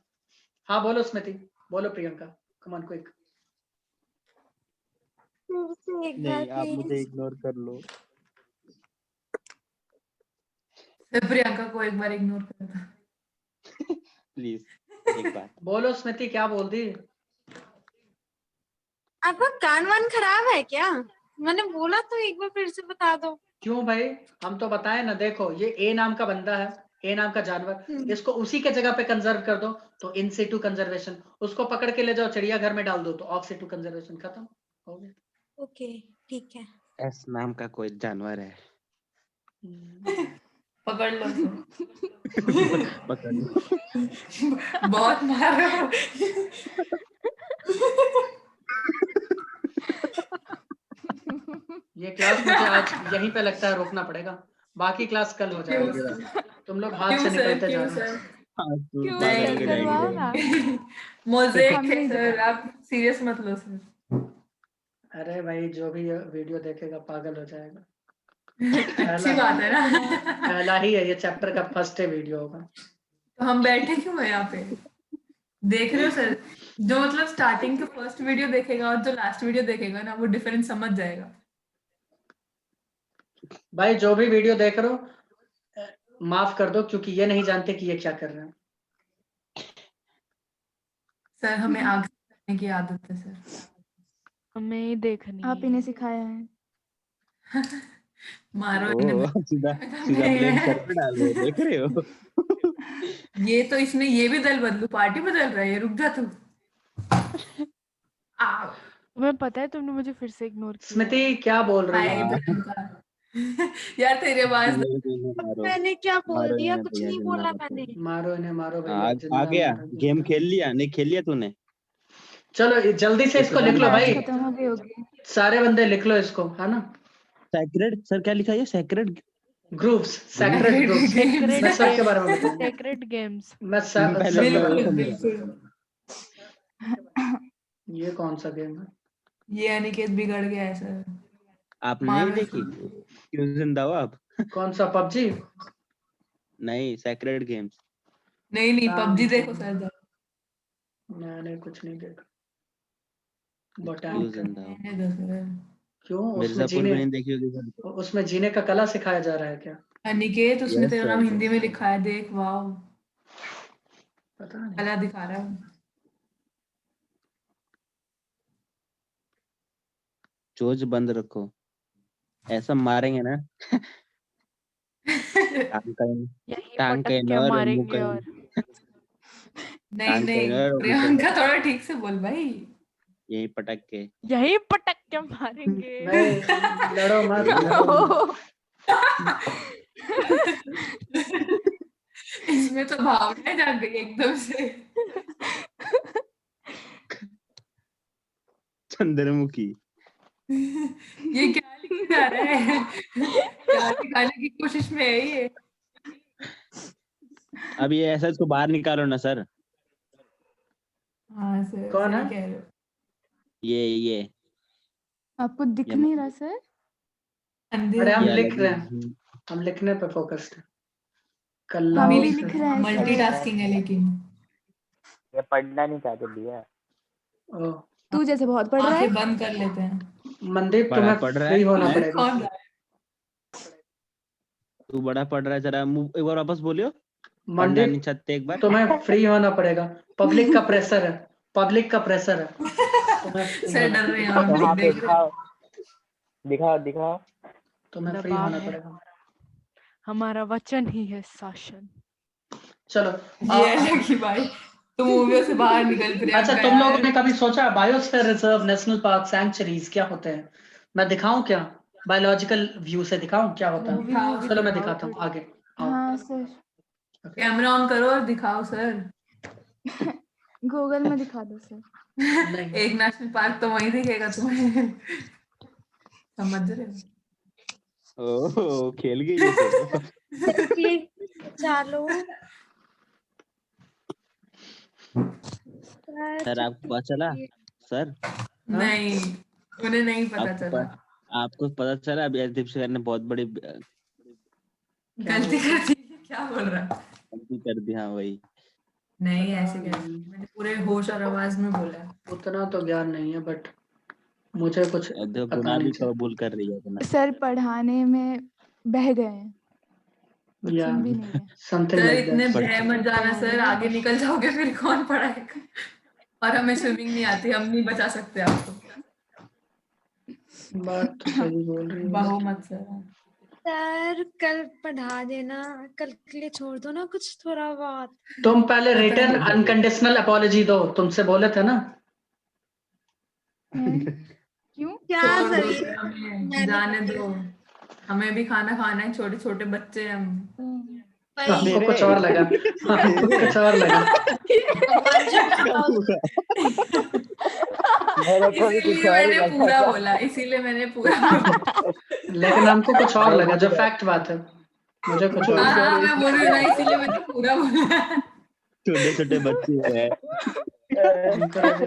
हाँ बोलो स्मृति, बोलो प्रियंका, कम ऑन क्विक। एक बार नहीं आप मुझे प्लीज। इग्नोर कर लो। सर प्रियंका को एक बार इग्नोर कर दो। प्लीज एक बार। बोलो स्मृति, क्या बोल दी? आपका कान वान खराब है क्या? मैंने बोला तो एक बार फिर से बता दो। क्यों भाई, हम तो बताए ना। देखो ये ए नाम का बंदा है, ए नाम का जानवर, इसको उसी के जगह पे कंजर्व कर दो तो इन सिटू कंजर्वेशन। उसको पकड़ के ले जाओ चिड़ियाघर में डाल दो तो ऑफ सिटू कंजर्वेशन, खत्म हो गया। ओके ठीक है। एस नाम का कोई जानवर है। पकड़ लो उसे। पकड़ लो। बहुत मार रहे हो। ये क्लास मुझे आज यहीं पे लगता है रोकना पड़ेगा, बाकी क्लास कल हो क्यों जाएगा। तुम लोग हाथ क्यों से सर, निकलते जा क्यों रहे हो। सर? हाँ, तू क्यों पागल सर, होके करवाओ जाएंगे। ना। मोज़ेक हम है नहीं सर, आप सीरियस मत लो सर। अरे भाई जो भी ये वीडियो देखेगा पागल हो जाएगा। अच्छी बात है ना। पहला ही है, ये चैप्टर का फर्स्ट वीडियो होगा। तो हम बैठे क्यों हैं यहाँ पे? देख रहे हो सर, जो मतलब स्टार्टिंग के फर्स्ट वीडियो देखेगा और जो लास्ट वीडियो देखेगा ना, वो डिफरेंस समझ जाएगा। भाई जो भी वीडियो देख रहे हो माफ कर दो, क्योंकि ये नहीं जानते कि ये क्या कर रहे हैं। सर हमें आग से करने की आदत है सर। हमें ही देखनी आप इन्हें सिखाया है। मारो ओ इन्हें। सीधा सीधा ब्लेम सर पे डाल रहे हो, देख रहे हो। ये तो इसने ये भी दल बदलू, पार्टी बदल रहा है ये, रुक जा तू। आ, तुम्हें पता है तुमने मुझे फिर से इग्नोर किया है। स्मृति क्या बोल रही हाय है? प्रियंका। यार तेरे पास मारो मैंने क्या बोल मारो दिया? इन्हें कुछ भैया, नहीं जिंदा बोला मत मैंने। करो। मारो इन्हें, मारो भैया, आ जिंदा गया मारो, गेम जिंदा। खेल लिया? नहीं खेल लिया तूने? चलो ये जल्दी से इसको लिख लो मैच भाई, खत्म हो गई होगी। सारे बंदे लिख लो इसको, है ना? सेक्रेड सर क्या लिखा है? Sacred groups, secret groups. Sacred मैं सबके games, बारे में बताऊंगा। sacred games। मैं पहले सबके वो बारे में। बिल्कुल समझा। बिल्कुल। ये कौन सा गेम है? ये अनिकेत बिगड़ गया है सर। आपने मारो नहीं देखी? इसको। क्यों जिंदा हो आप? कौन सा, पबजी? नहीं, सेक्रेड गेम्स। नहीं नहीं, हाँ, पबजी देखो सर। मैंने कुछ नहीं देखा। क्यों बोटैनिकल। जिंदा हो? रहने दो सर। क्यों? उसमें मिर्जापुर भी जीने, नहीं देखी होगी सर? उसमें जीने का कला सिखाया जा रहा है क्या? अनिकेत उसमें यस तेरा नाम सर। हिंदी में लिखा है, देख वाह, पता नहीं। कला दिखा रहा है। चोच बंद रखो, ऐसा मारेंगे ना। टांग कहीं, यही टांग पटक कहीं के और मुंह मारेंगे कहीं। और नहीं टांग कहीं नहीं, और मुंह प्रियंका कहीं। थोड़ा ठीक से बोल भाई। यही पटक के। यही पटक के मारेंगे। नहीं, लड़ो मत, लड़ो मत। इसमें तो भावनाएं जाग गई एकदम से। चंद्रमुखी। ये क्या लिखे जा रहा है? क्या दिखाने की कोशिश में है ये? अब ये ऐसा इसको बाहर निकालो ना सर। हाँ सर, कौन सही है? कह रहे हो। ये आपको दिख ये नहीं रहा सर? अंधे अरे हो हम ये गए। लिख अलग रहे हैं, ही। हम लिखने पे फोकस्ड है। कल्ला हम हो भी सर। लिख रहे हैं मल्टीटास्किंग है लेकिन। ये पढ़ना नहीं चाहते भैया। ओ, तू जैसे बहुत पढ़ रहा है। आंखें बंद कर लेते हैं। मनदीप बड़ा तुम्हें पढ़ रहा फ्री होना है? पड़ेगा। कौन रहा है? तू बड़ा पढ़ रहा है, जरा मुंह एक बार वापस बोलियो। पढ़ना मनदीप नहीं चाहते एक बार। तुम्हें फ्री होना पड़ेगा, पब्लिक का प्रेशर है, पब्लिक का प्रेशर है, तुम्हें फ्री सर होना डर रहे हैं, पड़ेगा। हम यहाँ पे देख रहे हैं। दिखाओ दिखाओ। तुम्हें फ्री दबाव होना है, पड़ेगा। हमारा वचन ही है शासन। चलो ये है कि भाई तुम मूवियों से बाहर निकल प्रियंका अच्छा, तुम लोगों यार। ने कभी सोचा biosphere reserve, national park, sanctuaries क्या होते हैं? मैं दिखाऊं क्या? बायोलॉजिकल व्यू से दिखाऊं क्या होता मूवी है? मूवी चलो मैं दिखाओ दिखाता हूँ, थोड़ी। आगे आओ। हाँ सर, कैमरा ऑन करो और दिखाओ सर। गूगल में दिखा दो सर। नहीं, एक नेशनल पार्क तो वहीं दिखेगा तुम्हें। समझ रहे हो? ओह खेल गई ये तो। ठीक, चलो सर आपको पता चला? सर नहीं, उन्हें नहीं पता आपको चला। आपको पता चला अभी अर्दीप सर ने बहुत बड़ी गलती कर दी, क्या बोल रहा है? गलती कर दी। हाँ वही। नहीं ऐसे कैसे, मैंने पूरे होश और आवाज में बोला है। उतना तो ज्ञान नहीं है, बट मुझे कुछ देखो पता गुनाह नहीं भी चला। कबूल कर रही है अपना। सर पढ़ाने में बह गए हैं, कुछ या सुन भी नहीं है। समथिंग सर लाइक इतने दैट। बह मत जाना सर, आगे निकल जाओगे फिर कौन पढ़ाएगा? और हमें स्विमिंग नहीं आती, हम नहीं बचा सकते आपको। बात तो सही बोल रही है। बहो मत सर। सर कल पढ़ा देना, कल के लिए छोड़ दो ना कुछ थोड़ा बहुत। तुम पहले पता रिटर्न नहीं। अनकंडीशनल अपॉलॉजी दो, तुमसे बोले थे ना। हैं? क्यों? क्या छोड़ सर दो ये? सर, हमें मैंने जाने दो। हमें भी खाना खाना है, छोटे छोटे बच्चे हैं हम। भाई हमको कुछ और लगा, हमको कुछ और लगा। भगवान जी बताओ। मेरे को भी कुछ इसीलिए और ही मैंने लगा पूरा था। बोला, इसीलिए मैंने पूरा बोला। लेकिन हमको कुछ और लगा, जो फैक्ट बात है। मुझे कुछ और लगा। हाँ मैं बोल रही हूँ ना, इसीलिए मैंने पूरा बोला। छोटे छोटे बच्चे हैं। हमको लगा।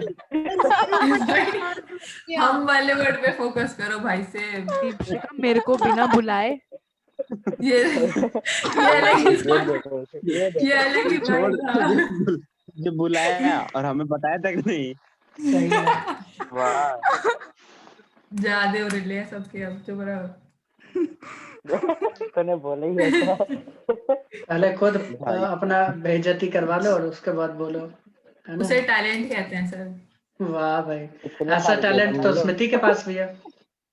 हम वाले वर्ड पे फोकस करो भाई से। दीपशिका मेरे को बिना बुलाए ये अलग इसका, ये अलग ही छोड़ भाई था। जो बुलाया और हमें बताया तक नहीं। सही है। वाह ज्यादा हो रही है सबके, अब चुप रहो। तूने बोला ही ऐसा। पहले खुद भाई अपना बेइज्जती करवा लो और उसके बाद बोलो, है ना? उसे टैलेंट कहते हैं सर। वाह भाई, इतने ऐसा साल के टैलेंट तो बोलो। स्मृति के पास भी है।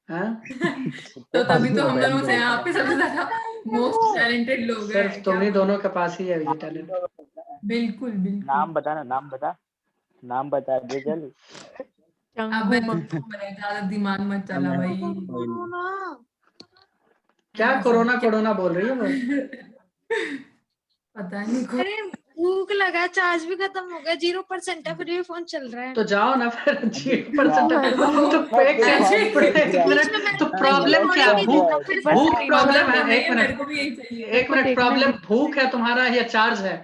हाँ? तो तभी तो हम बहन दोनों से यहाँ पे सबसे ज्यादा मोस्ट टैलेंटेड लोग हैं सिर्फ तुम क्या ही बोलूं? दोनों के पास ही है ये टैलेंट। बिल्कुल बिल्कुल। नाम बता ना, नाम बता दे जल्दी। अबे चंगू मंगू ज्यादा दिमाग मत चला मैं- भाई। कोई नहीं। क्या कोरोना कोरोना बोल रही है वो? पता नहीं कोई। अरे भूख लगा, चार्ज भी खत्म हो गया, 0% है, फिर भी फोन चल रहा है। तो जाओ ना फिर 0% यार, तो एक मिनट, तो प्रॉब्लम क्या है? भूख बस भूख screenshot प्रॉब्लम ले है? नहीं एक है, मेरे मिनट, को भी यही चाहिए। एक मिनट, देखना प्रॉब्लम है। भूख है तुम्हारा या चार्ज है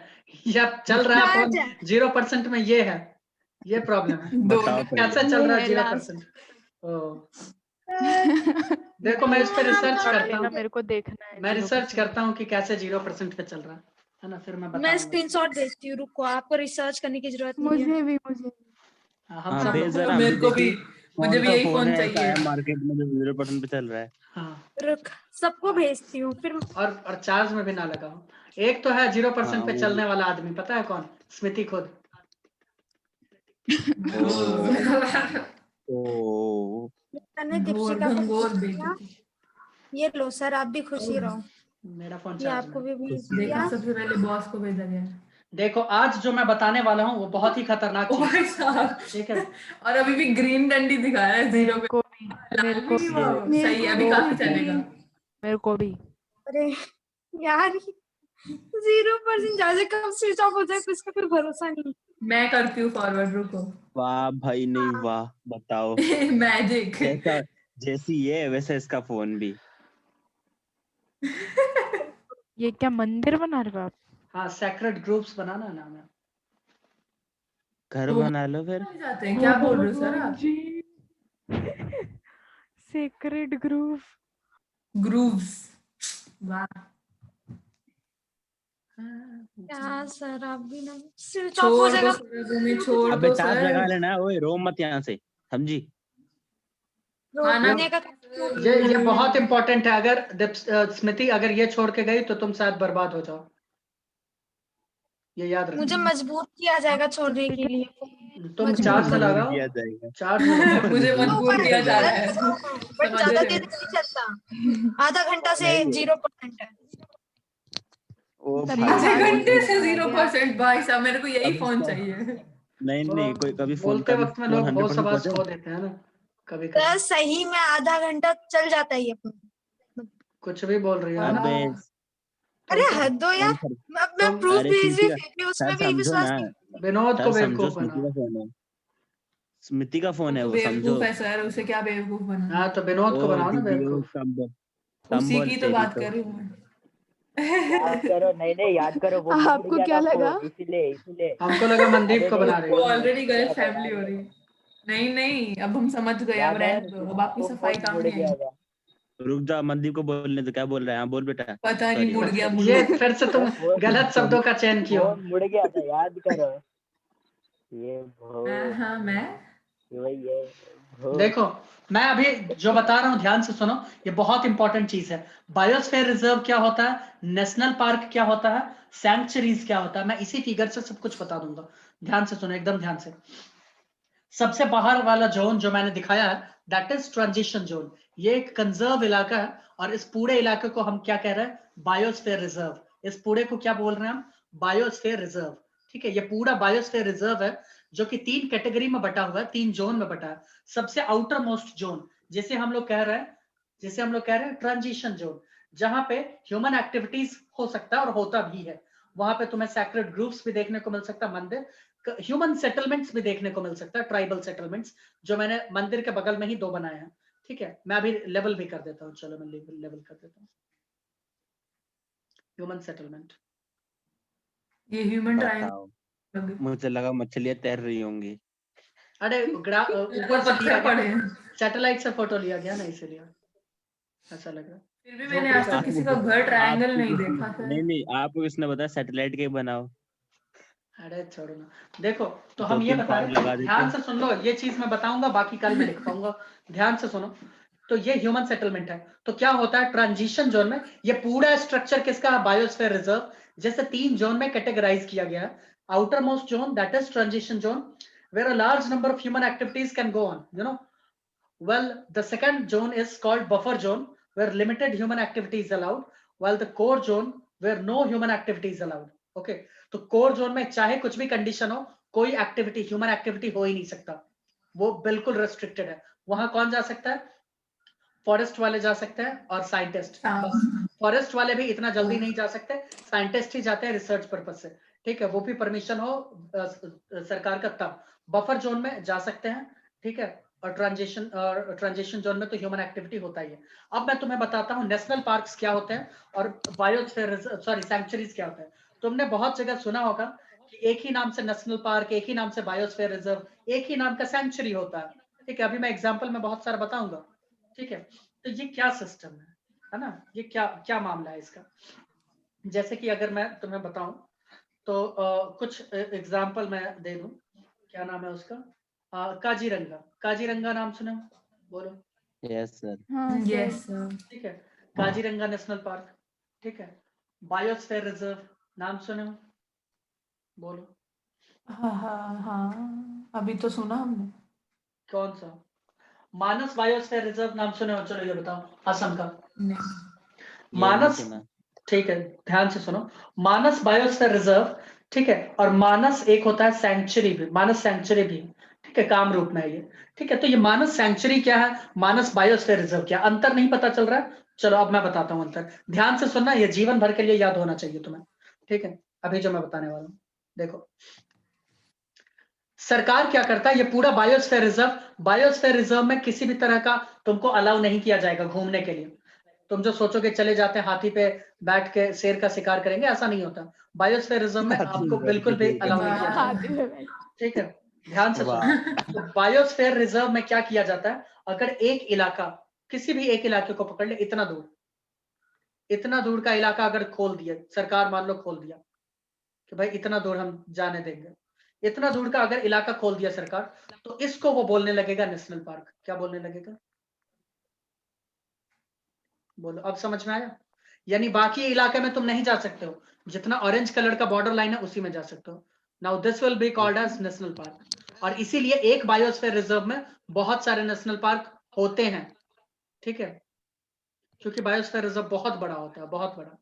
या चल रहा है चार्ज फोन है। 0% में? ये है, ये प्रॉब्लम है। बताओ कैसे पहले। चल रहा है ये 0%? ओ, देखो मैं इस पे रिसर्च Screenshot करता लेना, हूँ, मेरे को देखना है मैं रिसर्च 0% करता हूँ कि कैसे 0% पे चल रहा है ना, फिर मैं मैं बताऊंगा। स्क्रीनशॉट भेजती हूँ, रुको, आपको रिसर्च करने की जरूरत नहीं है। मुझे हाँ, हम हाँ सब भेज लोग जरा, हम मेरे भी को भी, देखें मुझे कौन भी सा यही फोन फोन है ऐसा चाहिए। है मार्केट में जो 0% पे चल रहा है। हाँ, रुक, सबको भेजती हूँ फिर। और चार्ज में भी ना लगाओ। एक तो है 0% हाँ पे वो चलने वाला आदमी, पता है कौन? स्मिति खुद। ओ मैंने घोर दीपशिका को घंघोर भेज बेच दिया। दी। ये लो सर, आप भी खुशी रहो। मेरा फोन ये चार्ज आपको में। भी भेज खुशी देखा, दिया। सबसे पहले बॉस को भेजा गया। देखो आज जो मैं बताने वाला हूँ वो बहुत ही खतरनाक ओ चीज भाई है, साहब, ठीक है? और अभी भी ग्रीन डंडी दिखा रहा है 0 मेरे पे। को भी, मेरे को नहीं, भी, वो सही है, अभी मेरे काफी को चलेगा। मेरे को भी। अरे यार, 0% ज्यादा कब स्विच ऑफ हो जाए कुछ का फिर भरोसा नहीं। मैं करती हूँ फॉरवर्ड, रुको। वाह भाई नहीं वाह, बताओ। मैजिक। जैसा जैसी ये वैसे इसका फोन भी। ये क्या मंदिर बना रहे हो आप? हाँ, सेक्रेट ग्रुप्स बनाना है नाम है। घर बना लो फिर। जाते हैं, क्या बोल रहे हो सर आप? Sacred groove. ग्रूव्स, वाह। क्या सर, आप भी ना स्विच ऑफ हो छोड़ दो जाएगा। सर, तुम्हें छोड़ अबे दो चार्ज सर। लगा लेना, ओए रो मत यहाँ से, समझी? खाना रोकने का ये बहुत इंपॉर्टेंट है। अगर स्मृति अगर ये छोड़ के गई तो तुम शायद बर्बाद हो जाओ, ये याद मुझे रखना। मजबूर किया जाएगा छोड़ने के लिए। तुम मजबूर चार्ज में कर- लगाओ, किया जाएगा। चार्ज में लगाओ। मुझे तो मजबूर बट किया जा रहा ज्यादा है। बट समझ ज्यादा रहे देर हो? नहीं चलता, आधा घंटा से नहीं 0% है। ओ तभी भाई आधे चार्ज वो घंटे से लगाया गया। 0%? भाई साहब, मेरे को यही कभी फोन इसका चाहिए। नहीं कोई कभी फोन बोलते वक्त में लोग 100% होश आवाज पहुंचे। खो देते हैं ना कभी तो कभी। सही में आधा घंटा चल जाता है ये फोन। कुछ भी बोल रही हो है ना अबे अरे तुम। हद दो यार, अब मैं तुम प्रूफ अरे भेज रही स्मृति का थी, फिर सर उसमें भी समझो विश्वास ना, नहीं। विनोद को सर समझो बेवकूफ स्मृति बनाओ। का फोन है, स्मृति का वो फोन है तो वो, समझो। बेवकूफ है सर, उसे क्या बेवकूफ बना? हाँ तो विनोद को ओ बनाओ ना दीदी वो बेवकूफ। कम उसी बोल की तो तेरी बात तो। कर रही हूँ मैं। याद करो, नहीं याद करो, वो मुड़ आपको गया क्या था लगा? फोन, इसीलिए। हमको लगा मनदीप अरे को नहीं, बना रही वो हो। फोन मुड़ ऑलरेडी गया गलत था फैमिली हो यार। रही है। नहीं नहीं, अब हम समझ गए, अब याद है, रहने दो, अब आपकी वो सफाई फोन काम मुड़ नहीं गया आएगी। था। रुक जा, मनदीप को बोलने तो क्या बोल रहा है? हाँ बोल बेटा। पता नहीं, सॉरी मुड़ गया मुड़ ये गया। फिर से तुम गलत शब्दों का चयन किए हो। फोन मुड़ गया था, याद करो। ये हाँ मैं वही है देखो मैं अभी जो बता रहा हूँ ध्यान से सुनो, ये बहुत इंपॉर्टेंट चीज है। बायोस्फीयर रिजर्व क्या होता है, नेशनल पार्क क्या होता है, सैंक्चुरीज क्या होता है, मैं इसी फिगर से सब कुछ बता दूंगा। ध्यान से सुनो, एकदम ध्यान से। सबसे बाहर वाला जोन जो मैंने दिखाया है दैट इज ट्रांजिशन जोन। ये एक कंजर्व इलाका है और इस पूरे इलाके को हम क्या कह रहे हैं? Biosphere reserve. इस पूरे को क्या बोल रहे हैं हम? Biosphere reserve. ठीक है, ये पूरा बायोस्फीयर रिजर्व है जो कि 3 कैटेगरी में बटा हुआ है, 3 जोन में बटा है। सबसे आउटर मोस्ट जोन जिसे हम लोग कह रहे हैं ट्रांजिशन जोन, जहां पे ह्यूमन एक्टिविटीज हो सकता है और होता भी है। वहां पे तुम्हें सैक्रेड ग्रुप्स भी देखने को मिल सकता है, मंदिर, ह्यूमन सेटलमेंट्स भी देखने को मिल सकता है, ट्राइबल सेटलमेंट्स, जो मैंने मंदिर के बगल में ही 2 बनाए हैं। ठीक है, मैं अभी लेवल भी कर देता हूँ, चलो मैं लेवल कर देता हूँ। ह्यूमन सेटलमेंट, ये ह्यूमन बताओ, ट्रायंगल। मुझे लगा मछलियां तैर रही होंगी। अरे ऊपर से लिया पत्थर पड़े गया, हैं। सैटेलाइट से फोटो लिया गया ना, इसीलिए ऐसा लग रहा है। फिर भी मैंने झोपड़ी आज का तक किसी का घर ट्रायंगल आपको नहीं किसने देखा था। नहीं आपको किसने बताया सैटेलाइट के बनाओ? अरे छोड़ो ना। देखो तो 2 हम ये 3 बता पार्ट रहे लगा हैं, देते। ध्यान से सुन लो, ये चीज मैं बताऊंगा, बाकी कल मैं लिख पाऊंगा। ध्यान से सुनो, तो ये ह्यूमन सेटलमेंट है। तो क्या होता है ट्रांजिशन जोन में? ये पूरा स्ट्रक्चर किसका है? Biosphere reserve. जैसे 3 जोन में कैटेगराइज किया गया है। Outer most zone that is transition zone where a large number of human activities can go on. Well, the second zone is called buffer zone, where limited human activity is allowed, while the core zone where no human activity is allowed. Okay, तो core zone में चाहे कुछ भी condition हो, कोई activity, human activity हो ही नहीं सकता, वो बिल्कुल रेस्ट्रिक्टेड है। वहां कौन जा सकता है? फॉरेस्ट वाले जा सकते हैं और साइंटिस्ट। बस फॉरेस्ट वाले भी इतना जल्दी नहीं जा सकते, साइंटिस्ट ही जाते हैं रिसर्च पर्पज से, ठीक है, वो भी परमिशन हो सरकार का तब। बफर जोन में जा सकते हैं, ठीक है, और ट्रांजिशन जोन में तो ह्यूमन एक्टिविटी होता ही है। अब मैं तुम्हें बताता हूँ नेशनल पार्क्स क्या होते हैं और बायोस्फीयर सॉरी सैंक्चुरीज क्या होते हैं। तुमने बहुत जगह सुना होगा कि एक ही नाम से नेशनल पार्क, एक ही नाम से बायोस्फीयर रिजर्व, एक ही नाम का सैंक्चुरी होता है, ठीक है। अभी मैं एग्जाम्पल में बहुत सारा बताऊंगा, ठीक है। तो ये क्या सिस्टम है ना, ये क्या क्या मामला है इसका। जैसे कि अगर मैं तुम्हें बताऊं तो कुछ एग्जाम्पल मैं दे दूं। क्या नाम है उसका? काजीरंगा। काजीरंगा नाम सुना? बोलो। Yes sir. हाँ यस सर। ठीक है, काजीरंगा नेशनल पार्क, ठीक है। बायोस्फीयर रिजर्व नाम सुने हो? बोलो। हाँ हाँ हाँ, अभी तो सुना हमने। कौन सा? मानस बायोस्फीयर रिजर्व नाम सुने हो? चलो ये बताओ, असम का। नहीं। ये नहीं मानस, सुना। ठीक है, ध्यान से सुनो। मानस बायोस्फीयर रिजर्व, ठीक है, और मानस एक होता है सैंक्चुरी भी, मानस सैंक्चुरी भी, ठीक है, काम रूप में है ये, ठीक है। तो ये मानस सैंक्चुरी क्या है, मानस बायोस्फीयर रिजर्व क्या, अंतर नहीं पता चल रहा है? चलो अब मैं बताता हूँ अंतर, ध्यान से सुनना, ये जीवन भर के लिए याद होना चाहिए तुम्हें, ठीक है। अभी जो मैं बताने वाला हूँ, देखो सरकार क्या करता है, ये पूरा बायोस्फीयर रिजर्व में किसी भी तरह का तुमको अलाउ नहीं किया जाएगा घूमने के लिए। तुम जो सोचोगे चले जाते हैं हाथी पे बैठ के शेर का शिकार करेंगे, ऐसा नहीं होता। बायोस्फीयर रिजर्व में आपको बिल्कुल भी अलाउ नहीं किया हाँ जाएगा, ठीक है। ध्यान से वाह। सुनो, तो बायोस्फीयर रिजर्व में क्या किया जाता है, अगर एक इलाका, किसी भी एक इलाके को पकड़ ले, इतना दूर का इलाका अगर खोल दिया सरकार, मान लो खोल दिया कि भाई इतना दूर हम जाने देंगे, इतना दूर का अगर इलाका खोल दिया सरकार, तो इसको वो बोलने लगेगा नेशनल पार्क। क्या बोलने लगेगा? बोलो, अब समझ में आया? यानी बाकी इलाके में तुम नहीं जा सकते हो, जितना ऑरेंज कलर का बॉर्डर लाइन है उसी में जा सकते हो। Now this will be called as national park. और इसीलिए एक बायोस्फीयर रिजर्व में बहुत सारे नेशनल पार्क होते हैं, ठीक है, क्योंकि बायोस्फीयर रिजर्व बहुत बड़ा होता है, बहुत बड़ा,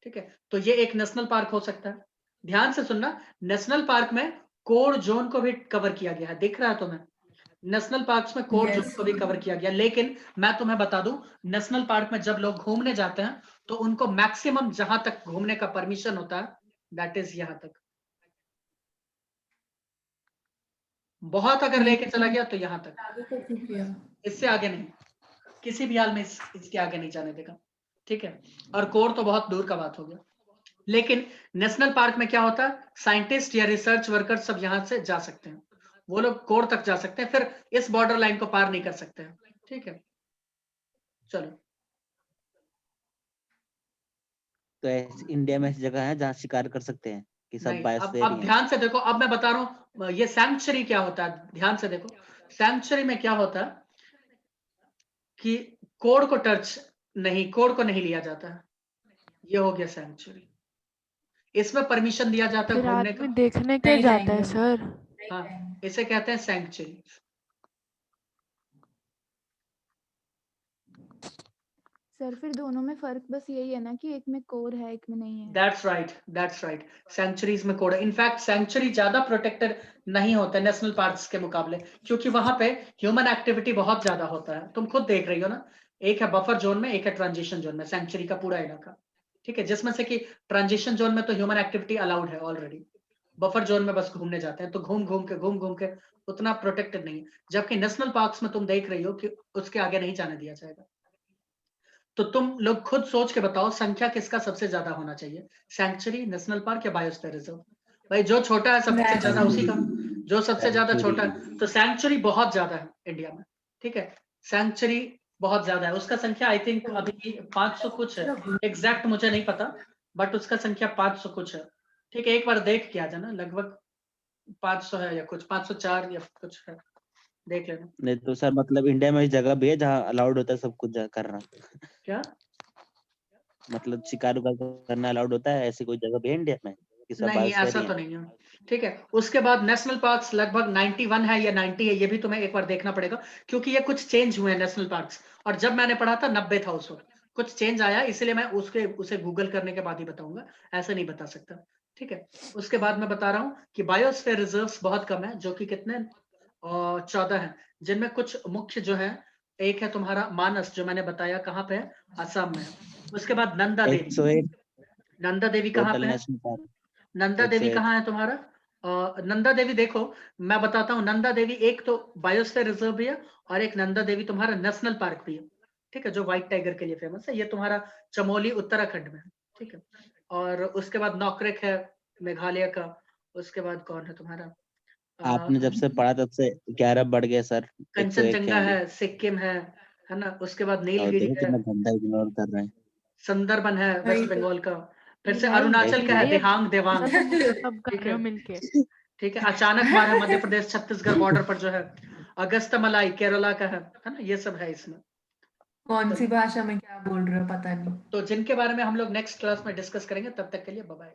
ठीक है। तो ये एक नेशनल पार्क हो सकता है। ध्यान से सुनना, नेशनल पार्क में कोर जोन को भी कवर किया गया है, दिख रहा है तुम्हें? नेशनल पार्क्स में कोर जोन यस। को भी कवर किया गया, लेकिन मैं तुम्हें बता दूं, नेशनल पार्क में जब लोग घूमने जाते हैं तो उनको मैक्सिमम जहां तक घूमने का परमिशन होता है, दैट इज यहां तक। बहुत अगर लेके चला गया तो यहां तक, आगे कर चुकी है। इससे आगे नहीं, किसी भी हाल में इसके आगे नहीं जाने देगा, ठीक है। और कोर तो बहुत दूर का बात हो गया। लेकिन नेशनल पार्क में क्या होता है, साइंटिस्ट या रिसर्च वर्कर सब यहां से जा सकते हैं, वो लोग कोर तक जा सकते हैं, फिर इस बॉर्डर लाइन को पार नहीं कर सकते हैं, ठीक है। चलो, तो ऐसे इंडिया में ऐसी जगह है जहाँ शिकार कर सकते हैं कि सब नहीं, बायोस्फीयर ही अब है? ध्यान से देखो, अब मैं बता रहा हूं ये सैंक्चुरी क्या होता है, ध्यान से देखो। सैंक्चुरी में क्या होता है कि कोड को टच नहीं, कोड को नहीं लिया जाता है, ये हो गया सैंक्चुरी। इसमें परमिशन दिया जाता है फिर घूमने का, आदमी देखने के नहीं जाता है जाएंगे। सर। हाँ, इसे कहते हैं सैंक्चुरी। सर फिर दोनों में फर्क बस यही है ना कि एक में कोर है एक में नहीं है। That's right, that's right. Sanctuaries में कोड है, इनफैक्ट सेंचुरी ज्यादा प्रोटेक्टेड नहीं होता नेशनल पार्क्स के मुकाबले, क्योंकि वहां पे ह्यूमन एक्टिविटी बहुत ज्यादा होता है। तुम खुद देख रही हो ना, एक है बफर जोन में, एक है ट्रांजिशन जोन में, सेंचुरी का पूरा इलाका, ठीक है, जिसमें से कि ट्रांजिशन जोन में तो ह्यूमन एक्टिविटी अलाउड है ऑलरेडी, बफर जोन में बस घूमने जाते हैं, तो घूम घूम के उतना प्रोटेक्टेड नहीं है। जबकि नेशनल पार्क्स में तुम देख रही हो कि उसके आगे नहीं जाने दिया जाएगा। तो तुम लोग खुद सोच के बताओ, संख्या किसका सबसे ज्यादा होना चाहिए, सैंक्चुरी, नेशनल पार्क या बायोस्फीयर रिजर्व? भाई जो छोटा है सबसे ज्यादा उसी का, जो सबसे ज्यादा छोटा है, तो सैंक्चुरी बहुत ज्यादा है इंडिया में, ठीक है। सैंक्चुरी बहुत ज्यादा है, उसका संख्या आई थिंक अभी 500 कुछ है, एग्जैक्ट मुझे नहीं पता, बट उसका संख्या 500 कुछ है, ठीक है। एक बार देख के आ जाना, लगभग 500 है या कुछ, 504 या कुछ है, देख लेना। नहीं तो सर मतलब इंडिया में इस जगह भी है जहाँ अलाउड होता है सब कुछ करना, क्या? मतलब शिकार करना अलाउड होता है, ऐसी कोई जगह भी है इंडिया में कि सब नहीं, बायोस्फीयर ऐसा ही तो है? नहीं है, ठीक है। उसके बाद नेशनल पार्क्स लगभग 91 है या 90 है, ये भी तुम्हें एक बार देखना पड़ेगा, क्योंकि ये कुछ चेंज हुए हैं नेशनल पार्क्स, और जब मैंने पढ़ा था 90 था उस वक्त, कुछ चेंज आया, इसलिए मैं उसे गूगल करने के बाद ही बताऊंगा, ऐसे नहीं बता सकता, ठीक है। उसके बाद मैं बता रहा हूँ कि बायोस्फीयर रिजर्व्स बहुत कम है, जो कि कितने 14 हैं, जिनमें कुछ मुख्य जो है, एक है तुम्हारा मानस, जो मैंने बताया कहाँ पे है, असम में है। उसके बाद नंदा देवी। 101 नंदा देवी कहाँ टोटल पे है? National park. नंदा देवी 101 कहाँ है तुम्हारा? नंदा देवी देखो, मैं बताता हूँ, नंदा देवी एक तो बायोस्फीयर रिजर्व भी है, और एक नंदा देवी तुम्हारा नेशनल पार्क भी है, ठीक है, जो व्हाइट टाइगर के लिए फेमस है। ये तुम्हारा चमोली उत्तराखंड में है, ठीक है। और उसके बाद नौकरेक है मेघालय का। उसके बाद कौन है तुम्हारा? आपने जब से पढ़ा तब से 11 बढ़ गए सर, 101 कंचनजंगा हैं अभी। है, सिक्किम है ना। उसके बाद और नीलगिरी देखो है, कितना घंटा इग्नोर कर रहे हैं। सुंदरबन है वही वेस्ट तो। बंगाल का। फिर से भाई अरुणाचल का है भाई अब देहांग देवांग, सब सब गा ठीक रहे हो है। मिलके। ठीक है, अचानक मार है मध्य प्रदेश छत्तीसगढ़ बॉर्डर पर जो है। अगस्तमलाई केरला का है ना, ये सब है इसमें। कौन तो, सी भाषा में क्या बोल रहे हो पता नहीं। तो जिनके बारे में हम लोग नेक्स्ट क्लास में डिस्कस करेंगे, तब तक के लिए बाय बाय।